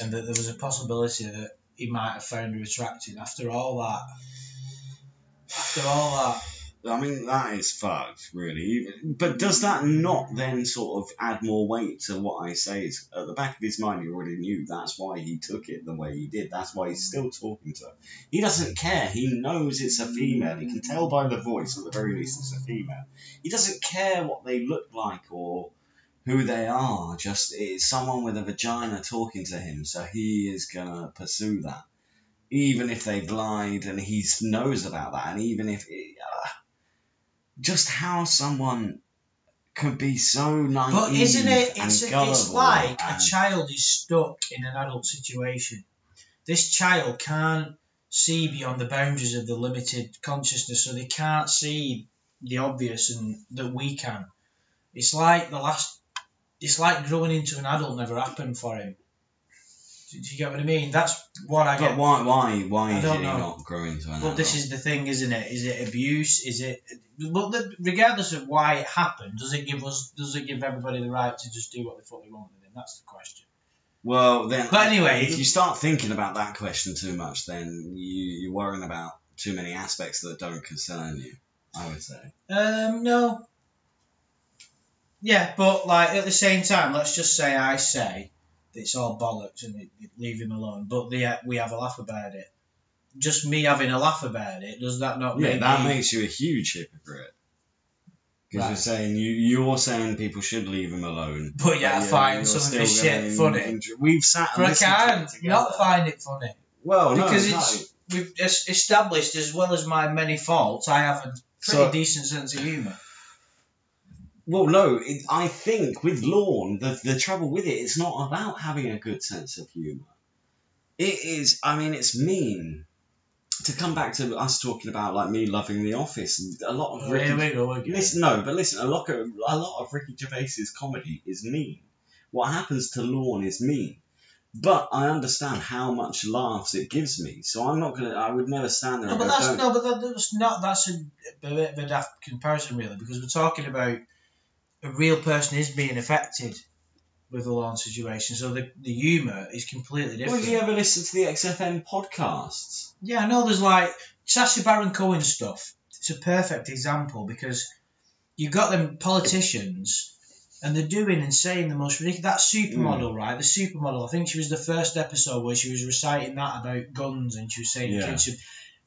and that there was a possibility that he might have found her attractive after all that. I mean, that is fucked, really. But does that not then sort of add more weight to what I say? Is at the back of his mind, he already knew that's why he took it the way he did. That's why he's still talking to her. He doesn't care. He knows it's a female. He can tell by the voice, at the very least, it's a female. He doesn't care what they look like or who they are. Just it's someone with a vagina talking to him, so he is going to pursue that. Even if they've lied and he knows about that, and even if... just how someone could be so naive. But isn't it? It's like a child is stuck in an adult situation. This child can't see beyond the boundaries of the limited consciousness, so they can't see the obvious and that we can. It's like growing into an adult never happened for him. Do you get what I mean? That's what I get. But why I did don't he know. not grow into an But this adult? is the thing, isn't it? Is it abuse? Is it? But regardless of why it happened, does it give everybody the right to just do what the fuck they want with him? That's the question. Well, then. But anyway, if you start thinking about that question too much, then you're worrying about too many aspects that don't concern you, I would say. No. Yeah, but like at the same time, let's just say I say that it's all bollocks and leave him alone. But we have a laugh about it. Just me having a laugh about it, does that not make that me... makes you a huge hypocrite. Because Right. you're saying you're saying people should leave him alone. But yeah, I find you're some of still this gonna shit funny. We've sat and But I listened to it can't together. not find it funny. Well, Because no. we've established, as well as my many faults, I have a pretty decent sense of humour. Well, no, I think with Lorne, the trouble with it, it's not about having a good sense of humour. It is, I mean, it's mean. To come back to us talking about like me loving The Office, a lot of Ricky... Here we go again. Listen, a lot of Ricky Gervais's comedy is mean. What happens to Lorne is mean. But I understand how much laughs it gives me, so I would never stand there and That's don't. that's a bit of a daft comparison, really, because we're talking about a real person is being affected with the Lorne situation, so the humour is completely different. Well, have you ever listened to the XFM podcasts? Yeah, I know there's like Sacha Baron Cohen stuff. It's a perfect example because you've got them politicians and they're doing and saying the most ridiculous. That supermodel, right? The supermodel. I think she was the first episode where she was reciting that about guns and she was saying kids should.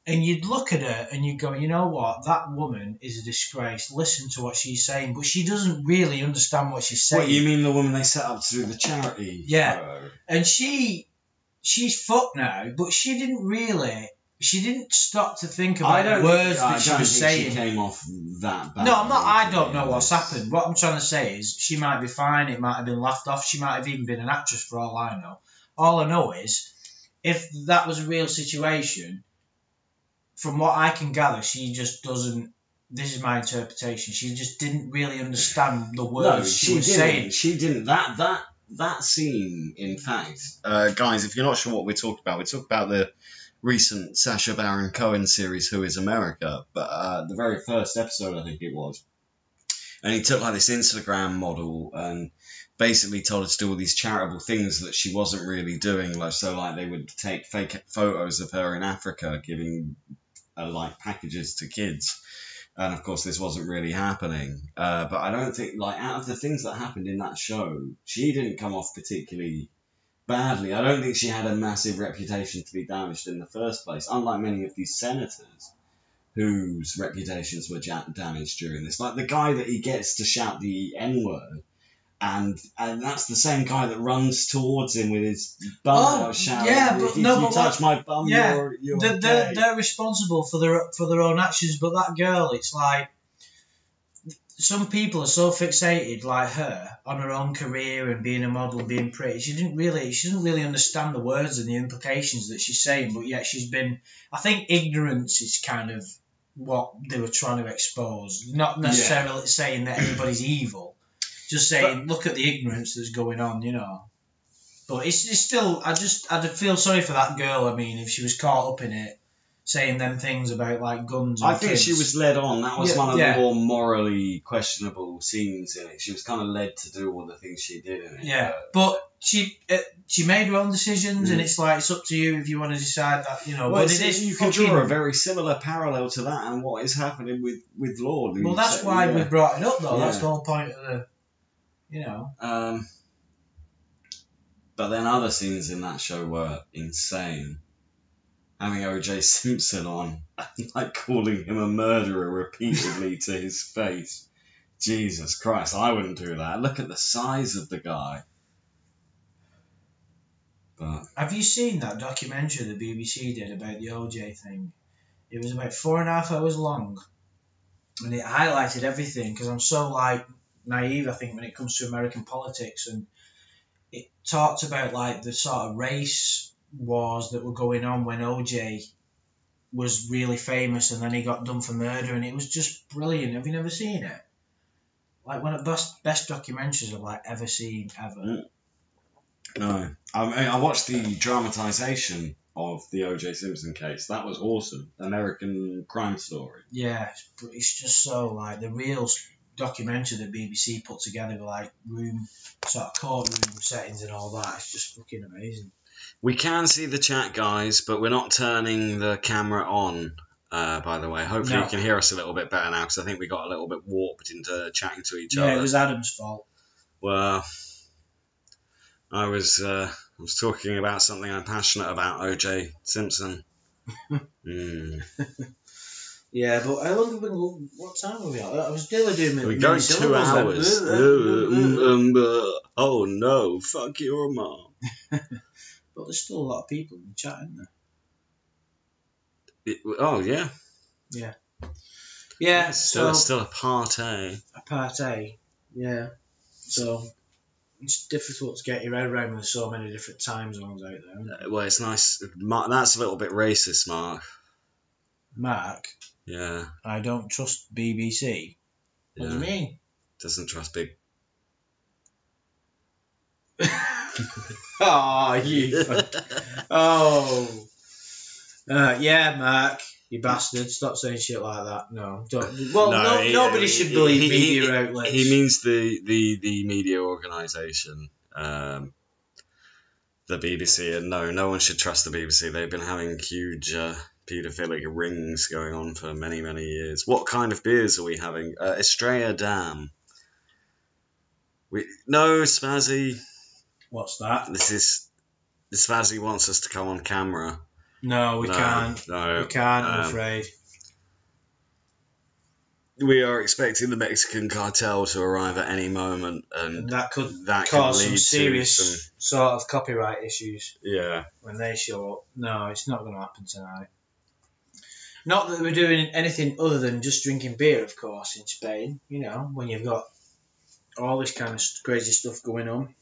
And you'd look at her and you'd go, you know what? That woman is a disgrace. Listen to what she's saying, but she doesn't really understand what she's saying. What, you mean the woman they set up to do the charity? Yeah. And she's fucked now, but she didn't stop to think about the words that she was saying. She came off that bad. No, I'm not. I don't know what's happened. What I'm trying to say is she might be fine. It might have been laughed off. She might have even been an actress for all I know. All I know is if that was a real situation, from what I can gather, she just doesn't. This is my interpretation. She just didn't really understand the words she was saying. She didn't. That scene, in fact, guys, if you're not sure what we're talking about the recent Sacha Baron Cohen series, Who is America? But the very first episode, I think it was, and he took like this Instagram model and basically told her to do all these charitable things that she wasn't really doing. Like they would take fake photos of her in Africa giving like packages to kids. And of course, this wasn't really happening. But I don't think, like, out of the things that happened in that show, she didn't come off particularly badly. I don't think she had a massive reputation to be damaged in the first place, unlike many of these senators whose reputations were damaged during this. Like the guy that he gets to shout the N-word, and that's the same guy that runs towards him with his bum out shouting, if you touch my bum, you're they're responsible for their own actions, but that girl, it's like some people are so fixated like her on her own career and being a model, being pretty. She doesn't really understand the words and the implications that she's saying, but yet I think ignorance is kind of what they were trying to expose, not necessarily saying that anybody's evil. Just saying, look at the ignorance that's going on, you know. But it's still, I'd feel sorry for that girl. I mean, if she was caught up in it, saying them things about like guns. And I think kids. she was led on. That was one of the more morally questionable scenes in it. She was kind of led to do all the things she did in it. Yeah, but she made her own decisions, and it's like it's up to you if you want to decide that, you know. Well, but it is you can draw a very similar parallel to that and what is happening with Lord. Well, that's why we brought it up, though. Yeah. That's the whole point of the. You know. But then other scenes in that show were insane. Having O.J. Simpson on, like calling him a murderer repeatedly to his face. Jesus Christ, I wouldn't do that. Look at the size of the guy. But have you seen that documentary the BBC did about the O.J. thing? It was about 4.5 hours long, and it highlighted everything because I'm so like naive, I think, when it comes to American politics, and it talked about like the sort of race wars that were going on when OJ was really famous, and then he got done for murder, and it was just brilliant. Have you never seen it? Like one of the best documentaries I've like ever seen ever. No, I watched the dramatisation of the O.J. Simpson case. That was awesome. American Crime Story. Yeah, it's just so like the real documentary that BBC put together with like sort of courtroom settings and all that. It's just fucking amazing. We can see the chat, guys, but we're not turning the camera on. By the way, hopefully you can hear us a little bit better now, because I think we got a little bit warped into chatting to each other. Yeah, it was Adam's fault. Well, I was talking about something I'm passionate about, O.J. Simpson. Yeah, but how long have we been? What time are we at? I was nearly doing it. We're going 2 hours. Oh no, fuck your mom. But there's still a lot of people in the chat, isn't there? Oh yeah. Yeah. Yeah. It's still a party. A party. Yeah. So it's difficult to get your head around with so many different time zones out there. Well, it's nice. That's a little bit racist, Mark. Mark. Yeah. I don't trust BBC. What do you mean? Doesn't trust big. Oh, you. Oh. Yeah, Mark. You bastard. Stop saying shit like that. No. Don't. Well, nobody should believe media outlets. He means the media organisation, the BBC. And no one should trust the BBC. They've been having huge paedophilic rings going on for many, many years. What kind of beers are we having? Estrella Dam. No, Spazzy. What's that? Spazzy wants us to come on camera. No, we can't. No, we can't, I'm afraid. We are expecting the Mexican cartel to arrive at any moment, and that could cause some serious sort of copyright issues. Yeah. When they show up. No, it's not going to happen tonight. Not that we're doing anything other than just drinking beer, of course, in Spain. You know, when you've got all this kind of crazy stuff going on.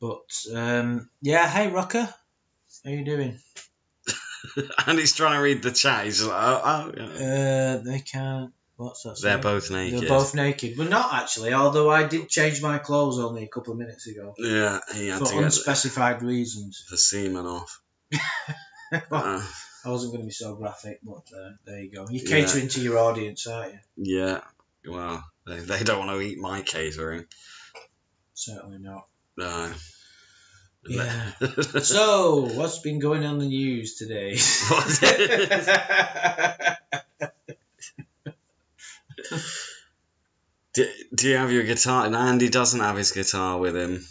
But, yeah, hey, Rocker. How you doing? And he's trying to read the chat. He's just like, they can't. What's that? They're both naked. They're both naked. Well, not actually, although I did change my clothes only a couple of minutes ago. Yeah, he had for to unspecified reasons. The semen off. I wasn't going to be so graphic, but there you go. You're catering to your audience, aren't you? Yeah. Well, they don't want to eat my catering. Certainly not. No. Yeah. So, what's been going on in the news today? Do you have your guitar? And Andy doesn't have his guitar with him.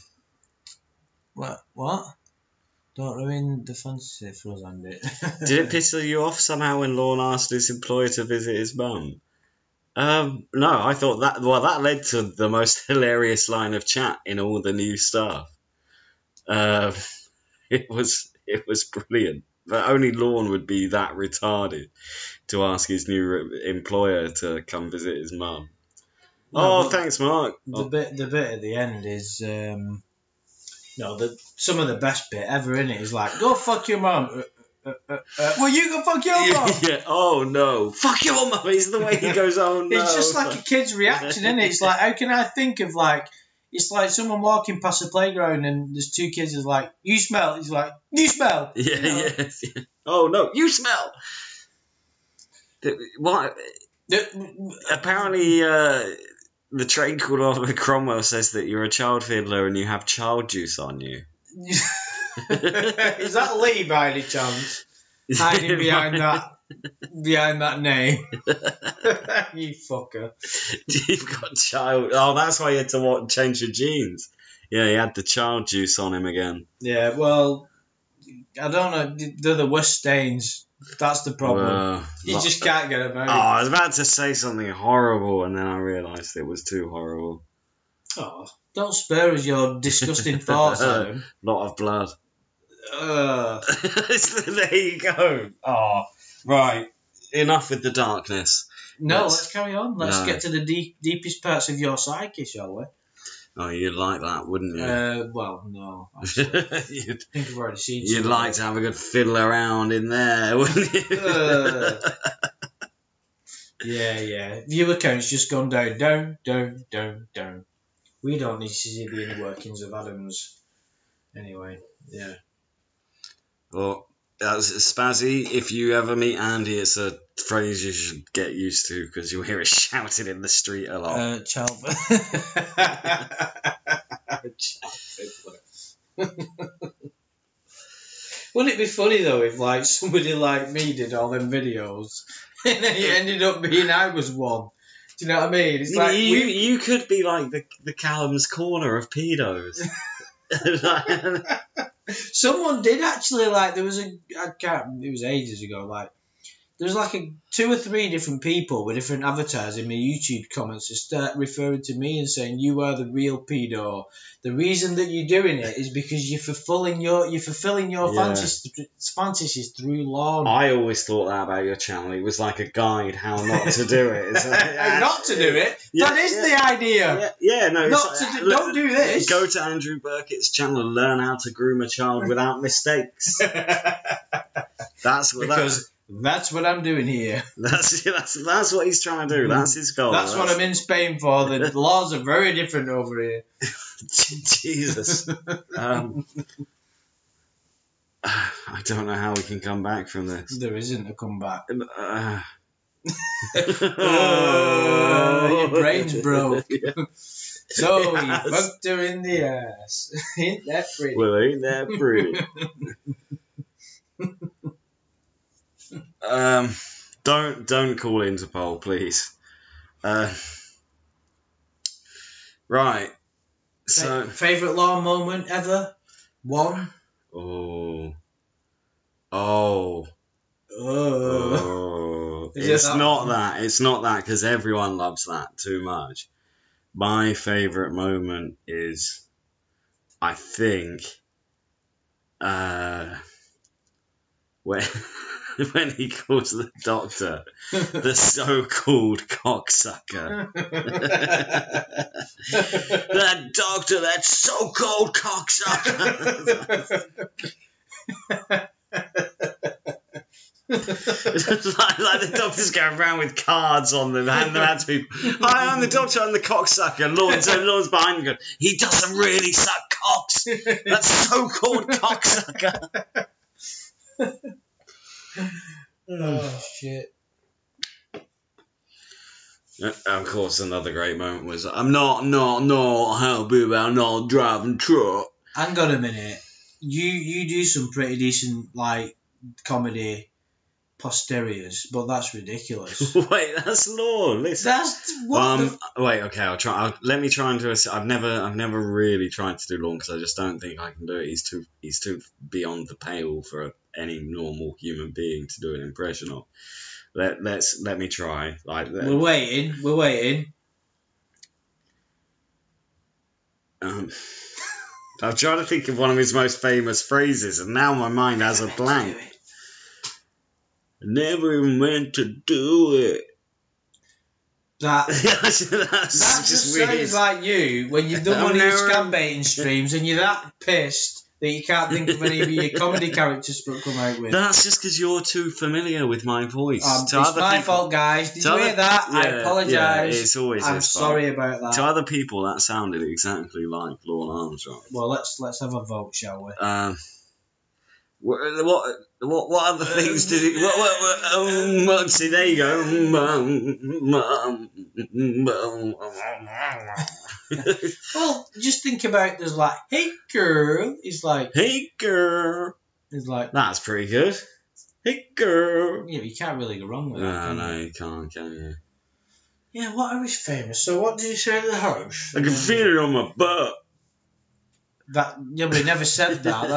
What? Don't ruin the fantasy for us, Andy. Did it piss you off somehow when Lorne asked his employer to visit his mum? No, I thought that led to the most hilarious line of chat in all the new stuff. It was brilliant, but only Lorne would be that retarded to ask his new employer to come visit his mum. No, thanks, Mark. The bit at the end is some of the best bit ever in it is like, go fuck your mum. Well, you go fuck your mum. Yeah. Oh no, fuck your mum is the way he goes. Oh no. It's just like a kid's reaction, isn't it? It's like, how can I think of like. It's like someone walking past the playground and there's two kids is like, you smell. He's like, you smell. Yeah, you know? Yeah. Oh, no, you smell. What? Apparently, the train called Oliver Cromwell says that you're a child fiddler and you have child juice on you. Is that Lee by any chance? Hiding behind that name. You fucker. You've got child. Oh, that's why you had to change your jeans. Yeah, he had the child juice on him again. Yeah, well, I don't know. They're the worst stains. That's the problem. You just can't get them out. Oh, I was about to say something horrible, and then I realised it was too horrible. Oh, don't spare us your disgusting thoughts, Adam. Lot of blood. There you go. Oh, right. Enough with the darkness. No, let's carry on. Let's get to the deepest parts of your psyche, shall we? Oh, you'd like that, wouldn't you? Well, no. Actually. I think I've already seen. You'd like to have a good fiddle around in there, wouldn't you? Yeah. Viewer count's just gone down. We don't need to see the inner workings of Adams. Anyway, yeah. Well, Spazzy, if you ever meet Andy, it's a phrase you should get used to because you'll hear it shouted in the street a lot. Child. Wouldn't it be funny though if like somebody like me did all them videos and then it ended up being I was one? Do you know what I mean? It's like you could be like the Callum's Corner of pedos. Someone did actually like there was it was ages ago like there was like 2 or 3 different people with different avatars in my YouTube comments that start referring to me and saying you are the real pedo. The reason that you're doing it is because you're fulfilling your fantasies through lawn. I always thought that about your channel. It was like a guide how not to do it. It's like, not to do it. That is the idea. No. Don't do this. Go to Andrew Burkett's channel and learn how to groom a child without mistakes. That's what I'm doing here. That's what he's trying to do. That's his goal. That's what I'm in Spain for. The laws are very different over here. Jesus. I don't know how we can come back from this. There isn't a comeback. Your brain's broke. So you fucked her in the ass. Ain't that pretty? Well, ain't that pretty? Don't call Interpol, please. Right. So favorite law moment ever? One. Oh. It's not that. It's not that because everyone loves that too much. My favourite moment is, I think, when he calls the doctor the so-called cocksucker. That doctor, that so-called cocksucker. like the doctor's going around with cards on them, handing them out to people. Hi, I'm the doctor, I'm the cocksucker. Lord's behind me. He doesn't really suck cocks. That so-called cocksucker. Oh shit. Of course, another great moment was I'm not happy about not driving truck. Hang on a minute. You do some pretty decent like comedy posteriors, but that's ridiculous. Wait, that's law. Listen. That's what. Wait, okay. I'll try. Let me try and do a. I've never really tried to do law because I just don't think I can do it. He's too beyond the pale for any normal human being to do an impression of. Let me try. We're waiting. I'm trying to think of one of his most famous phrases, and now my mind has a blank. I never even meant to do it. That's just sounds like you when you've done one of your scam baiting streams and you're that pissed that you can't think of any of your comedy characters to come out with. That's just because you're too familiar with my voice. It's my fault, guys. Did you hear that? Yeah, I apologise. Yeah, it's always I'm sorry about that. To other people, that sounded exactly like Lorne Armstrong. Well, let's have a vote, shall we? What other things did he? See, there you go. Well, just think about there's like, hey girl. He's like, hey girl. He's like, that's pretty good. Hey girl. Yeah, but you can't really go wrong with that. No, you can't, can you? Yeah, what are his famous? So what did he say at the house? I can feel it on my butt. But he never said that.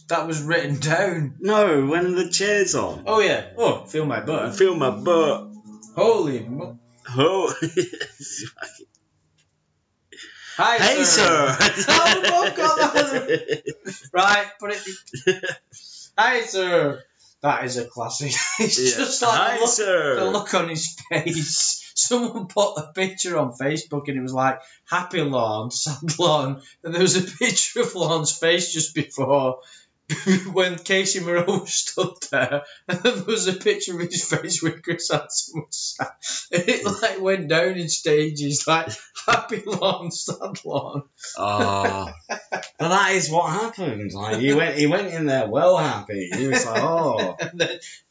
That was written down. No, when the chair's on. Oh yeah. Oh, feel my butt. Feel my butt. Holy. Hi, hey, sir. Oh, God. Right, put it. Hi, sir. That is a classic. It's just like Hi, sir. The look on his face. someone put a picture on Facebook and it was like happy Lorne, sad Lorne, and there was a picture of Lorne's face just before when Casey Moreau stood there, and then there was a picture of his face with Chris Hansen was sat. And it like went down in stages, like happy Lorne, sad Lorne. Oh, but that is what happened. Like he went in there well happy. He was like, oh.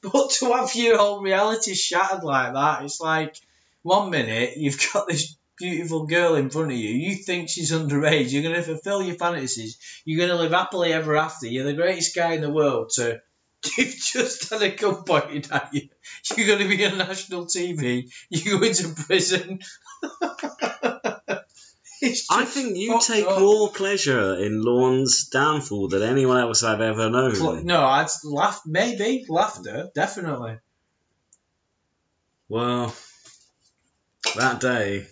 But to have your whole reality shattered like that, it's like 1 minute you've got this beautiful girl in front of you. You think she's underage. You're going to fulfill your fantasies. You're going to live happily ever after. You're the greatest guy in the world. So you've just had a gun pointed at you. You're going to be on national TV. You go into prison. I think you take more pleasure in Lorne's downfall than anyone else I've ever known. No, I'd laugh. Maybe laughter, definitely. Well, that day.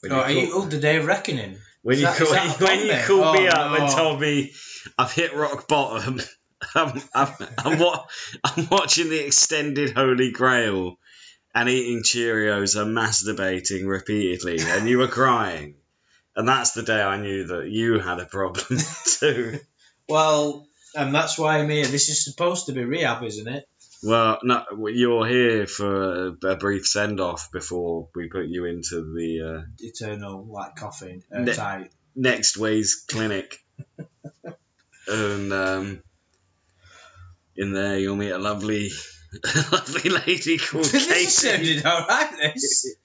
The day of reckoning. When you called me up and told me I've hit rock bottom, I'm watching the extended Holy Grail and eating Cheerios and masturbating repeatedly, and you were crying. And that's the day I knew that you had a problem too. Well, and that's why I'm here. This is supposed to be rehab, isn't it? Well, no, you're here for a brief send-off before we put you into the eternal coffin tight next Ways clinic, and in there you'll meet a lovely lady called Casey. This sounded alright. This.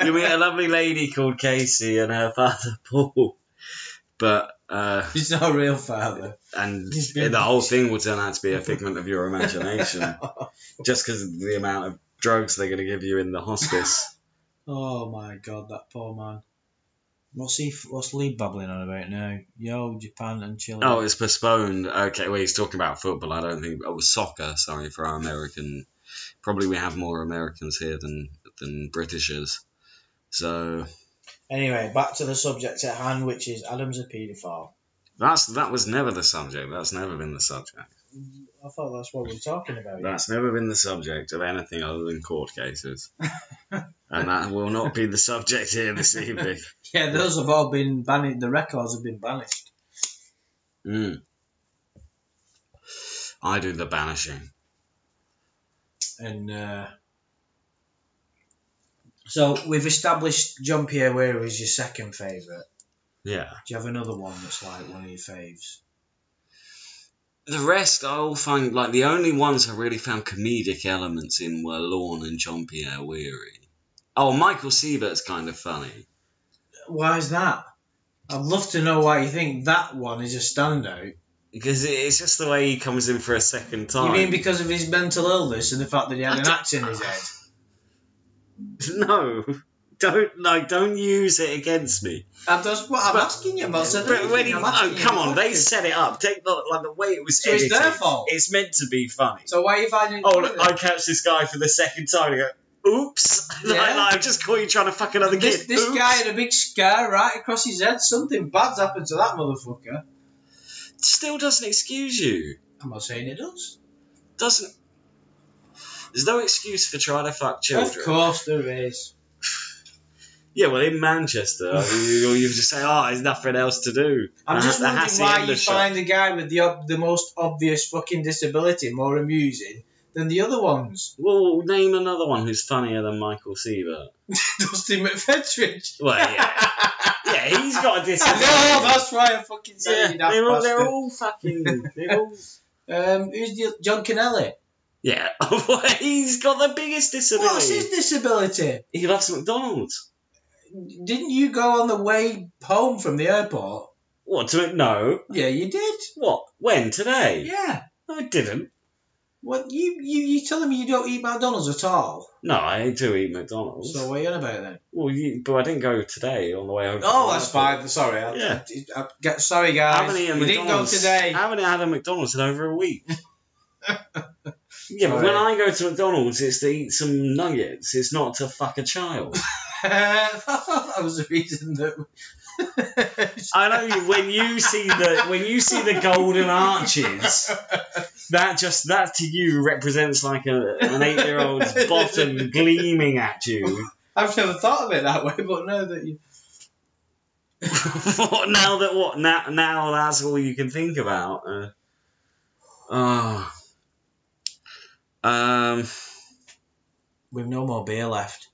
You meet a lovely lady called Casey and her father Paul, but he's not a real father. And the whole thing will turn out to be a figment of your imagination, just because of the amount of drugs they're going to give you in the hospice. Oh my God, that poor man. What's Lee babbling on about now? Yo, Japan and Chile. Oh, it's postponed. Okay, well, he's talking about football. I don't think... Oh, soccer, sorry, for our American... Probably we have more Americans here than Britishers. So... Anyway, back to the subject at hand, which is Adam's a paedophile. That was never the subject. That's never been the subject. I thought that's what we were talking about. That's never been the subject of anything other than court cases. And that will not be the subject here this evening. Yeah, those have all been banished. The records have been banished. I do the banishing. And so we've established John Pierre Weir is your second favourite. Yeah. Do you have another one that's like one of your faves? The rest I all find, like, the only ones I really found comedic elements in were Lorne and John Pierre Weary. Oh, Michael Siebert's kind of funny. Why is that? I'd love to know why you think that one is a standout. Because it's just the way he comes in for a second time. You mean because of his mental illness and the fact that he had an axe in his head? No. Don't use it against me. I'm asking you. Come on, they set it up. Take the way it was edited. It's their fault. It's meant to be funny. So why are you finding? Oh, look, I catch this guy for the second time. And I go, oops! Yeah. I've just caught you trying to fuck another kid. This guy had a big scar right across his head. Something bad's happened to that motherfucker. Still doesn't excuse you. I'm not saying it does. Doesn't. There's no excuse for trying to fuck children. Of course there is. Yeah, well, in Manchester, you just say, there's nothing else to do. I'm just wondering why you find the guy with the most obvious fucking disability more amusing than the other ones. Well, name another one who's funnier than Michael Siebert. Dusty McFetridge. Well, yeah. Yeah, he's got a disability. No, that's why I'm fucking saying that. They're all fucking... Who's John Kennelly? Yeah. He's got the biggest disability. What's his disability? He loves McDonald's. Didn't you go on the way home from the airport? What, no? Yeah, you did. What? When? Today? Yeah. No, I didn't. What, you telling me you don't eat McDonald's at all? No, I do eat McDonald's. So what are you on about then? Well, but I didn't go today on the way home. Oh, that's fine. Sorry. Sorry, guys. You didn't go today. I haven't had a McDonald's in over a week. Yeah, but when I go to McDonald's, it's to eat some nuggets. It's not to fuck a child. That was the reason that. I know when you see the golden arches, that to you represents like an 8-year-old's bottom gleaming at you, I've never thought of it that way, but now that you... What, now that what? Now that's all you can think about. We've no more beer left.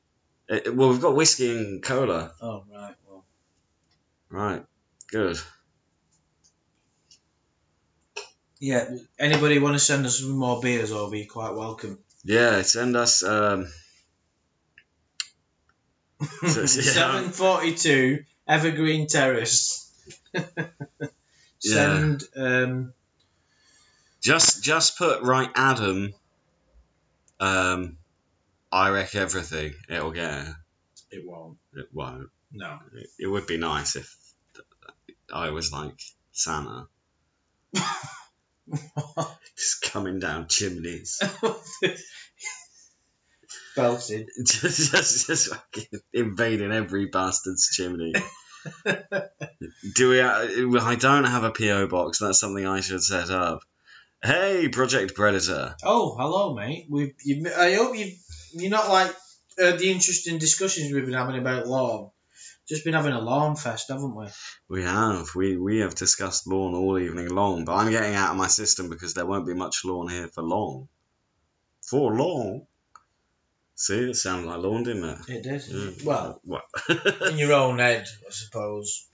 Well, we've got whiskey and cola. Oh, right. Well. Right. Good. Yeah, anybody want to send us some more beers, or be quite welcome. Yeah, send us. 742 Evergreen Terrace. Send. Just put right, Adam. I wreck everything. It'll get. It won't. It won't. No. It would be nice if I was like Santa. Just coming down chimneys. Belted. just fucking invading every bastard's chimney. Do we? I don't have a PO box. That's something I should set up. Hey, Project Predator. Oh, hello, mate. I hope you're not like the interesting discussions we've been having about lawn. Just been having a lawn fest, haven't we? We have. We have discussed lawn all evening long, but I'm getting out of my system because there won't be much lawn here for long. For long? See, it sounded like lawn, didn't it? It did. Yeah. Well, what? in your own head, I suppose.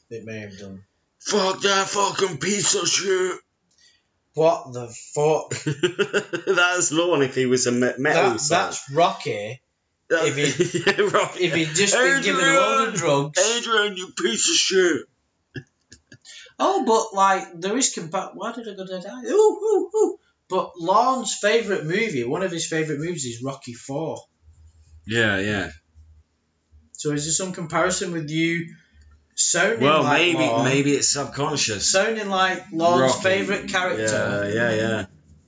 It may have done. Fuck that fucking piece of shit. What the fuck? That's lawn if he was a metal That's Rocky. If he'd just Adrian, been given a load of drugs. Adrian, you piece of shit. Oh, but like there is why did I go to die? Ooh. But Lorne's favourite movie, one of his favourite movies, is Rocky 4. Yeah. So is there some comparison with you sounding like Lorne? Maybe it's subconscious. Sounding like Lorne's favourite character. Yeah.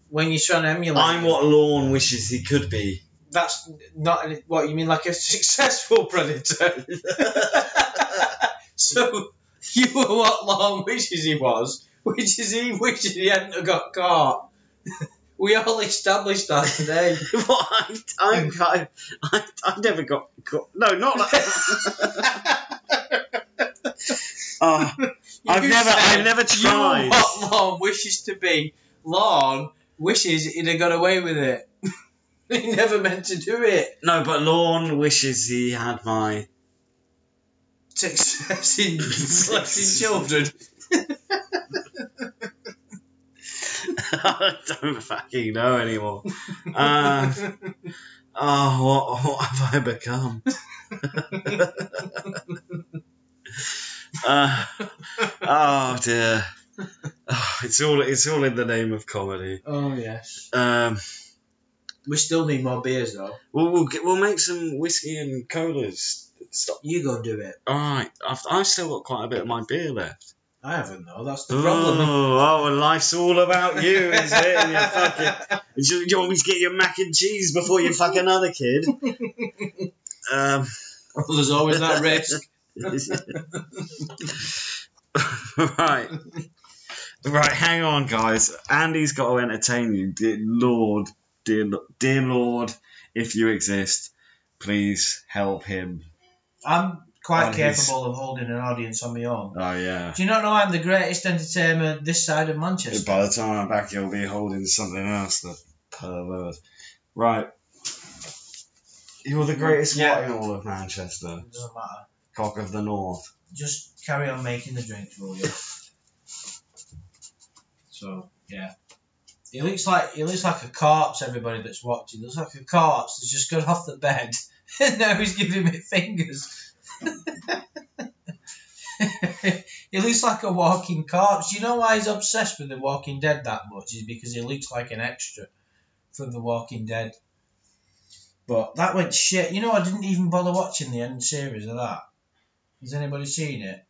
When you're trying to emulate. I'm what Lorne wishes he could be. That's not what you mean, like a successful predator. So you were what Lorne wishes he was, which is he wishes he hadn't have got caught. We all established that today. I never got caught. No, not like I've never tried. You know what Lorne wishes to be. Lorne wishes he'd have got away with it. He never meant to do it. No, but Lorne wishes he had my success in selecting children. I don't fucking know anymore. What have I become? Oh dear. It's all in the name of comedy. Oh yes. We still need more beers though. We'll make some whiskey and colas. Stop. You go do it. All right. I've still got quite a bit of my beer left. I haven't though. That's the problem. And life's all about you, is it? And you're fucking. Do you want me to get your mac and cheese before you fuck another kid? Well, there's always that risk. Right. Hang on, guys. Andy's got to entertain you. Dear Lord, if you exist, please help him. I'm quite capable of holding an audience on my own. Oh, yeah. Do you not know I'm the greatest entertainer this side of Manchester? By the time I'm back, you'll be holding something else, the pervert. Right. You're the greatest what in all of Manchester? It doesn't matter. Cock of the North. Just carry on making the drinks, will you? So, yeah. He looks like a corpse, everybody that's watching. He looks like a corpse that's just got off the bed. And now he's giving me fingers. He looks like a walking corpse. Do you know why he's obsessed with The Walking Dead that much? Is because he looks like an extra from The Walking Dead. But that went shit. You know, I didn't even bother watching the end series of that. Has anybody seen it?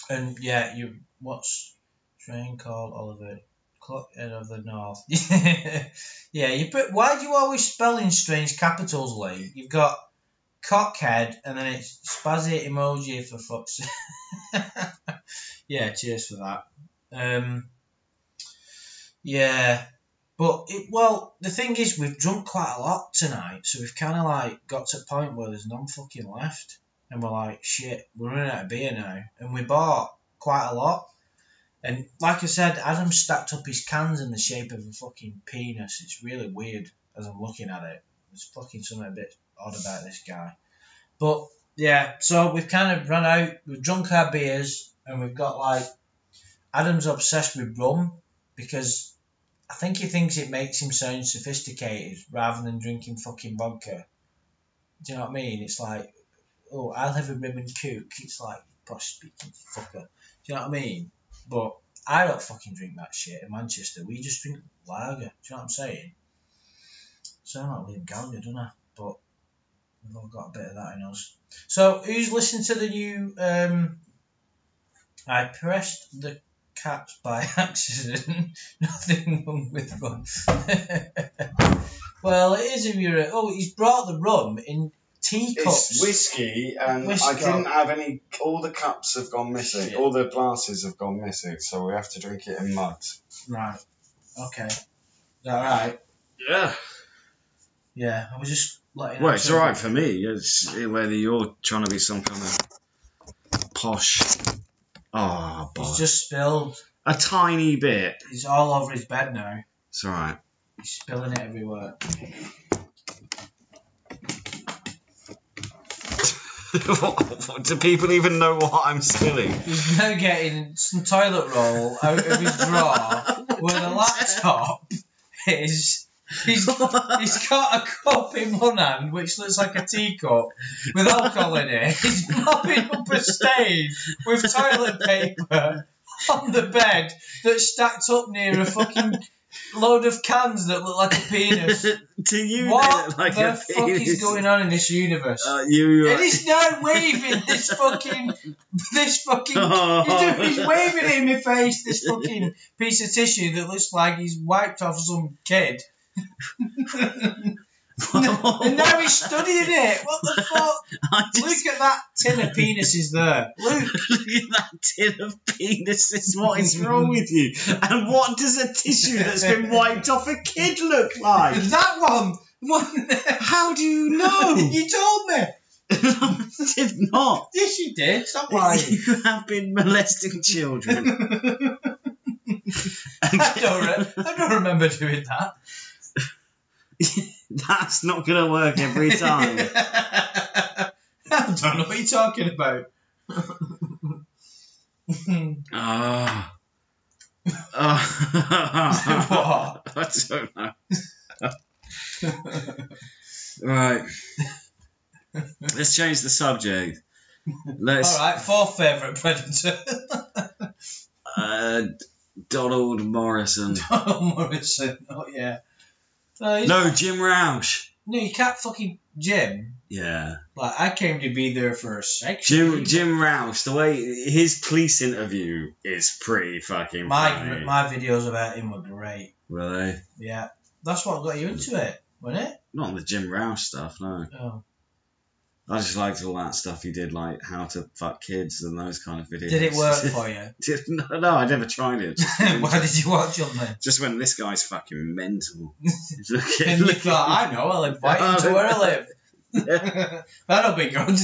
And yeah, what's train called Oliver? Clockhead of the North. Yeah, why do you always spell in strange capitals, Lee? You've got cockhead and then it's spazzy emoji for fuck's sake. Yeah, cheers for that. Yeah, But well, the thing is, we've drunk quite a lot tonight, so we've kind of like got to a point where there's none fucking left, and we're like, shit, we're running out of beer now, and we bought quite a lot. And like I said, Adam stacked up his cans in the shape of a fucking penis. It's really weird as I'm looking at it. There's fucking something a bit odd about this guy. But yeah, so we've kind of run out. We've drunk our beers, and we've got like Adam's obsessed with rum because I think he thinks it makes him sound sophisticated rather than drinking fucking vodka. Do you know what I mean? It's like, oh, I'll have a rum and coke. It's like, posh speaking fucker. Do you know what I mean? But I don't fucking drink that shit in Manchester. We just drink lager. Do you know what I'm saying? So I'm not Liam Gallagher, don't I? But we've all got a bit of that in us. So who's listening to the new I pressed the caps by accident. Nothing wrong with rum. Well, it is if you're... Oh, he's brought the rum in teacups. It's whiskey, and I didn't have any... All the cups have gone missing. Shit. All the glasses have gone missing, so we have to drink it in mugs. Right. Okay. Is that right? Yeah. Yeah, I was just letting... Well, it's alright for me. It's whether you're trying to be some kind of posh... Oh, boy. He's just spilled. A tiny bit. He's all over his bed now. It's alright. He's spilling it everywhere. Do people even know what I'm spilling? He's now getting some toilet roll out of his drawer with a laptop is... He's got a cup in one hand, which looks like a teacup, with alcohol in it. He's mopping up a stain with toilet paper on the bed that's stacked up near a fucking load of cans that look like a penis. To you, what they look like the a fuck penis. is going on in this universe? And he's now waving this fucking... He's waving it in my face, this fucking piece of tissue that looks like he's wiped off some kid. And now he's studying it. What the fuck? Look at that tin of penises there. Look at that tin of penises. What is wrong with you? And what does a tissue that's been wiped off a kid look like? That one. How do you know? You told me. I did not. Yes, you did. Stop lying. You have been molesting children. I don't remember doing that. That's not going to work every time. I don't know what you're talking about. What? I don't know. Right. Let's change the subject. Alright, fourth favourite predator. Donald Morrison. Donald Morrison, oh yeah. No, Jim Roush. No, you can't fucking Jim. Yeah. Like, I came to be there for a section. Jim Roush, the way his police interview is pretty fucking funny. My videos about him were great. Were they? Yeah. That's what got you into it, wasn't it? Not the Jim Roush stuff, no. Oh. I just liked all that stuff he did, like how to fuck kids and those kind of videos. Did it work for you? No, I never tried it. Why did you watch them then? Just when this guy's fucking mental. And you thought, I know, I'll invite him to where I live. That'll be good.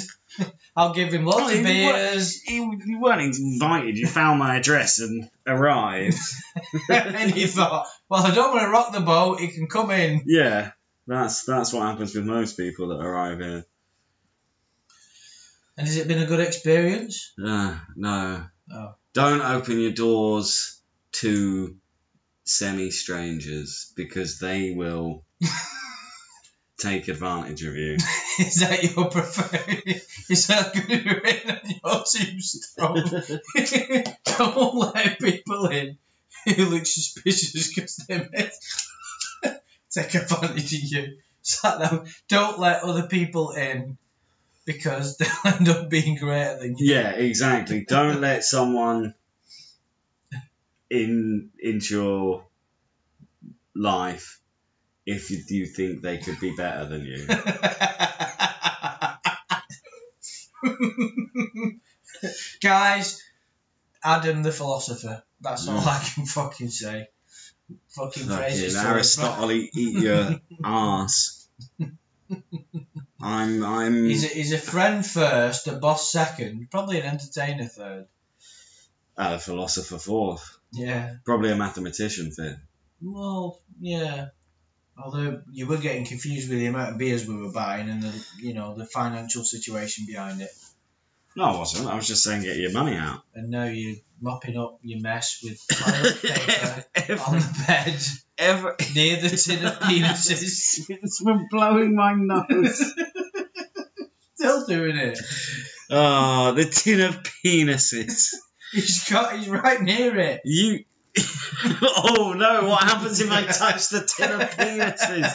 I'll give him lots of beers. You weren't invited. You found my address and arrived. And you thought, well, I don't want to rock the boat. He can come in. Yeah, that's what happens with most people that arrive here. And has it been a good experience? No. Oh. Don't open your doors to semi-strangers because they will take advantage of you. Is that your preferred? Is that going to be written on your tombstone? Don't let people in who look suspicious because they may take advantage of you. Don't let other people in because they'll end up being greater than you. Yeah, exactly. Don't let someone into your life if you think they could be better than you. Guys, Adam the philosopher. That's all I can fucking say. fucking Fucking phrases. Aristotle, eat your arse. I'm. He's a friend first, a boss second, probably an entertainer third. A philosopher fourth. Yeah. Probably a mathematician fifth. Well, yeah. Although you were getting confused with the amount of beers we were buying and the financial situation behind it. No, I wasn't. I was just saying get your money out. And now you're mopping up your mess with toilet paper on the bed near the tin of penises. It's from blowing my nose. Still doing it. Oh, the tin of penises. He's right near it. You. Oh no! What happens if I touch the tin of penises?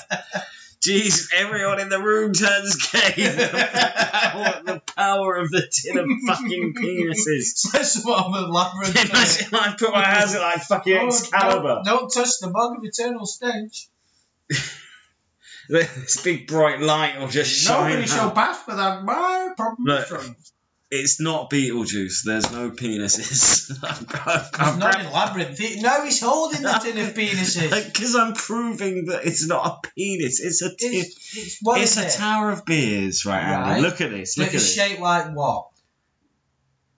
Jeez, everyone in the room turns gay. The power of the tin of fucking penises. That's what I'm elaborate. Imagine I put my hands in like fucking Excalibur. Don't touch the mug of eternal stench. This big bright light will just shine Nobody shall out. pass without my permission. Look, it's not Beetlejuice. There's no penises. It's not in Labyrinth. No, he's holding the tin of penises. Because I'm proving that it's not a penis. It's a tin. What It's is a it? tower of beers, right, Andy? Right. Look at this. Look But at it's this. shaped like what?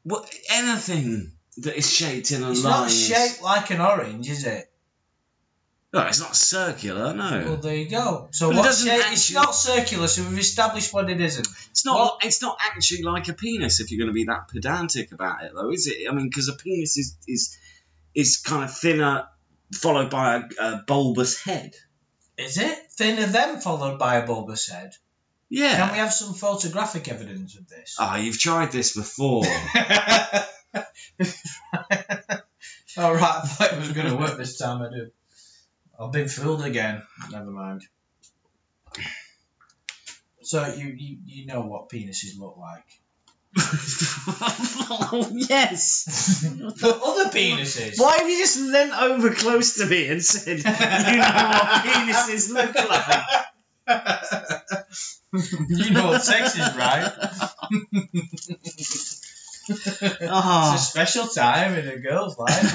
What? Anything that is shaped in a It's line. not shaped like an orange, is it? No, it's not circular. No. Well, there you go. So But it what doesn't shape? actually- It's not circular, so we've established what it isn't. It's not. Well- It's not actually like a penis. If you're going to be that pedantic about it, though, is it? I mean, because a penis is kind of thinner, followed by a bulbous head. Is it? Thinner than followed by a bulbous head. Yeah. Can we have some photographic evidence of this? Oh, you've tried this before. All right, I thought it was going to work this time. I do. I've been fooled again. Never mind. So you know what penises look like? Oh, yes. Other penises. Why have you just leant over close to me and said, "You know what penises look like"? You know what sex is, right? Oh. It's a special time in a girl's life.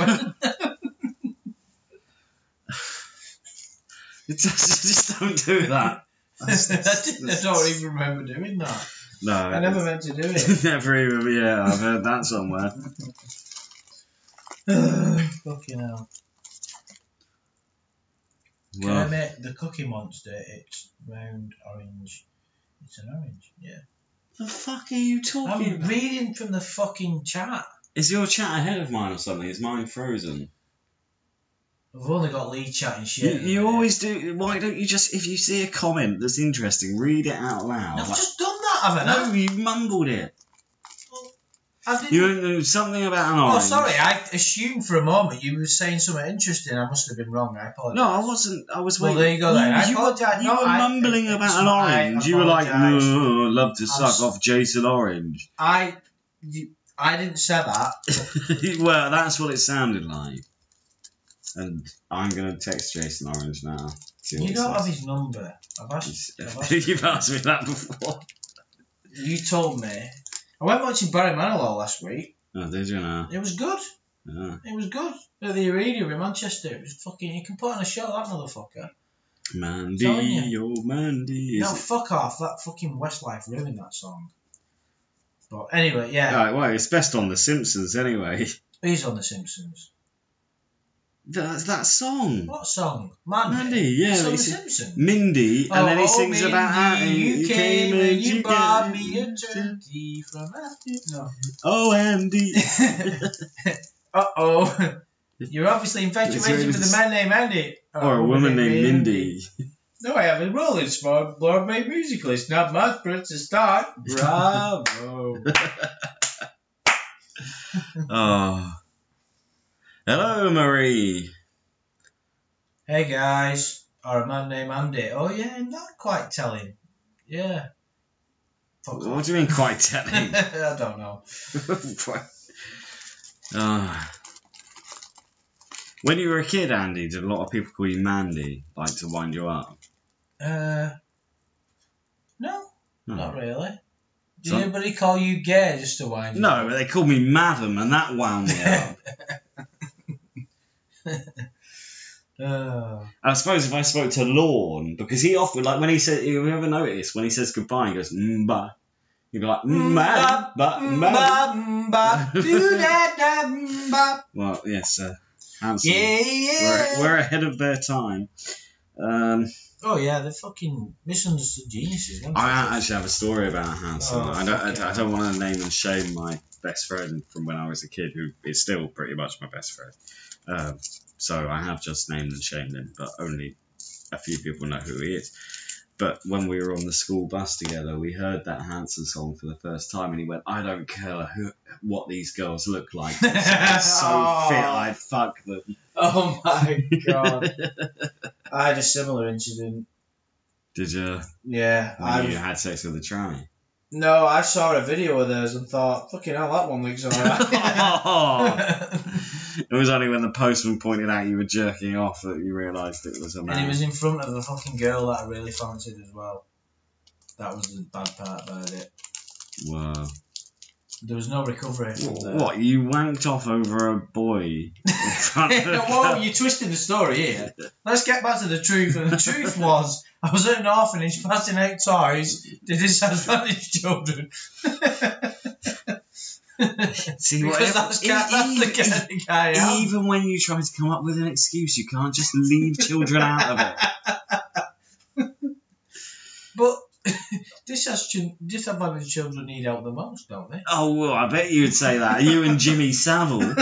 Just don't do that. I don't even remember doing that. No, I never meant to do it. Never even. Yeah, I've heard that somewhere. Fucking hell. Well, Kermit the Cookie Monster, it's round orange. It's an orange, yeah. the fuck are you talking I'm about? reading from the fucking chat. Is your chat ahead of mine or something? Is mine frozen? We've only got Lee chatting shit. You always do. Why don't you just, if you see a comment that's interesting, read it out loud? I've Like- just done that, haven't I? no, you mumbled it. I didn't. You knew something about an Oh, orange. sorry. I assumed for a moment you were saying something interesting. I must have been wrong. I apologise. No, I wasn't. I was Well, waiting. there you go then. I You apologise. were mumbling about an orange. You were like, apologise. "No, love to suck s- off Jason Orange." I didn't say that. Well, that's what it sounded like. And I'm going to text Jason Orange now. See what You he don't have says. his number. I've asked You've asked me that before. you told me. I went watching Barry Manilow last week. Oh, did you know? It was good. Yeah. It was good. At the arena in Manchester. It was fucking. You can put on a show, that motherfucker. Mandy, Telling oh Mandy. No, fuck off. That fucking Westlife ruined that song. But anyway, yeah. Right, well, it's best on The Simpsons anyway. He's on The Simpsons. That song. What song? Mandy. Mandy, yeah. It's on he The said- Simpsons. Mindy, and then he sings Mindy, about how you came and you brought me a turkey from Africa. No. Oh, Andy. Uh-oh. You're obviously infatuated with a man named Andy. Or a woman named Mindy. No, I have a rolling smart Broadway musical. It's not much, but it's a start. Bravo. Oh. Hello, Marie. Hey, guys. Or a man named Andy. Oh, yeah, not quite telling. Yeah. Fuck What do you mean quite off. telling? I don't know. Ah. When you were a kid, Andy, did a lot of people call you Mandy, like to wind you up? No, not really. Did So- anybody call you gay just to wind you No, up? but they called me Madam, and that wound me up. I suppose if I spoke to Lorne, because he often, like when he said, you ever notice when he says goodbye, he goes "mba," you'd be like "mba, mba." Well, yes, handsome. Yeah. We're ahead of their time. Oh yeah, they're fucking misunderstood geniuses. I actually have a story about Hanson. Oh, I don't want to name and shame my best friend from when I was a kid, who is still pretty much my best friend. So I have just named and shamed him, but only a few people know who he is. But when we were on the school bus together, we heard that Hanson song for the first time, and he went, "I don't care what these girls look like. They're so fit, I'd fuck them." Oh my god. I had a similar incident. Did you? Yeah. When you had sex with a tranny? No, I saw a video of theirs and thought, fucking hell, that one looks alright. It was only when the postman pointed out you were jerking off that you realised it was a man. And it was in front of a fucking girl that I really fancied as well. That was the bad part about it. Wow. There was no recovery from there. What, you wanked off over a boy in front of Whoa, you're twisting the story here. Let's get back to the truth. And the truth was, I was at an orphanage passing out toys to disadvantaged children. See, because that's the kind of guy I am. Even when you try to come up with an excuse, you can't just leave children out of it. But disadvantaged children need help the most, don't they? Oh, well, I bet you'd say that. You and Jimmy Savile.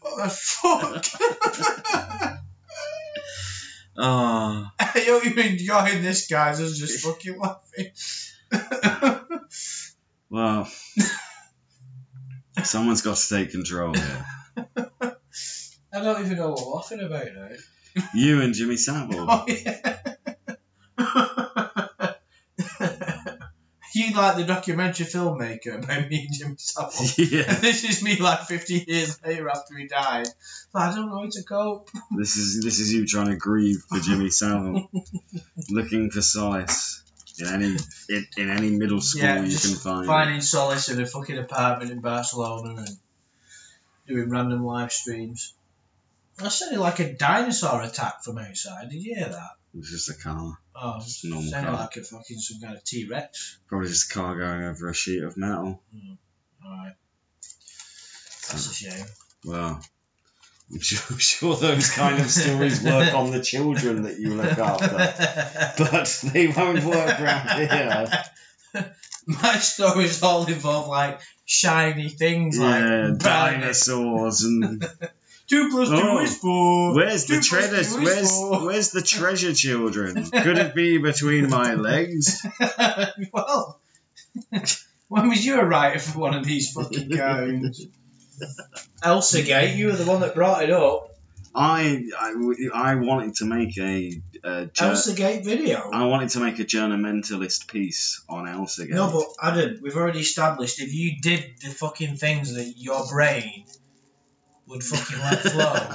What the fuck? Oh. I hope you're enjoying this, guys. I was just fucking laughing. Well, someone's got to take control here. I don't even know what we're laughing about now. You and Jimmy Savile. Oh, yeah. You like the documentary filmmaker about me and Jimmy Savile. Yeah. And this is me like 50 years later after he died. But I don't know how to cope. This is you trying to grieve for Jimmy Savile, looking for solace in any middle school you can find. Finding solace in a fucking apartment in Barcelona and doing random live streams. I sounded like a dinosaur attack from outside. Did you hear that? It was just a car. Oh, Just a normal sounded car. like a fucking some kind of T-Rex. Probably just a car going over a sheet of metal. Alright. That's a shame. Well, I'm sure those kind of stories work on the children that you look after, but they won't work around here. My stories all involve like shiny things like dinosaurs and 2 + 2 is 4. Where's the 2 + 2 treasure? is 4. Where's the treasure, children? Could it be between my legs? Well, when was you a writer for one of these fucking cartoons? Elsa Gate, you were the one that brought it up. I wanted to make a Elsa Gate video. I wanted to make a journalimentalist piece on Elsa Gate. No, but Adam, we've already established if you did the fucking things that your brain would fucking let flow.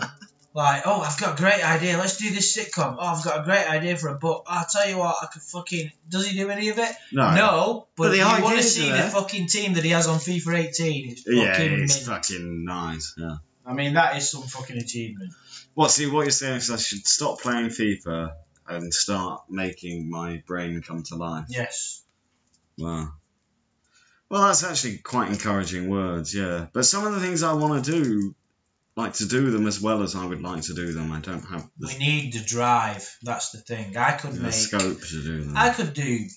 Like, oh, I've got a great idea. Let's do this sitcom. Oh, I've got a great idea for a book. I'll tell you what, I could fucking... Does he do any of it? No. But the you want to ideas see are the there. fucking team that he has on FIFA 18. It's fucking It's mint. fucking nice, yeah. I mean, that is some fucking achievement. What you're saying is I should stop playing FIFA and start making my brain come to life. Yes. Wow. Well, that's actually quite encouraging words, yeah. But some of the things I want to do, like to do them as well as I would like to do them, I don't have We need the drive. That's the thing. I could the make... scope to do them. I could do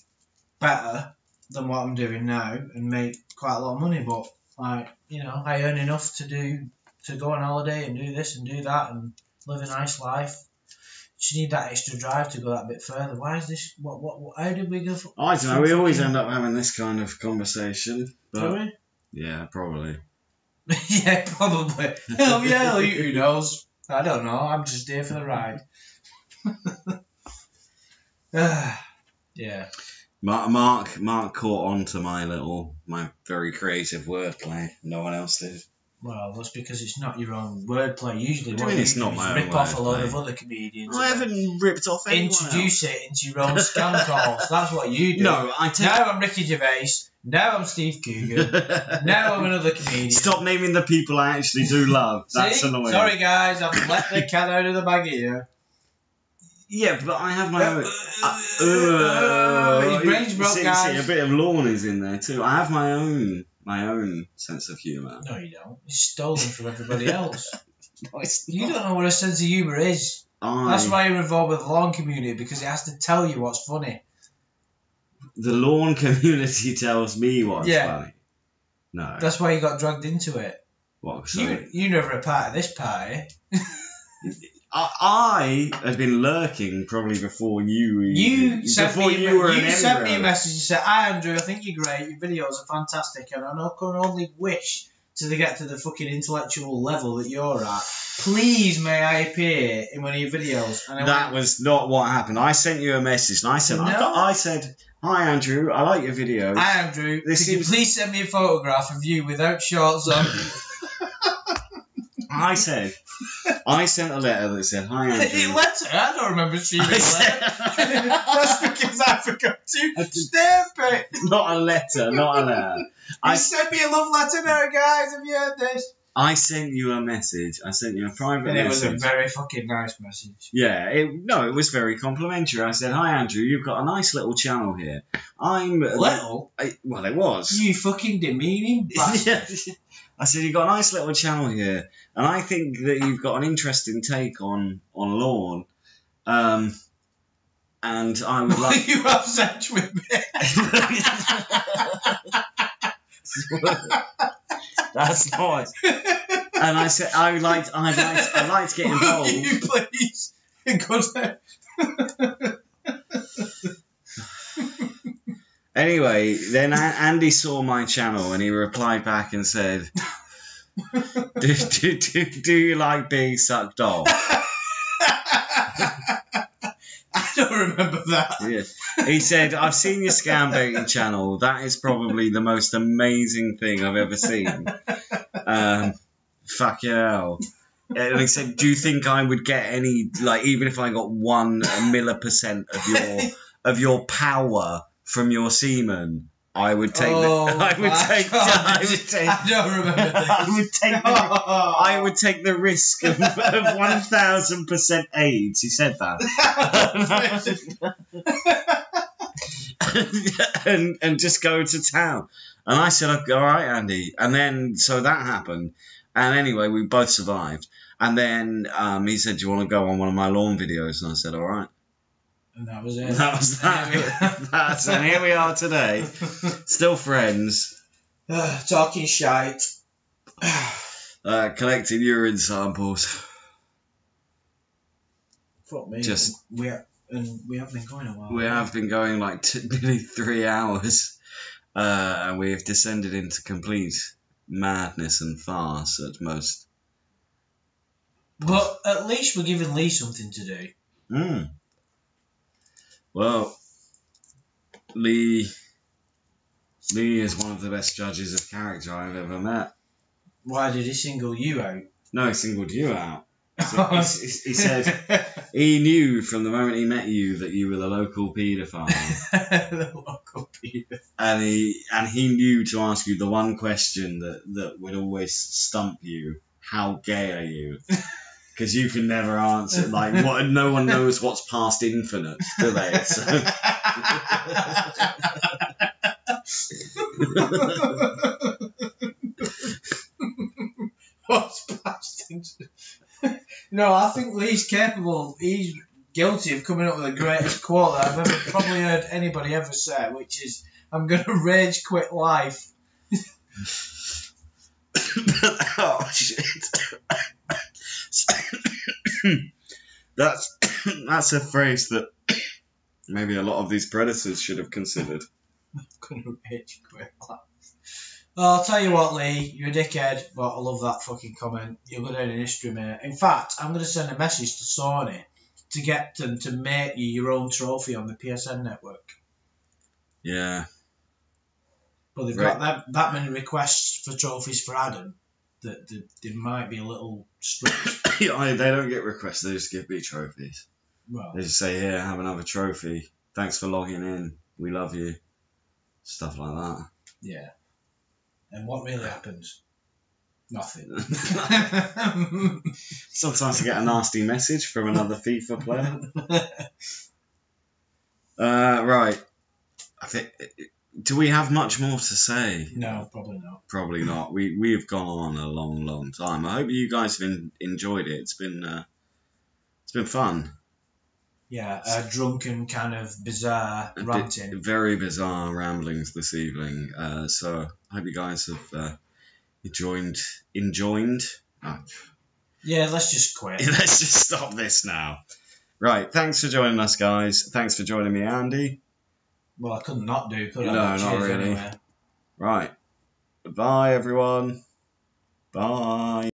better than what I'm doing now and make quite a lot of money, but, like, you know, I earn enough to go on holiday and do this and do that and live a nice life. Just need that extra drive to go that bit further. Why is this? What how did we go? I don't know. We always end up having this kind of conversation. Do But we? yeah, probably. Yeah, probably. Hell yeah, who knows? I don't know. I'm just here for the ride. Yeah. Mark caught on to my very creative wordplay. No one else did. Well, that's because it's not your own wordplay. Usually, What do you what mean you it's do not is my own rip off a load wordplay? of other comedians. I and haven't ripped off anyone introduce else. it into your own scam calls. That's what you do. No, I take... Now I'm Ricky Gervais. Now I'm Steve Coogan. Now I'm another comedian. Stop naming the people I actually do love. That's See? annoying. Sorry, guys. I've let the cat out of the bag here. Yeah, but I have my own... His brain's broke, see, guys. a bit of Lorne is in there too. I have my own sense of humour. No, you don't. It's stolen from everybody else. No, it's You not. don't know what a sense of humour is. That's why you're involved with the lawn community, because it has to tell you what's funny. The Lorne community tells me what's Yeah. funny. No. That's why you got dragged into it. What? So You never a part of this party. I had been lurking probably before you. You sent me embryo. a message and said, "Hi Andrew, I think you're great. Your videos are fantastic, and I can only wish to get to the fucking intellectual level that you're at. Please, may I appear in one of your videos?" And That was not what happened. I sent you a message and I said, No. I said, "Hi Andrew, I like your videos." "Hi Andrew, This could you seems- please send me a photograph of you without shorts on?" I sent a letter that said, "Hi A Andrew." letter? I don't remember receiving a I letter. said- That's because I forgot to stamp it. Not a letter, not a letter. You sent me a love letter now, guys. Have you heard this? I sent you a message. I sent you a private And it was message. a very fucking nice message. Yeah, it was very complimentary. I said, "Hi Andrew, you've got a nice little channel here. I'm Little? well, it was. You fucking demeaning bastard. I said, "You've got a nice little channel here, and I think that you've got an interesting take on Lorne. And I would like." You have sex with me. That's not. And I said, I'd like to get involved. Will you please? Anyway, then Andy saw my channel and he replied back and said, do you like being sucked off? I don't remember that. Yeah. He said, "I've seen your scam baiting channel. That is probably the most amazing thing I've ever seen. Fucking hell." And he said, "Do you think I would get any, like, even if I got 1% of your power from your semen, I would take I don't remember this. I would take the risk of 1,000% AIDS." He said that. and just go to town. And I said, "All right, Andy." And then, so that happened. And anyway, we both survived. And then he said, "Do you want to go on one of my lawn videos?" And I said, "All right." And that was it. That was that. And here we are today. Still friends. Talking shite. Collecting urine samples. Fuck me. Just- we have been going a while. We have been going like nearly 3 hours. And we have descended into complete madness and farce at most. But at least we're giving Lee something to do. Well, Lee is one of the best judges of character I've ever met. Why did he single you out? No, he singled you out. He said he knew from the moment he met you that you were the local paedophile. The local paedophile. And he knew to ask you the one question that would always stump you: how gay are you? Because you can never answer. Like, what? No one knows what's past infinite, do they? So. What's past infinite? No, I think Lee's capable. He's guilty of coming up with the greatest quote that I've ever probably heard anybody ever say, which is, "I'm going to rage quit life." Oh shit! That's a phrase that maybe a lot of these predators should have considered. I'm going to rage quit life. Well, I'll tell you what, Lee, you're a dickhead, but I love that fucking comment. You'll go down in history, mate. In fact, I'm going to send a message to Sony to get them to make you your own trophy on the PSN network. Yeah. But they've got that many requests for trophies for Adam that they might be a little strict. They don't get requests. They just give me trophies. Well, They just say, "Here, have another trophy. Thanks for logging in. We love you." Stuff like that. yeah. And what really happens? Nothing. Sometimes I get a nasty message from another FIFA player. Right. I think. Do we have much more to say? No, probably not. Probably not. We've gone on a long time. I hope you guys have enjoyed it. It's been fun. Yeah, a drunken kind of bizarre ranting. Very bizarre ramblings this evening. So I hope you guys have enjoyed. Oh, Yeah, let's just quit. let's just stop this now. Right. Thanks for joining us, guys. Thanks for joining me, Andy. Well, I couldn't not do, could I? No, not really. Anyway. Right. Goodbye, everyone. Bye.